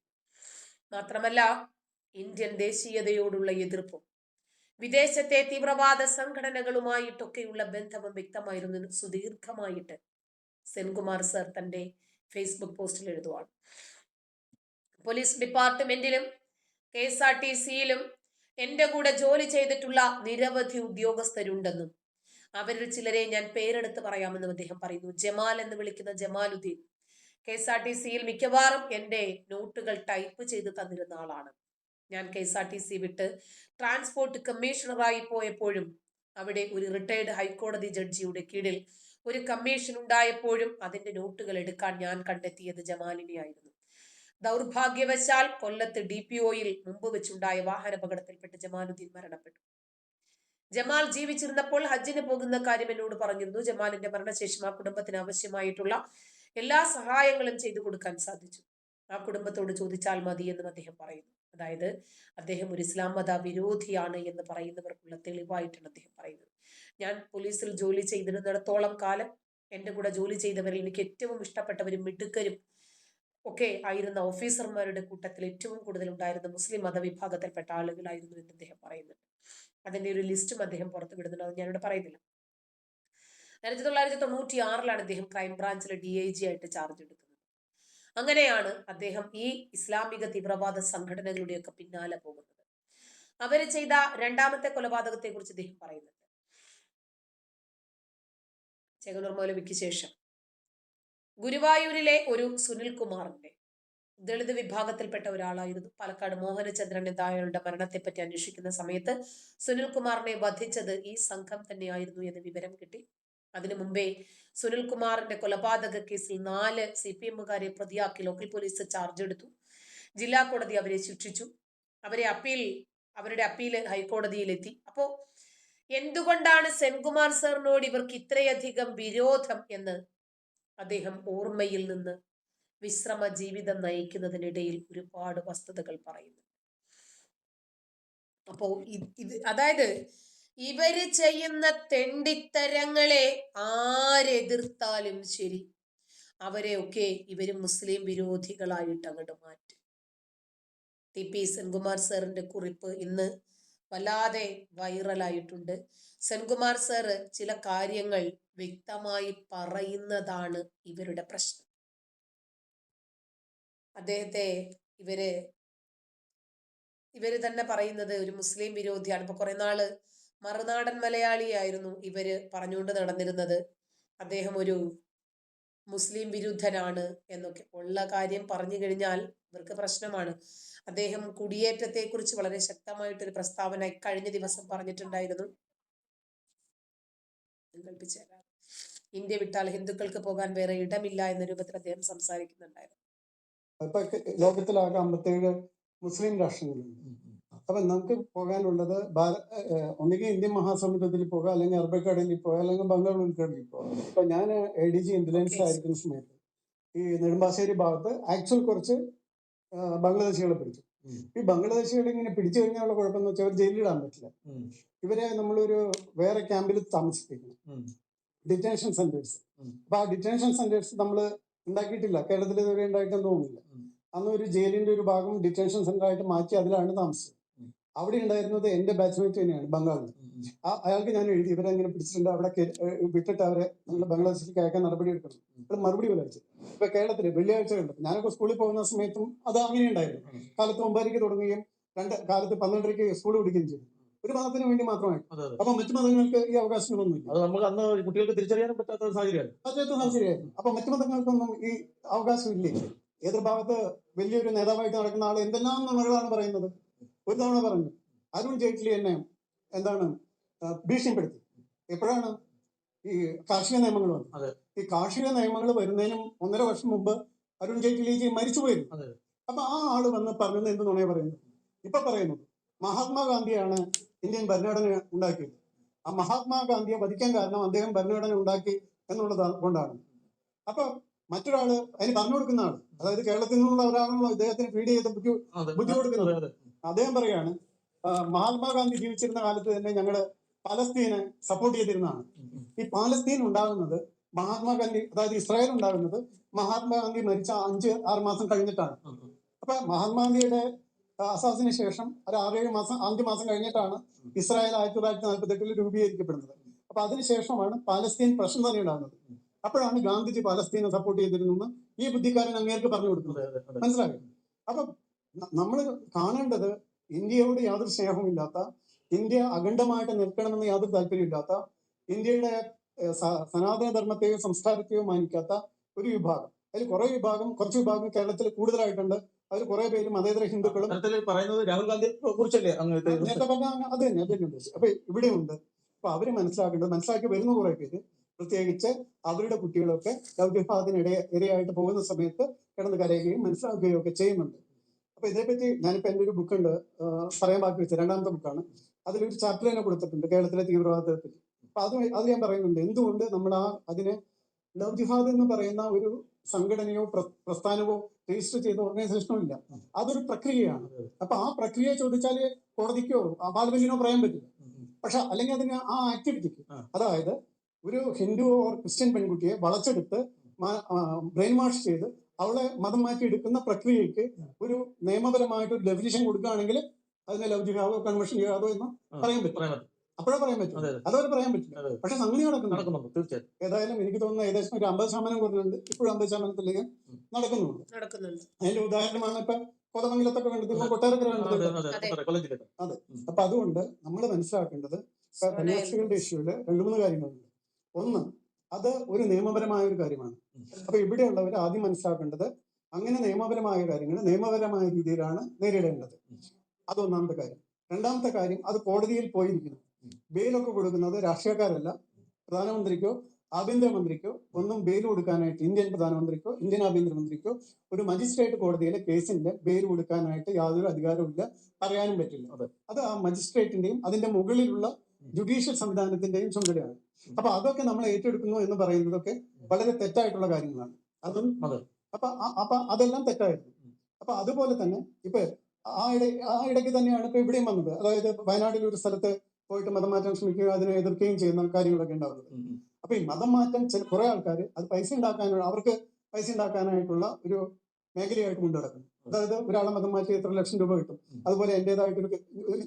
മാത്രമല്ല, ഇന്ത്യൻ ദേശീയതയോടുള്ള എതിർപ്പും വിദേശത്തെ തീവ്രവാദ സംഘടനകളുമായിട്ടൊക്കെയുള്ള ബന്ധവും വ്യക്തമായിരുന്നു സുദീർഘമായിട്ട് സെൻകുമാർ സർ തന്റെ ഫേസ്ബുക്ക് പോസ്റ്റിൽ എഴുതുവാണ്. പോലീസ് ഡിപ്പാർട്ട്മെന്റിലും KSRTCയിലും എന്റെ കൂടെ ജോലി ചെയ്തിട്ടുള്ള നിരവധി ഉദ്യോഗസ്ഥരുണ്ടെന്നും അവരിൽ ചിലരെ ഞാൻ പേരെടുത്ത് പറയാമെന്നും അദ്ദേഹം പറയുന്നു. ജമാൽ എന്ന് വിളിക്കുന്ന ജമാലുദ്ദീൻ KSRTCയിൽ മിക്കവാറും എന്റെ നോട്ടുകൾ ടൈപ്പ് ചെയ്ത് തന്നിരുന്ന ആളാണ്. ഞാൻ KSRTC വിട്ട് ട്രാൻസ്പോർട്ട് കമ്മീഷണറായി പോയപ്പോഴും അവിടെ ഒരു റിട്ടയർഡ് ഹൈക്കോടതി ജഡ്ജിയുടെ കീഴിൽ ഒരു കമ്മീഷൻ ഉണ്ടായപ്പോഴും അതിന്റെ നോട്ടുകൾ എടുക്കാൻ ഞാൻ കണ്ടെത്തിയത് ജമാലിനെയായിരുന്നു. ദൗർഭാഗ്യവശാൽ കൊല്ലത്ത് DPOയിൽ മുമ്പ് വെച്ചുണ്ടായ വാഹനാപകടത്തിൽപ്പെട്ട് ജമാലുദ്ദീൻ മരണപ്പെട്ടു. ജമാൽ ജീവിച്ചിരുന്നപ്പോൾ ഹജ്ജിന് പോകുന്ന കാര്യം എന്നോട് പറഞ്ഞിരുന്നു. ജമാലിന്റെ മരണശേഷം ആ കുടുംബത്തിന് ആവശ്യമായിട്ടുള്ള എല്ലാ സഹായങ്ങളും ചെയ്തു കൊടുക്കാൻ സാധിച്ചു. ആ കുടുംബത്തോട് ചോദിച്ചാൽ മതി എന്നും അദ്ദേഹം പറയുന്നു. അതായത് അദ്ദേഹം ഒരു ഇസ്ലാം മത വിരോധിയാണ് എന്ന് പറയുന്നവർക്കുള്ള തെളിവായിട്ടാണ് അദ്ദേഹം പറയുന്നത്. ഞാൻ പോലീസിൽ ജോലി ചെയ്തിരുന്നിടത്തോളം കാലം എൻ്റെ കൂടെ ജോലി ചെയ്തവരിൽ എനിക്ക് ഏറ്റവും ഇഷ്ടപ്പെട്ടവരും മിടുക്കരും ഒക്കെ ആയിരുന്ന ഓഫീസർമാരുടെ കൂട്ടത്തിൽ ഏറ്റവും കൂടുതൽ ഉണ്ടായിരുന്ന മുസ്ലിം മതവിഭാഗത്തിൽപ്പെട്ട ആളുകളായിരുന്നു എന്ന് അദ്ദേഹം പറയുന്നുണ്ട്. അതിന്റെ ഒരു ലിസ്റ്റും അദ്ദേഹം പുറത്തു വിടുന്നുണ്ട്, അത് ഞാനിവിടെ പറയുന്നില്ല. 1996 അദ്ദേഹം ക്രൈംബ്രാഞ്ചിലെ DIG ആയിട്ട് ചാർജ് എടുക്കുന്നത്. അങ്ങനെയാണ് അദ്ദേഹം ഈ ഇസ്ലാമിക തീവ്രവാദ സംഘടനകളുടെയൊക്കെ പിന്നാലെ പോകുന്നത്. അവര് ചെയ്ത രണ്ടാമത്തെ കൊലപാതകത്തെ കുറിച്ച് അദ്ദേഹം പറയുന്നുണ്ട്. ചെങ്ങന്നൂർ മൗലവിക്ക് ശേഷം ഗുരുവായൂരിലെ ഒരു സുനിൽകുമാറിന്റെ ദളിത് വിഭാഗത്തിൽപ്പെട്ട ഒരാളായിരുന്നു. പാലക്കാട് മോഹനചന്ദ്രൻ എന്ന അയാളുടെ മരണത്തെപ്പറ്റി അന്വേഷിക്കുന്ന സമയത്ത് സുനിൽകുമാറിനെ വധിച്ചത് ഈ സംഘം തന്നെയായിരുന്നു എന്ന് വിവരം കിട്ടി. അതിനു മുമ്പേ സുനിൽകുമാറിന്റെ കൊലപാതക കേസിൽ 4 CPMകാരെ പ്രതിയാക്കി ലോക്കൽ പോലീസ് ചാർജ് എടുത്തു. ജില്ലാ കോടതി അവരെ ശിക്ഷിച്ചു. അവരുടെ അപ്പീൽ ഹൈക്കോടതിയിലെത്തി. അപ്പോ എന്തുകൊണ്ടാണ് സെൻകുമാർ സാറിനോട് ഇവർക്ക് ഇത്രയധികം വിരോധം എന്ന് അദ്ദേഹം ഓർമ്മയിൽ നിന്ന് വിശ്രമ ജീവിതം നയിക്കുന്നതിനിടയിൽ ഒരുപാട് വസ്തുതകൾ പറയുന്നു. അപ്പോ അതായത് ഇവര് ചെയ്യുന്ന തെണ്ടിത്തരങ്ങളെ ആരെതിർത്താലും ശരി അവരെയൊക്കെ ഇവര് മുസ്ലിം വിരോധികളായിട്ട് അങ്ങോട്ട് മാറ്റും. TP സെൻകുമാർ സാറിന്റെ കുറിപ്പ് ഇന്ന് വല്ലാതെ വൈറലായിട്ടുണ്ട്. സെൻകുമാർ സാറ് ചില കാര്യങ്ങൾ വ്യക്തമായി പറയുന്നതാണ് ഇവരുടെ പ്രശ്നം. അദ്ദേഹത്തെ ഇവര് തന്നെ പറയുന്നത് ഒരു മുസ്ലിം വിരോധിയാണ്. ഇപ്പൊ കുറെ നാള് മറുനാടൻ മലയാളിയായിരുന്നു ഇവര് പറഞ്ഞുകൊണ്ട് നടന്നിരുന്നത്. അദ്ദേഹം ഒരു മുസ്ലിം വിരുദ്ധനാണ് എന്നൊക്കെ ഉള്ള കാര്യം പറഞ്ഞു കഴിഞ്ഞാൽ ഇവർക്ക് പ്രശ്നമാണ്. അദ്ദേഹം കുടിയേറ്റത്തെ കുറിച്ച് വളരെ ശക്തമായിട്ടൊരു പ്രസ്താവന കഴിഞ്ഞ ദിവസം പറഞ്ഞിട്ടുണ്ടായിരുന്നു. ഇന്ത്യ വിട്ടാൽ ഹിന്ദുക്കൾക്ക് പോകാൻ വേറെ ഇടമില്ല എന്ന രൂപത്തിൽ അദ്ദേഹം സംസാരിക്കുന്നുണ്ടായിരുന്നു. ഇപ്പൊ ലോകത്തിലാകെ 57 മുസ്ലിം രാഷ്ട്രങ്ങളുണ്ട്. അപ്പൊ നമുക്ക് പോകാനുള്ളത് ഒന്നുകിൽ ഇന്ത്യൻ മഹാസമുദ്രത്തിൽ പോകാം, അല്ലെങ്കിൽ അറബിക്കടലിൽ പോകാം, അല്ലെങ്കിൽ ബംഗാൾ ഉൾക്കടലിൽ പോകാം. ഇപ്പൊ ഞാൻ ADG ഇന്റലിജൻസ് ആയിരിക്കുന്ന സമയത്ത് ഈ നെടുമ്പാശ്ശേരി ഭാഗത്ത് ആക്ച്വൽ കുറച്ച് ബംഗ്ലാദേശികളെ പിടിച്ചു. ഈ ബംഗ്ലാദേശികളെ ഇങ്ങനെ പിടിച്ചു കഴിഞ്ഞാലുള്ള കുഴപ്പമെന്ന് വെച്ചാൽ അവർ ജയിലിടാൻ പറ്റില്ല. ഇവരെ നമ്മളൊരു വേറെ ക്യാമ്പിൽ താമസിപ്പിക്കണം, ഡിറ്റൻഷൻ സെന്റേഴ്സ്. അപ്പൊ ആ ഡിറ്റൻഷൻ സെന്റേഴ്സ് നമ്മൾ ഉണ്ടാക്കിയിട്ടില്ല, കേരളത്തിൽ ഇതുവരെ ഉണ്ടായിട്ടെന്ന് തോന്നുന്നില്ല. അന്ന് ഒരു ജയിലിന്റെ ഒരു ഭാഗം ഡിറ്റൻഷൻ സെന്റർ ആയിട്ട് മാറ്റി അതിലാണ് താമസിച്ചത്. അവിടെ ഉണ്ടായിരുന്നത് എന്റെ ബാച്ച്മേറ്റ് തന്നെയാണ് ബംഗാളിൽ. അയാൾക്ക് ഞാൻ എഴുതി ഇവരെങ്ങനെ പിടിച്ചിട്ടുണ്ട്, അവിടെ വിട്ടിട്ട് അവരെ നമ്മൾ ബംഗ്ലാദേശിലേക്ക് അയക്കാൻ നടപടി എടുക്കണം. അത് മറുപടി പോലെ അയച്ചു. ഇപ്പൊ കേരളത്തില് വെള്ളിയാഴ്ച കണ്ടു. ഞാനൊക്കെ സ്കൂളിൽ പോകുന്ന സമയത്തും അത് അങ്ങനെ ഉണ്ടായിരുന്നു. കാലത്ത് 9:00 തുടങ്ങുകയും കാലത്ത് 12:00 സ്കൂൾ പിടിക്കുകയും ചെയ്തു. ഒരു മതത്തിന് വേണ്ടി മാത്രമായി. അതെ അതെ അപ്പൊ മറ്റു മതങ്ങൾക്ക് ഈ അവകാശങ്ങളൊന്നുമില്ല. അത് നമുക്ക് അന്ന് കുട്ടികൾക്ക് തിരിച്ചറിയാനും പറ്റാത്ത സാഹചര്യമാണ്. പറ്റാത്ത സാഹചര്യമായിരുന്നു. അപ്പൊ മറ്റു മതങ്ങൾക്കൊന്നും ഈ അവകാശമില്ലേ? എതിർഭാഗത്ത് വലിയൊരു നേതാവായിട്ട് നടക്കുന്ന ആൾ എന്തെല്ലാം നുണകളാണ് പറയുന്നത്. ഒരു തവണ പറഞ്ഞു അരുൺ ജെയ്റ്റ്ലി എന്നെ എന്താണ് ഭീഷണിപ്പെടുത്തി. എപ്പോഴാണ് ഈ കാർഷിക നിയമങ്ങൾ വന്നത്. അതെ. ഈ കാർഷിക നിയമങ്ങൾ വരുന്നതിനും 1.5 വർഷം മുമ്പ് അരുൺ ജെയ്റ്റ്ലിജി മരിച്ചുപോയിരുന്നു. അതെ. അപ്പൊ ആ ആള് വന്ന് പറഞ്ഞത് എന്ത് നുണയെ പറയുന്നത്. ഇപ്പൊ പറയുന്നത് മഹാത്മാഗാന്ധിയാണ് ഇന്ത്യൻ ഭരണഘടന ഉണ്ടാക്കിയത്. ആ മഹാത്മാഗാന്ധിയെ വധിക്കാൻ കാരണം അദ്ദേഹം ഭരണഘടന ഉണ്ടാക്കി എന്നുള്ളത് കൊണ്ടാണ്. അപ്പൊ മറ്റൊരാള് അതിന് പറഞ്ഞു കൊടുക്കുന്ന ആള്, അതായത് കേരളത്തിൽ നിന്നുള്ള ഒരാളാണല്ലോ ഇദ്ദേഹത്തിന് ഫീഡ് ചെയ്ത് ബുദ്ധി കൊടുക്കുന്നത്. അദ്ദേഹം പറയാണ് മഹാത്മാഗാന്ധി ജീവിച്ചിരുന്ന കാലത്ത് തന്നെ ഞങ്ങള് പലസ്തീനെ സപ്പോർട്ട് ചെയ്തിരുന്നതാണ്. ഈ പാലസ്തീൻ ഉണ്ടാകുന്നത് മഹാത്മാഗാന്ധി, അതായത് ഇസ്രായേൽ ഉണ്ടാകുന്നത് മഹാത്മാഗാന്ധി മരിച്ച 5-6 മാസം കഴിഞ്ഞിട്ടാണ്. അപ്പൊ മഹാത്മാഗാന്ധിയുടെ അസാസിന് ശേഷം ഒരു 5 മാസം കഴിഞ്ഞിട്ടാണ് ഇസ്രായേൽ 1948 രൂപീകരിക്കപ്പെടുന്നത്. അപ്പൊ അതിനുശേഷമാണ് പാലസ്തീൻ പ്രശ്നം തന്നെ ഉണ്ടാകുന്നത്. അപ്പോഴാണ് ഗാന്ധിജി പാലസ്തീനെ സപ്പോർട്ട് ചെയ്തിരുന്നെന്ന് ഈ ബുദ്ധിക്കാരൻ അങ്ങേർക്ക് പറഞ്ഞു കൊടുക്കുന്നത്. മനസ്സിലായോ? അപ്പൊ നമ്മൾ കാണേണ്ടത് ഇന്ത്യയോട് യാതൊരു സ്നേഹമില്ലാത്ത, ഇന്ത്യ അഖണ്ഡമായിട്ട് നിൽക്കണമെന്ന് യാതൊരു താല്പര്യമില്ലാത്ത, ഇന്ത്യയുടെ സനാതന ധർമ്മത്തെയോ സംസ്കാരത്തെയോ മാനിക്കാത്ത ഒരു വിഭാഗം. അതിൽ കുറച്ച് വിഭാഗം കേരളത്തിൽ കൂടുതലായിട്ടുണ്ട്. അതിൽ കുറെ പേര് മതേതര ഹിന്ദുക്കളും പറയുന്നത് രാഹുൽ ഗാന്ധിയെ കുറിച്ചല്ലേ നേരത്തെ പറഞ്ഞ അത് തന്നെ ഉദ്ദേശിച്ചത്. അപ്പൊ ഇവിടെ ഉണ്ട്. അപ്പൊ അവര് മനസ്സിലാക്കി വരുന്ന കുറെ പേര്, പ്രത്യേകിച്ച് അവരുടെ കുട്ടികളൊക്കെ ലൗകികവാദത്തിന് ഇരയായിട്ട് പോകുന്ന സമയത്ത് കിടന്ന് കരയുകയും മനസ്സിലാക്കുകയും ഒക്കെ ചെയ്യുന്നുണ്ട്. അപ്പൊ ഇതേപ്പറ്റി ഞാനിപ്പോ എൻ്റെ ഒരു ബുക്കുണ്ട് പറയാൻ ബാക്കി വെച്ച 2ാമത്തെ ബുക്കാണ്. അതിലൊരു ചാപ്റ്റർ തന്നെ കൊടുത്തിട്ടുണ്ട് കേരളത്തിലെ തീവ്രവാദത്തെ പറ്റി. അപ്പൊ അത് ഞാൻ പറയുന്നുണ്ട് എന്തുകൊണ്ട് നമ്മൾ അതിനെ ലവ് ജിഹാദ് എന്ന് പറയുന്ന ഒരു സംഘടനയോ പ്രസ്ഥാനമോ രജിസ്റ്റർ ചെയ്ത ഓർഗനൈസേഷനോ ഇല്ല. അതൊരു പ്രക്രിയയാണ്. അപ്പൊ ആ പ്രക്രിയ ചോദിച്ചാല് കോടതിക്കോ പാർലമെന്റിനോ പറയാൻ പറ്റില്ല. പക്ഷെ അല്ലെങ്കിൽ അതിന് ആ ആക്ടിവിറ്റിക്ക്, അതായത് ഒരു ഹിന്ദു ഓർ ക്രിസ്ത്യൻ പെൺകുട്ടിയെ വളച്ചെടുത്ത് ബ്രെയിൻ വാഷ് ചെയ്ത് അവളെ മതം മാറ്റി എടുക്കുന്ന പ്രക്രിയക്ക് ഒരു നിയമപരമായിട്ട് ഒരു ഡെഫിനിഷൻ കൊടുക്കുകയാണെങ്കിൽ അതിനെ ലവ് ജിഹാദോ കൺവെർഷൻ ജിഹാദോ എന്ന് പറയാൻ പറ്റും. അപ്പോഴേ പറയാൻ പറ്റും, അതുവരെ പറയാൻ പറ്റില്ല. പക്ഷെ സംഗതി നടക്കുന്നുണ്ട്. തീർച്ചയായും. ഏതായാലും എനിക്ക് തോന്നുന്നു ഏകദേശം ഒരു 50% കുറഞ്ഞുണ്ട്. ഇപ്പോഴും 50%ത്തിലേക്ക് നടക്കുന്നുണ്ട്. അതിന്റെ ഉദാഹരണമാണ് ഇപ്പൊ കോതമംഗലത്തൊക്കെ കണ്ടത്, കൊട്ടാരക്കര കണ്ടത്. അതെ. അപ്പൊ അതുകൊണ്ട് നമ്മൾ മനസ്സിലാക്കേണ്ടത് കന്യാസ്ത്രീകളുടെ ഇഷ്യൂല് 2-3 കാര്യങ്ങളുണ്ട്. ഒന്ന്, അത് ഒരു നിയമപരമായ ഒരു കാര്യമാണ്. അപ്പൊ ഇവിടെയുള്ളവർ ആദ്യം മനസ്സിലാക്കേണ്ടത് അങ്ങനെ നിയമപരമായ കാര്യങ്ങൾ നിയമപരമായ രീതിയിലാണ് നേരിടേണ്ടത്. അതൊന്നാമത്തെ കാര്യം. 2ാമത്തെ കാര്യം, അത് കോടതിയിൽ പോയിരിക്കുന്നു. ബെയിലൊക്കെ കൊടുക്കുന്നത് രാഷ്ട്രീയക്കാരല്ല, പ്രധാനമന്ത്രിക്കോ ആഭ്യന്തരമന്ത്രിക്കോ ഒന്നും ബെയിൽ കൊടുക്കാനായിട്ട്, ഇന്ത്യൻ പ്രധാനമന്ത്രിക്കോ ഇന്ത്യൻ ആഭ്യന്തരമന്ത്രിക്കോ ഒരു മജിസ്ട്രേറ്റ് കോടതിയിലെ കേസിന്റെ ബെയിൽ കൊടുക്കാനായിട്ട് യാതൊരു അധികാരവും പറയാനും പറ്റില്ല. അത് ആ മജിസ്ട്രേറ്റിന്റെയും അതിന്റെ മുകളിലുള്ള ജുഡീഷ്യൽ സംവിധാനത്തിന്റെയും ചുമതലയാണ്. അപ്പൊ അതൊക്കെ നമ്മൾ ഏറ്റെടുക്കുന്നു എന്ന് പറയുന്നതൊക്കെ വളരെ തെറ്റായിട്ടുള്ള കാര്യങ്ങളാണ്. അപ്പൊ അതെല്ലാം തെറ്റായിരുന്നു. അപ്പൊ അതുപോലെ തന്നെ ഇപ്പൊ ആ ഇടയ്ക്ക് തന്നെയാണ് ഇപ്പൊ ഇവിടെയും വന്നത്. അതായത് വയനാട്ടിൽ ഒരു സ്ഥലത്ത് പോയിട്ട് മതം മാറ്റാൻ ശ്രമിക്കുകയും അതിനെ എതിർക്കുകയും ചെയ്യുന്ന കാര്യങ്ങളൊക്കെ ഉണ്ടാവുന്നത്. അപ്പൊ ഈ മതം മാറ്റം കുറെ ആൾക്കാർ അത് അവർക്ക് പൈസ ഉണ്ടാക്കാനായിട്ടുള്ള ഒരു മേഖലയായിട്ട് കൊണ്ടു നടക്കുന്നു. അതായത് ഒരാളെ മതം മാറ്റി എത്ര ലക്ഷം രൂപ കിട്ടും, അതുപോലെ എന്റേതായിട്ടൊരു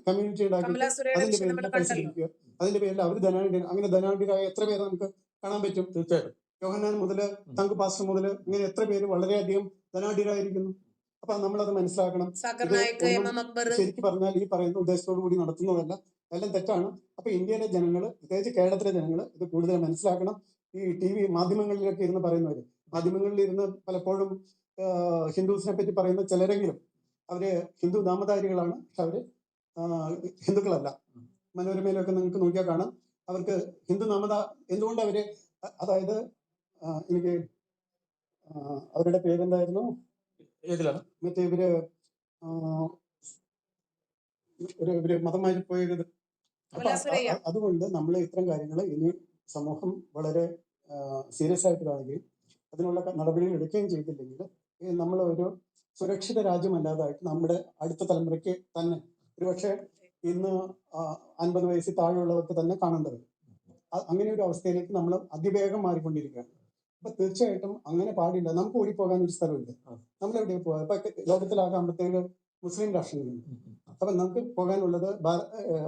കമ്മ്യൂണിറ്റി ഉണ്ടാക്കിയിട്ട് അതിന്റെ പേരിൽ പൈസ ലഭിക്കുക, അതിന്റെ പേരിൽ അവർ അങ്ങനെ ധനാഢ്യരായ എത്ര പേരെ നമുക്ക് കാണാൻ പറ്റും. തീർച്ചയായിട്ടും യോഹന്നാൻ മുതല് തങ്കു പാസ്റ്റർ മുതല് ഇങ്ങനെ എത്ര പേര് വളരെയധികം ധനാഢ്യരായിരിക്കുന്നു. അപ്പൊ നമ്മളത് മനസ്സിലാക്കണം. ശരിക്കും പറഞ്ഞാൽ ഈ പറയുന്ന ഉദ്ദേശത്തോടു കൂടി നടത്തുന്നതല്ല, എല്ലാം തെറ്റാണ്. അപ്പൊ ഇന്ത്യയിലെ ജനങ്ങള്, പ്രത്യേകിച്ച് കേരളത്തിലെ ജനങ്ങള് ഇത് കൂടുതൽ മനസ്സിലാക്കണം. ഈ TV മാധ്യമങ്ങളിലൊക്കെ ഇരുന്ന് പറയുന്നവര്, മാധ്യമങ്ങളിൽ ഇരുന്ന് പലപ്പോഴും ഹിന്ദുസിനെ പറ്റി പറയുന്ന ചിലരെങ്കിലും അവര് ഹിന്ദു നാമധാരികളാണ്, പക്ഷെ അവര് ഹിന്ദുക്കളല്ല. മനോരമയിലൊക്കെ നിങ്ങൾക്ക് നോക്കിയാൽ കാണാം അവർക്ക് ഹിന്ദു എന്തുകൊണ്ട് അവര്, അതായത് എനിക്ക് അവരുടെ പേരെന്തായിരുന്നു, മറ്റേ ഇവര് മതം മാറ്റി പോയത്. അതുകൊണ്ട് നമ്മൾ ഇത്തരം കാര്യങ്ങൾ ഇനി സമൂഹം വളരെ സീരിയസ് ആയിട്ട് കാണുകയും അതിനുള്ള നടപടികൾ എടുക്കുകയും ചെയ്തില്ലെങ്കിൽ നമ്മൾ ഒരു സുരക്ഷിത രാജ്യമല്ലാതായിട്ട് നമ്മുടെ അടുത്ത തലമുറയ്ക്ക് തന്നെ, ഒരുപക്ഷെ ഇന്ന് 50 വയസ്സിൽ താഴെയുള്ളവർക്ക് തന്നെ കാണേണ്ടത് അങ്ങനെ ഒരു അവസ്ഥയിലേക്ക് നമ്മൾ അതിവേഗം മാറിക്കൊണ്ടിരിക്കുകയാണ്. അപ്പൊ തീർച്ചയായിട്ടും അങ്ങനെ പാടില്ല. നമുക്ക് ഓടിപ്പോകാൻ ഒരു സ്ഥലമില്ല. നമ്മളെവിടെ പോകാം? ഇപ്പൊ ലോകത്തിലാകെ 57 മുസ്ലിം രാഷ്ട്രങ്ങളുണ്ട്. അപ്പൊ നമുക്ക് പോകാനുള്ളത്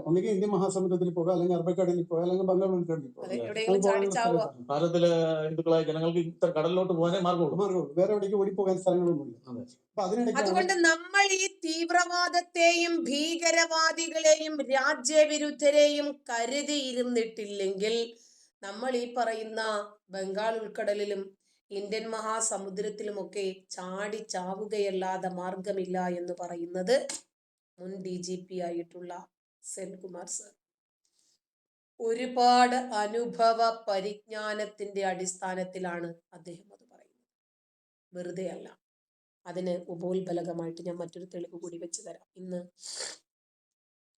ഒന്നുകിൽ ഇന്ത്യൻ മഹാസമുദ്രത്തിൽ പോകാം, അല്ലെങ്കിൽ അറബിക്കടലിൽ പോകാം, അല്ലെങ്കിൽ ബംഗാൾ ഉൾക്കടലിൽ പോകാം. അതെ, നമുക്ക് എവിടെയെങ്കിലും പോകാനുള്ള ചാടിച്ചാവുക. സ്ഥലത്താണ് ഭാരതത്തിലെ ഹിന്ദുക്കളായ ജനങ്ങൾക്ക് ഇത്ര കടലിലോട്ട് പോകാനേ മാർഗമുള്ളൂ. മാർഗമുള്ളൂ. വേറെ എവിടേക്ക് ഓടിപ്പോകാൻ സ്ഥലങ്ങളൊന്നുമില്ല. അതെ. അപ്പൊ അതിനിടയ്ക്കാണ് അതുകൊണ്ട് നമ്മൾ ഈ തീവ്രവാദത്തെയും ഭീകരവാദികളെയും രാജ്യവിരുദ്ധരെയും കരുതിയിരുന്നിട്ടില്ലെങ്കിൽ നമ്മൾ ഈ പറയുന്ന ബംഗാൾ ഉൾക്കടലിലും ഇന്ത്യൻ മഹാസമുദ്രത്തിലുമൊക്കെ ചാടി ചാവുകയല്ലാതെ മാർഗമില്ല എന്ന് പറയുന്നത് മുൻ DGP ആയിട്ടുള്ള സെൻകുമാർ സർ ഒരുപാട് അനുഭവ പരിജ്ഞാനത്തിന്റെ അടിസ്ഥാനത്തിലാണ് അദ്ദേഹം അത് പറയുന്നത്, വെറുതെ അല്ല. അതിന് ഉപോത്ബലകമായിട്ട് ഞാൻ മറ്റൊരു തെളിവ് കൂടി വെച്ച് തരാം. ഇന്ന്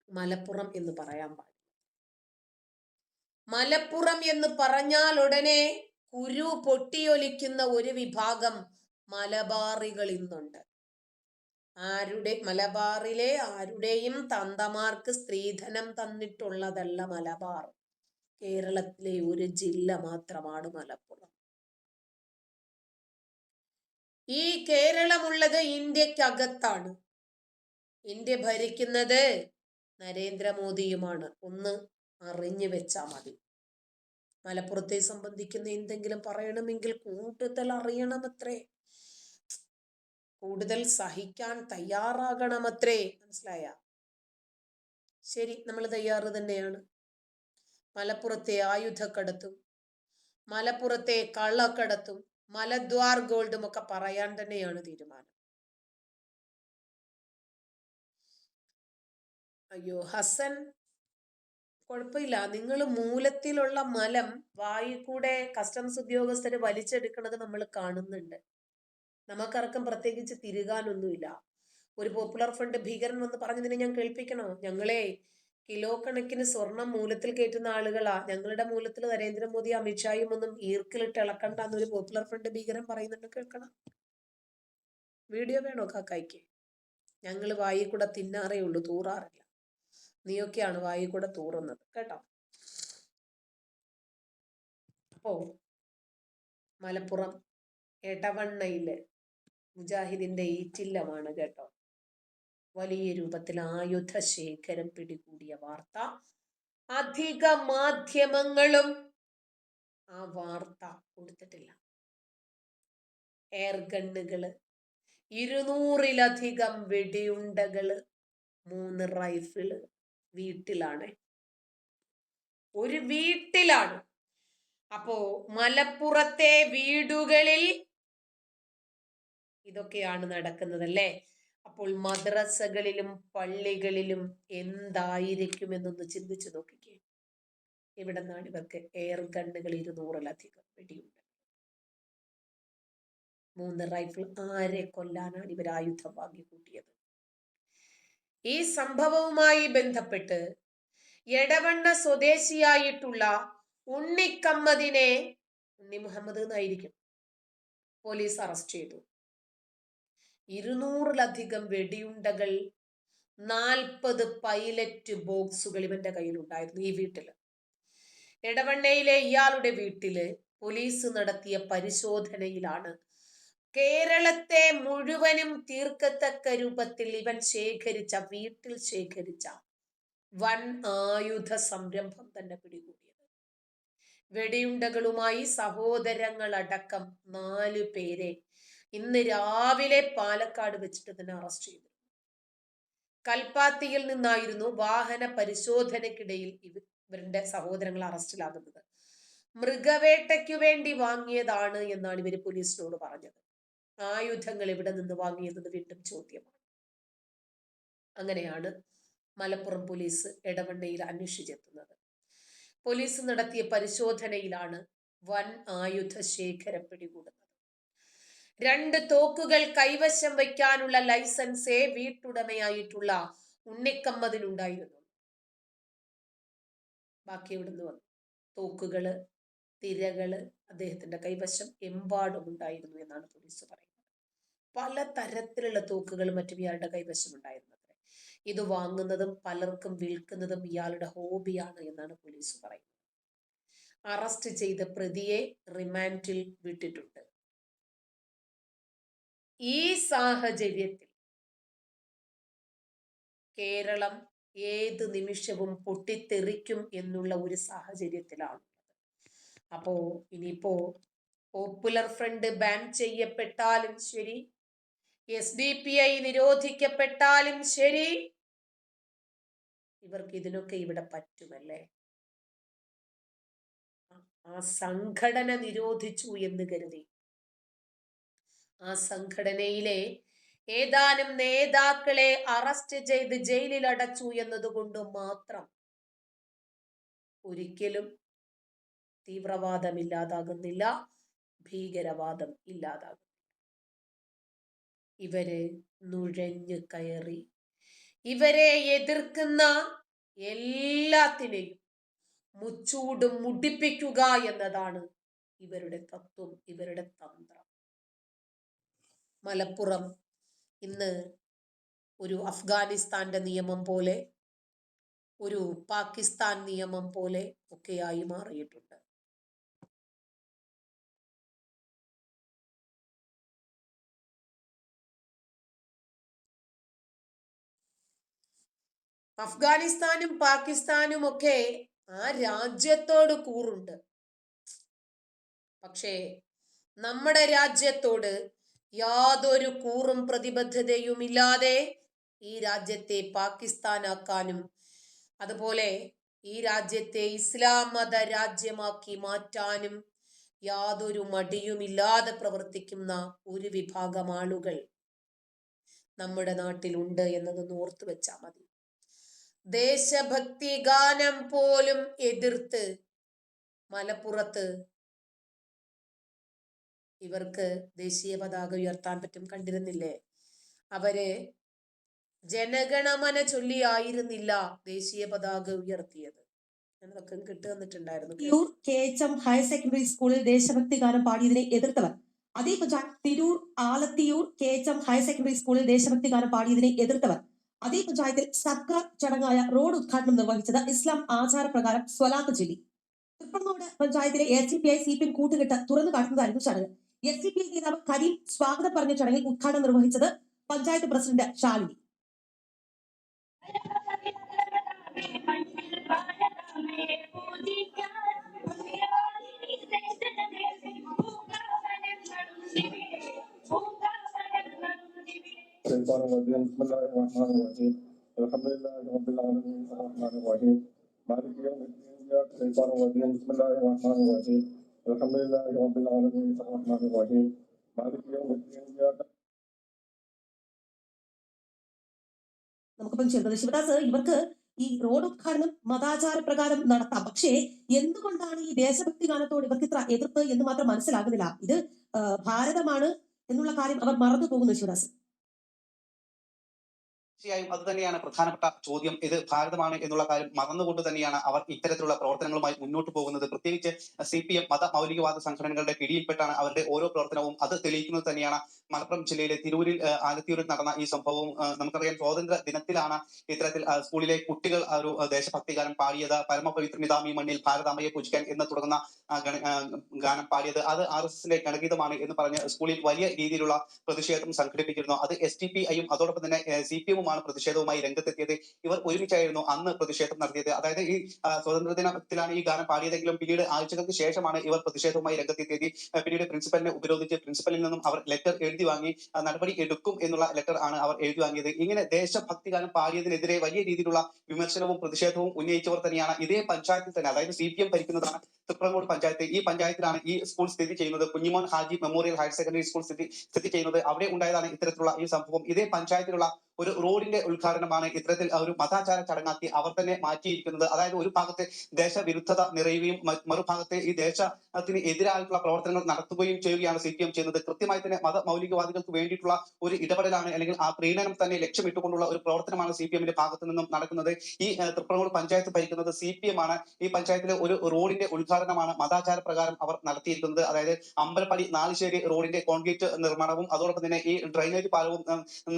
മലപ്പുറം എന്ന് പറയാൻ പാടില്ല. മലപ്പുറം എന്ന് പറഞ്ഞാൽ ഉടനെ കുരു പൊട്ടിയൊലിക്കുന്ന ഒരു വിഭാഗം മലബാറികൾ ഇന്നുണ്ട്. മലബാറിലെ ആരുടെയും തന്തമാർക്ക് സ്ത്രീധനം തന്നിട്ടുള്ളതല്ല മലബാർ. കേരളത്തിലെ ഒരു ജില്ല മാത്രമാണ് മലപ്പുറം. ഈ കേരളമുള്ളത് ഇന്ത്യക്കകത്താണ്. ഇന്ത്യ ഭരിക്കുന്നത് നരേന്ദ്രമോദിയുമാണ്. ഒന്ന് അറിഞ്ഞു വെച്ചാ മതി. മലപ്പുറത്തെ സംബന്ധിക്കുന്ന എന്തെങ്കിലും പറയണമെങ്കിൽ കൂടുതൽ അറിയണമത്രേ, കൂടുതൽ സഹിക്കാൻ തയ്യാറാകണമത്രേ. മനസ്സിലായ? ശരി, നമ്മൾ തയ്യാറ് തന്നെയാണ്. മലപ്പുറത്തെ ആയുധക്കടത്തും മലപ്പുറത്തെ കള്ളക്കടത്തും മലദ്വാർ ഗോൾഡും ഒക്കെ പറയാൻ തന്നെയാണ് തീരുമാനം. അയ്യോ ഹസൻ, കുഴപ്പമില്ല, നിങ്ങൾ മൂലത്തിലുള്ള മലം വായിൽ കൂടെ കസ്റ്റംസ് ഉദ്യോഗസ്ഥര് വലിച്ചെടുക്കുന്നത് നമ്മൾ കാണുന്നുണ്ട്. നമുക്കറക്കം പ്രത്യേകിച്ച് തിരുകാനൊന്നുമില്ല. ഒരു പോപ്പുലർ ഫ്രണ്ട് ഭീകരൻ എന്ന് പറഞ്ഞതിനെ ഞാൻ കേൾപ്പിക്കണോ? ഞങ്ങളെ കിലോ കണക്കിന് സ്വർണം മൂലത്തിൽ കയറ്റുന്ന ആളുകളാ. ഞങ്ങളുടെ മൂലത്തിൽ നരേന്ദ്രമോദി അമിത്ഷായും ഒന്നും ഈർക്കിലിട്ട് ഇളക്കണ്ട എന്നൊരു പോപ്പുലർ ഫ്രണ്ട് ഭീകരൻ പറയുന്നുണ്ട്, കേൾക്കണം. വീഡിയോ വേണോ കാക്കായ്ക്ക്? ഞങ്ങൾ വായിൽ കൂടെ തിന്നാറേ ഉള്ളൂ, തൂറാറില്ല. നീയൊക്കെയാണ് വായിൽ കൂടെ തൂറുന്നത്, കേട്ടോ. അപ്പോ മലപ്പുറം എടവണ്ണയില് മുജാഹിദിന്റെ ഈറ്റില്ലമാണ് കേട്ടോ. വലിയ രൂപത്തിൽ ആയുധ ശേഖരം പിടികൂടിയ വാർത്ത. അധിക മാധ്യമങ്ങളും ആ വാർത്ത കൊടുത്തിട്ടില്ല. എയർ ഗണ്ണുകള്, 200-ലധികം വെടിയുണ്ടകള്, 3 റൈഫിള് വീട്ടിലാണ്. ഒരു വീട്ടിലാണ്. അപ്പോ മലപ്പുറത്തെ വീടുകളിൽ ഇതൊക്കെയാണ് നടക്കുന്നതല്ലേ. അപ്പോൾ മദ്രസകളിലും പള്ളികളിലും എന്തായിരിക്കുമെന്നൊന്ന് ചിന്തിച്ചു നോക്കിക്കേ. ഇവിടെ നിന്നാണ് ഇവർക്ക് എയർ ഗണ്ണുകൾ 200-ലധികം വെടിയുണ്ട്, 3 റൈഫിൾ. ആരെ കൊല്ലാനാണ് ഇവർ ആയുധം വാങ്ങിക്കൂട്ടിയത്? ഈ സംഭവവുമായി ബന്ധപ്പെട്ട് എടവണ്ണ സ്വദേശിയായിട്ടുള്ള ഉണ്ണിക്കമ്മദിനെ, ഉണ്ണി മുഹമ്മദ് എന്നായിരിക്കും, പോലീസ് അറസ്റ്റ് ചെയ്തു. 200-ലധികം വെടിയുണ്ടകൾ, 40 പൈലറ്റ് ബോക്സുകൾ ഇവന്റെ കയ്യിലുണ്ടായിരുന്നു ഈ വീട്ടില്. എടവണ്ണയിലെ ഇയാളുടെ വീട്ടില് പോലീസ് നടത്തിയ പരിശോധനയിലാണ് കേരളത്തെ മുഴുവനും തീർക്കത്തക്ക രൂപത്തിൽ ഇവൻ വീട്ടിൽ ശേഖരിച്ച വൻ ആയുധ സംരംഭം തന്നെ പിടികൂടിയത്. വെടിയുണ്ടകളുമായി സഹോദരങ്ങളടക്കം 4 പേരെ ഇന്ന് രാവിലെ പാലക്കാട് വെച്ചിട്ട് തന്നെ അറസ്റ്റ് ചെയ്തു. കൽപ്പാത്തിയിൽ നിന്നായിരുന്നു വാഹന പരിശോധനയ്ക്കിടയിൽ ഇവരുടെ സഹോദരങ്ങൾ അറസ്റ്റിലാകുന്നത്. മൃഗവേട്ടയ്ക്കു വേണ്ടി വാങ്ങിയതാണ് എന്നാണ് ഇവര് പോലീസിനോട് പറഞ്ഞത്. ആയുധങ്ങൾ എവിടെ നിന്ന് വാങ്ങിയതെന്ന് വീണ്ടും ചോദ്യമാണ്. അങ്ങനെയാണ് മലപ്പുറം പോലീസ് എടവണ്ണയിൽ അന്വേഷിച്ചെത്തുന്നത്. പോലീസ് നടത്തിയ പരിശോധനയിലാണ് വൻ ആയുധ ശേഖരം പിടികൂടുന്നത്. 2 തോക്കുകൾ കൈവശം വയ്ക്കാനുള്ള ലൈസൻസേ വീട്ടുടമയായിട്ടുള്ള ഉണ്ണിക്കമ്മദിനുണ്ടായിരുന്നു. ബാക്കി എവിടുന്ന് വന്നു? തോക്കുകള്, തിരകള് അദ്ദേഹത്തിന്റെ കൈവശം എമ്പാടും ഉണ്ടായിരുന്നു എന്നാണ് പോലീസ് പറയുന്നത്. പല തരത്തിലുള്ള തോക്കുകളും മറ്റും ഇയാളുടെ കൈവശം ഉണ്ടായിരുന്നത്. ഇത് വാങ്ങുന്നതും പലർക്കും വിൽക്കുന്നതും ഇയാളുടെ ഹോബിയാണ് എന്നാണ് പോലീസ് പറയുന്നത്. അറസ്റ്റ് ചെയ്ത പ്രതിയെ റിമാൻഡിൽ വിട്ടിട്ടുണ്ട്. ഈ സാഹചര്യത്തിൽ കേരളം ഏത് നിമിഷവും പൊട്ടിത്തെറിക്കും എന്നുള്ള ഒരു സാഹചര്യത്തിലാണ്. അപ്പോ ഇനിയിപ്പോ പോപ്പുലർ ഫ്രണ്ട് ബാൻ ചെയ്യപ്പെട്ടാലും ശരി, SDPI നിരോധിക്കപ്പെട്ടാലും ശരി, ഇവർക്ക് ഇതിനൊക്കെ ഇവിടെ പറ്റുമല്ലേ? ആ സംഘടന നിരോധിച്ചു എന്ന് കരുതി ആ സംഘടനയിലെ ഏതാനും നേതാക്കളെ അറസ്റ്റ് ചെയ്ത് ജയിലിൽ അടച്ചു എന്നതുകൊണ്ട് മാത്രം ഒരിക്കലും തീവ്രവാദം ഇല്ലാതാകുന്നില്ല, ഭീകരവാദം ഇല്ലാതാകും. ഇവര് നുഴഞ്ഞു കയറി ഇവരെ എതിർക്കുന്ന എല്ലാത്തിനെയും മുച്ചൂടും മുടിപ്പിക്കുക എന്നതാണ് ഇവരുടെ തത്വം, ഇവരുടെ തന്ത്രം. മലപ്പുറം ഇന്ന് ഒരു അഫ്ഗാനിസ്ഥാന്റെ നിയമം പോലെ, ഒരു പാകിസ്ഥാൻ നിയമം പോലെ ഒക്കെയായി മാറിയിട്ടുണ്ട്. അഫ്ഗാനിസ്ഥാനും പാകിസ്ഥാനും ഒക്കെ ആ രാജ്യത്തോട് കൂറുണ്ട്. പക്ഷേ നമ്മുടെ രാജ്യത്തോട് യാതൊരു കൂറും പ്രതിബദ്ധതയും ഇല്ലാതെ ഈ രാജ്യത്തെ പാകിസ്ഥാനാക്കാനും അതുപോലെ ഈ രാജ്യത്തെ ഇസ്ലാം മത രാജ്യമാക്കി മാറ്റാനും യാതൊരു മടിയുമില്ലാതെ പ്രവർത്തിക്കുന്ന ഒരു വിഭാഗം ആളുകൾ നമ്മുടെ നാട്ടിലുണ്ട് എന്നതൊന്ന് ഓർത്തു വെച്ചാൽ മതി. ദേശഭക്തി ഗാനം പോലും എതിർത്ത് മലപ്പുറത്ത് ഇവർക്ക് ദേശീയ പതാക ഉയർത്താൻ പറ്റും. കണ്ടിരുന്നില്ലേ? അവര് ജനഗണമന ചൊല്ലിയായിരുന്നില്ല ദേശീയ പതാക ഉയർത്തിയത്. എന്നൊക്കെ കിട്ടുന്നിട്ടുണ്ടായിരുന്നു. KHM ഹയർ സെക്കൻഡറി സ്കൂളിൽ ദേശഭക്തി ഗാനം പാടിയതിനെ എതിർത്തവർ അതേ panchayat Tirur Alathiyur KHM higher secondary സ്കൂളിൽ ദേശഭക്തി ഗാനം പാടിയതിനെ എതിർത്തവർ അതേ പഞ്ചായത്തിൽ സർക്കാർ ചടങ്ങായ റോഡ് ഉദ്ഘാടനം നിർവഹിച്ചത് ഇസ്ലാം ആചാരപ്രകാരം സ്വലാത്ത് ചൊല്ലി. തൃപ്പങ്ങോട് പഞ്ചായത്തിലെ SDPI CPM കൂട്ടുകെട്ട് തുറന്നു കാട്ടുന്നതായിരുന്നു ചടങ്ങ്. SDPI നേതാവ് കരീം സ്വാഗതം പറഞ്ഞ ചടങ്ങിൽ ഉദ്ഘാടനം നിർവഹിച്ചത് പഞ്ചായത്ത് പ്രസിഡന്റ് ശാലിനി. നമുക്കിപ്പം ചേർന്നത് ശിവദാസ്, ഇവർക്ക് ഈ റോഡ് ഉദ്ഘാടനം മതാചാര പ്രകാരം നടത്താം, പക്ഷേ എന്തുകൊണ്ടാണ് ഈ ദേശഭക്തി ഗാനത്തോട് ഇവർക്ക് ഇത്ര എതിർപ്പ് എന്ന് മാത്രം മനസ്സിലാകുന്നില്ല. ഇത് ഭാരതമാണ് എന്നുള്ള കാര്യം അവർ മറന്നു പോകുന്നു ശിവദാസ്. തീർച്ചയായും അത് തന്നെയാണ് പ്രധാനപ്പെട്ട ചോദ്യം. ഇത് ഭാരതമാണ് എന്നുള്ള കാര്യം മറന്നുകൊണ്ട് തന്നെയാണ് അവർ ഇത്തരത്തിലുള്ള പ്രവർത്തനങ്ങളുമായി മുന്നോട്ട് പോകുന്നത്. പ്രത്യേകിച്ച് CPM മത മൗലികവാദ സംഘടനകളുടെ പിടിയിൽപ്പെട്ടാണ് അവരുടെ ഓരോ പ്രവർത്തനവും. അത് തെളിയിക്കുന്നത് തന്നെയാണ് മലപ്പുറം ജില്ലയിലെ തിരൂരിൽ ആലത്തിയൂരിൽ നടന്ന ഈ സംഭവവും. നമുക്കറിയാം, സ്വാതന്ത്ര്യ ദിനത്തിലാണ് ഇത്തരത്തിൽ സ്കൂളിലെ കുട്ടികൾ ഒരു ദേശഭക്തി ഗാനം പാടിയത്. പരമപവിത്രമിതാമി മണ്ണിൽ ഭാരതാമ്മയെ പൂജിക്കാൻ എന്ന് തുടങ്ങുന്ന ഗാനം പാടിയത്. അത് RSSന്റെ ഗണഗീതമാണ് എന്ന് പറഞ്ഞ് സ്കൂളിൽ വലിയ രീതിയിലുള്ള പ്രതിഷേധം സംഘടിപ്പിച്ചിരുന്നു. അത് SDPIയും അതോടൊപ്പം തന്നെ CPM പ്രതിഷേധവുമായി രംഗത്തെത്തിയത്. ഇവർ ഒരുമിച്ചായിരുന്നു അന്ന് പ്രതിഷേധം നടത്തിയത്. അതായത് ഈ സ്വാതന്ത്ര്യ ദിനത്തിലാണ് ഈ ഗാനം പാടിയതെങ്കിലും പിന്നീട് ആഴ്ചകൾക്ക് ശേഷമാണ് ഇവർ പ്രതിഷേധവുമായി രംഗത്തെത്തിയത്. പിന്നീട് പ്രിൻസിപ്പലിനെ ഉപരോധിച്ച് പ്രിൻസിപ്പലിൽ നിന്നും അവർ ലെറ്റർ എഴുതി വാങ്ങി. നടപടി എടുക്കും എന്നുള്ള ലെറ്റർ ആണ് അവർ എഴുതി വാങ്ങിയത്. ഇങ്ങനെ ദേശഭക്തി ഗാനം പാടിയതിനെതിരെ വലിയ രീതിയിലുള്ള വിമർശനവും പ്രതിഷേധവും ഉന്നയിച്ചവർ തന്നെയാണ് ഇതേ പഞ്ചായത്തിൽ തന്നെ, അതായത് CPM ഭരിക്കുന്നതാണ് തൃപ്രങ്ങോട് പഞ്ചായത്ത്. ഈ പഞ്ചായത്തിലാണ് ഈ സ്കൂൾ സ്ഥിതി ചെയ്യുന്നത്. Kunhimon Haji memorial higher secondary school സ്ഥിതി ചെയ്യുന്നത്. അവിടെ ഉണ്ടായതാണ് ഇത്തരത്തിലുള്ള ഈ സംഭവം. ഇതേ പഞ്ചായത്തിലുള്ള ഒരു റോഡിന്റെ ഉദ്ഘാടനമാണ് ഇത്തരത്തിൽ ഒരു മതാചാര ചടങ്ങാക്കി അവർ തന്നെ മാറ്റിയിരിക്കുന്നത്. അതായത് ഒരു ഭാഗത്തെ ദേശവിരുദ്ധത നിറയുകയും മറുഭാഗത്തെ ഈ ദേശത്തിന് എതിരായിട്ടുള്ള പ്രവർത്തനങ്ങൾ നടത്തുകയും ചെയ്യുകയാണ് CPM ചെയ്യുന്നത്. കൃത്യമായി തന്നെ മത മൗലികവാദികൾക്ക് വേണ്ടിയിട്ടുള്ള ഒരു ഇടപെടലാണ്, അല്ലെങ്കിൽ ആ പ്രീണനം തന്നെ ലക്ഷ്യമിട്ടുകൊണ്ടുള്ള ഒരു പ്രവർത്തനമാണ് CPMന്റെ ഭാഗത്തു നിന്നും നടക്കുന്നത്. ഈ തൃപ്രങ്ങോട് പഞ്ചായത്ത് ഭരിക്കുന്നത് CPM ആണ്. ഈ പഞ്ചായത്തിലെ ഒരു റോഡിന്റെ ഉദ്ഘാടനം ഉദ്ഘാടനമാണ് മതാചാര പ്രകാരം അവർ നടത്തിയിരിക്കുന്നത്. അതായത് അമ്പലപ്പടി നാലുശ്ശേരി റോഡിന്റെ കോൺക്രീറ്റ് നിർമ്മാണവും അതോടൊപ്പം തന്നെ ഈ ഡ്രൈനേജ് പാലവും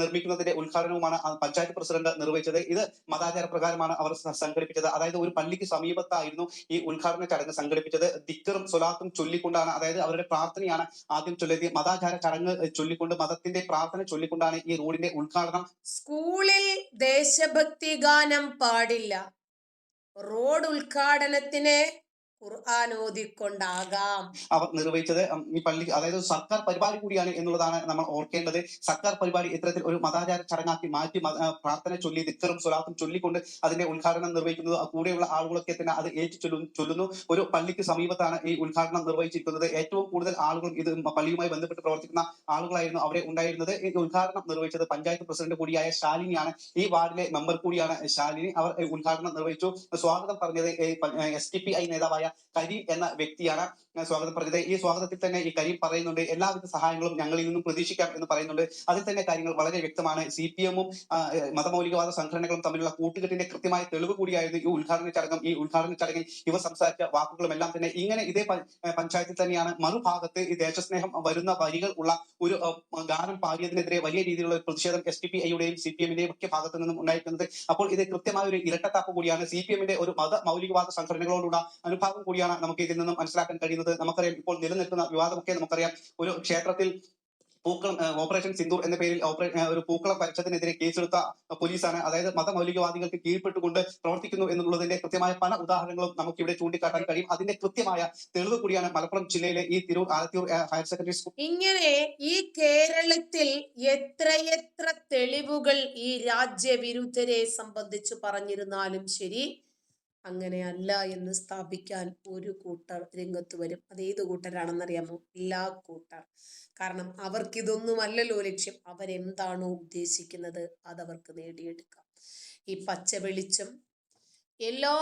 നിർമ്മിക്കുന്നതിന്റെ ഉദ്ഘാടനവുമാണ് പഞ്ചായത്ത് പ്രസിഡന്റ് നിർവഹിച്ചത്. ഇത് മതാചാര പ്രകാരമാണ് അവർ സംഘടിപ്പിച്ചത്. അതായത് ഒരു പള്ളിക്ക് സമീപത്തായിരുന്നു ഈ ഉദ്ഘാടന ചടങ്ങ് സംഘടിപ്പിച്ചത്. ദിക്റും സ്വലാത്തും ചൊല്ലിക്കൊണ്ടാണ്, അതായത് അവരുടെ പ്രാർത്ഥനയാണ് ആദ്യം ചൊല്ലിയത്. മതാചാര ചടങ്ങ് ചൊല്ലിക്കൊണ്ട്, മതത്തിന്റെ പ്രാർത്ഥന ചൊല്ലിക്കൊണ്ടാണ് ഈ റോഡിന്റെ ഉദ്ഘാടനം. സ്കൂളിൽ ദേശഭക്തി ഗാനം പാടില്ല. റോഡ് ഉദ്ഘാടനത്തിന് ഖുർആൻ ഓതിക്കൊണ്ടാകാം. അവർ നിർവഹിച്ചത്. ഈ പള്ളി അതായത് സർക്കാർ പരിപാടി കൂടിയാണ് എന്നുള്ളതാണ് നമ്മൾ ഓർക്കേണ്ടത്. സർക്കാർ പരിപാടി ഇത്തരത്തിൽ ഒരു മതാചാര ചടങ്ങാക്കി മാറ്റി പ്രാർത്ഥന ചൊല്ലി ദിക്റും സ്വലാത്തും ചൊല്ലിക്കൊണ്ട് അതിന്റെ ഉദ്ഘാടനം നിർവഹിക്കുന്നത്. കൂടെയുള്ള ആളുകളൊക്കെ തന്നെ അത് ചൊല്ലുന്നു. ഒരു പള്ളിക്ക് സമീപത്താണ് ഈ ഉദ്ഘാടനം നിർവഹിച്ചിരിക്കുന്നത്. ഏറ്റവും കൂടുതൽ ആളുകൾ ഇത് പള്ളിയുമായി ബന്ധപ്പെട്ട് പ്രവർത്തിക്കുന്ന ആളുകളായിരുന്നു അവിടെ ഉണ്ടായിരുന്നത്. ഈ ഉദ്ഘാടനം നിർവഹിച്ചത് പഞ്ചായത്ത് പ്രസിഡന്റ് കൂടിയായ ശാലിനിയാണ്. ഈ വാർഡിലെ മെമ്പർ കൂടിയാണ് ശാലിനി. അവർ ഉദ്ഘാടനം നിർവഹിച്ചു. സ്വാഗതം പറഞ്ഞത് SDPI നേതാവായ കരീം എന്ന വ്യക്തിയാണ് സ്വാഗതം പറഞ്ഞത്. ഈ സ്വാഗതത്തിൽ തന്നെ ഈ കരീം പറയുന്നുണ്ട്, എല്ലാവിധ സഹായങ്ങളും ഞങ്ങളിൽ നിന്നും പ്രതീക്ഷിക്കാം എന്ന് പറയുന്നുണ്ട്. അതിൽ തന്നെ കാര്യങ്ങൾ വളരെ വ്യക്തമാണ്. CPM-ഉം മതമൗലികവാദ സംഘടനകളും തമ്മിലുള്ള കൂട്ടുകെട്ടിന്റെ കൃത്യമായ തെളിവ് കൂടിയായിരുന്നു ഈ ഉദ്ഘാടന ചടങ്ങും. ഈ ഉദ്ഘാടന ചടങ്ങിൽ ഇവർ സംസാരിച്ച വാക്കുകളും എല്ലാം തന്നെ ഇങ്ങനെ ഇതേ പഞ്ചായത്തിൽ തന്നെയാണ് മറുഭാഗത്ത് ഈ ദേശസ്നേഹം വരുന്ന വരികൾ ഉള്ള ഒരു ഗാനം പാടിയതിനെതിരെ വലിയ രീതിയിലുള്ള പ്രതിഷേധം SDPI-യുടെയും CPM-ന്റെയും ഒക്കെ ഭാഗത്തു നിന്നും ഉണ്ടായിരിക്കുന്നത്. അപ്പോൾ ഇത് കൃത്യമായ ഒരു ഇരട്ടത്താപ്പ് കൂടിയാണ്. CPM-ന്റെ ഒരു മൗലികവാദ സംഘടനകളോടുള്ള അനുഭാവം കൂടിയാണ് നമുക്ക് ഇതിൽ നിന്നും മനസ്സിലാക്കാൻ കഴിയുന്നത്. നമുക്കറിയാം, ഇപ്പോൾ നിലനിൽക്കുന്ന വിവാദമൊക്കെ നമുക്കറിയാം. ഒരു ക്ഷേത്രത്തിൽ പൂക്കളം ഓപ്പറേഷൻ സിന്ദൂർ എന്ന പേരിൽ ഒരു പൂക്കളം വരച്ചതിനെതിരെ കേസെടുത്ത പോലീസാണ്. അതായത് മതമൗലികവാദികൾക്ക് കീഴ്പ്പെട്ടുകൊണ്ട് പ്രവർത്തിക്കുന്നു എന്നുള്ളതിന്റെ കൃത്യമായ പല ഉദാഹരണങ്ങളും നമുക്ക് ഇവിടെ ചൂണ്ടിക്കാട്ടാൻ കഴിയും. അതിന്റെ കൃത്യമായ തെളിവ് കൂടിയാണ് മലപ്പുറം ജില്ലയിലെ ഈ ആലത്തിയൂർ ഹയർ സെക്കൻഡറി സ്കൂൾ. ഇങ്ങനെ ഈ കേരളത്തിൽ എത്രയെത്ര തെളിവുകൾ ഈ രാജ്യവിരുദ്ധരെ സംബന്ധിച്ച് പറഞ്ഞിരുന്നാലും ശരി, അങ്ങനെയല്ല എന്ന് സ്ഥാപിക്കാൻ ഒരു കൂട്ടർ രംഗത്ത് വരും. അത് ഏത് കൂട്ടരാണെന്നറിയാമോ? എല്ലാ കൂട്ടർ. കാരണം അവർക്കിതൊന്നുമല്ലല്ലോ ലക്ഷ്യം. അവരെന്താണോ ഉദ്ദേശിക്കുന്നത് അതവർക്ക് നേടിയെടുക്കാം. ഈ പച്ച വെളിച്ചം എല്ലാ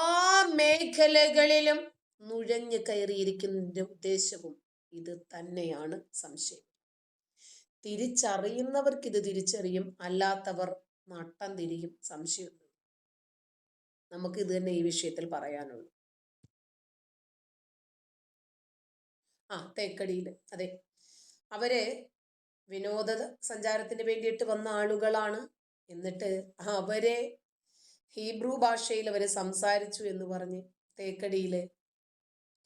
മേഖലകളിലും നുഴഞ്ഞു കയറിയിരിക്കുന്നതിന്റെ ഉദ്ദേശവും ഇത് തന്നെയാണ്. സംശയം തിരിച്ചറിയുന്നവർക്ക് ഇത് തിരിച്ചറിയും, അല്ലാത്തവർ നട്ടം തിരിയും. സംശയം നമുക്ക് ഇത് തന്നെ ഈ വിഷയത്തിൽ പറയാനുള്ളൂ. തേക്കടിയിൽ അതെ, അവര് വിനോദ സഞ്ചാരത്തിന് വേണ്ടിയിട്ട് വന്ന ആളുകളാണ്. എന്നിട്ട് അവരെ ഹീബ്രു ഭാഷയിൽ അവര് സംസാരിച്ചു എന്ന് പറഞ്ഞ് തേക്കടിയില്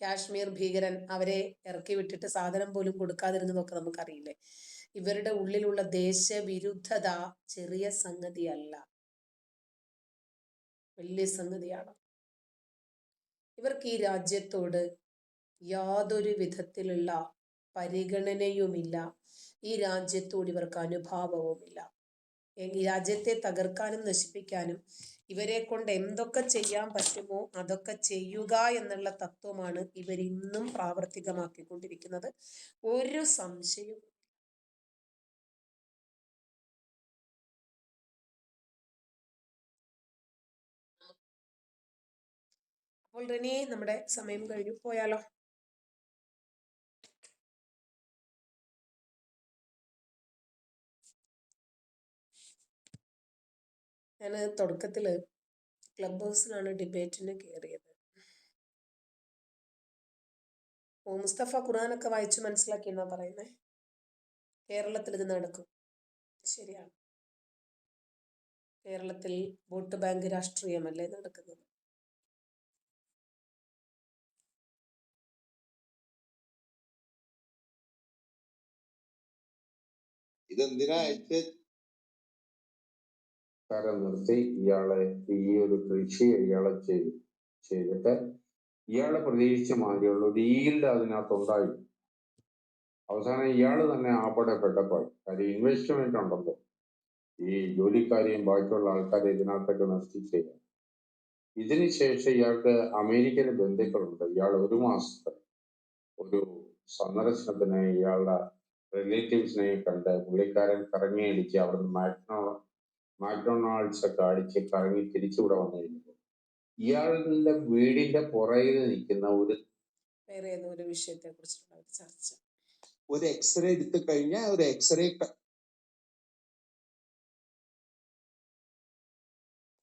കാശ്മീർ ഭീകരൻ അവരെ ഇറക്കി വിട്ടിട്ട് സാധനം പോലും കൊടുക്കാതിരുന്നതൊക്കെ നമുക്കറിയില്ലേ. ഇവരുടെ ഉള്ളിലുള്ള ദേശവിരുദ്ധത ചെറിയ സംഗതിയല്ല, വലിയ സംഗതിയാണ്. ഇവർക്ക് ഈ രാജ്യത്തോട് യാതൊരു വിധത്തിലുള്ള പരിഗണനയുമില്ല. ഈ രാജ്യത്തോട് ഇവർക്ക് അനുഭാവവുമില്ല. ഈ രാജ്യത്തെ തകർക്കാനും നശിപ്പിക്കാനും ഇവരെ കൊണ്ട് എന്തൊക്കെ ചെയ്യാൻ പറ്റുമോ അതൊക്കെ ചെയ്യുക എന്നുള്ള തത്വമാണ് ഇവരിന്നും പ്രാവർത്തികമാക്കിക്കൊണ്ടിരിക്കുന്നത്. ഒരു സംശയവും. അപ്പോൾ റിനി, നമ്മുടെ സമയം കഴിഞ്ഞു, പോയാലോ? ഞാൻ തുടക്കത്തില് ക്ലബ് ഹൗസിലാണ് ഡിബേറ്റിന് കയറിയത്. മുസ്തഫ ഖുർആനൊക്കെ വായിച്ചു മനസ്സിലാക്കി എന്നാ പറയുന്നേ. കേരളത്തിൽ ഇത് നടക്കും, ശരിയാണ്. കേരളത്തിൽ വോട്ട് ബാങ്ക് രാഷ്ട്രീയമല്ലേ നടക്കുന്നത്. ഇതെന്തിനാ നിർത്തി ഇയാളെ ഈ ഒരു കൃഷി ഇയാളെ ചെയ്തിട്ട് ഇയാളെ പ്രതീക്ഷിച്ച മാതിരിയുള്ള ഒരു ഈൽഡ് അതിനകത്തുണ്ടായി. അവസാനം ഇയാള് തന്നെ ആപടപ്പെട്ടപ്പോൾ കാര്യം ഇൻവെസ്റ്റ്മെന്റ് ഉണ്ടല്ലോ, ഈ ജോലിക്കാരെയും ബാക്കിയുള്ള ആൾക്കാരെ ഇതിനകത്തൊക്കെ നശിപ്പിച്ചു. ഇതിനുശേഷം ഇയാൾക്ക് അമേരിക്കയിലെ ബന്ധുക്കളുണ്ട്. ഇയാൾ ഒരു മാസത്തെ ഒരു സന്ദർശനത്തിന് ഇയാളുടെ റിലേറ്റീവ്സിനെ കണ്ട് പുള്ളിക്കാരൻ കറങ്ങി അടിച്ച് അവിടുന്ന് മാക്ഡൊണാൾഡ്സ് ഒക്കെ അടിച്ച് കറങ്ങി തിരിച്ചുവിടെ വന്നിരിക്കുന്നു. ഇയാളുടെ വീടിന്റെ പുറകിൽ നിൽക്കുന്ന ഒരു വിഷയത്തെ കുറിച്ചുള്ള ചർച്ച, ഒരു എക്സ്റേ എടുത്തു കഴിഞ്ഞാൽ ഒരു എക്സ്റേ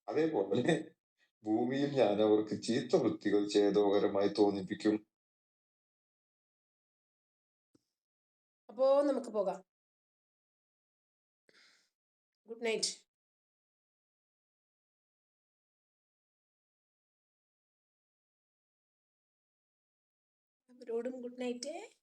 അതേപോലെ ഭൂമിയിൽ ഞാൻ അവർക്ക് ചീത്ത വൃത്തികൾ ചേതോകരമായി തോന്നിപ്പിക്കും. അപ്പോൾ നമുക്ക് പോകാം. Good night. അവരോടും ഗുഡ് നൈറ്റ്.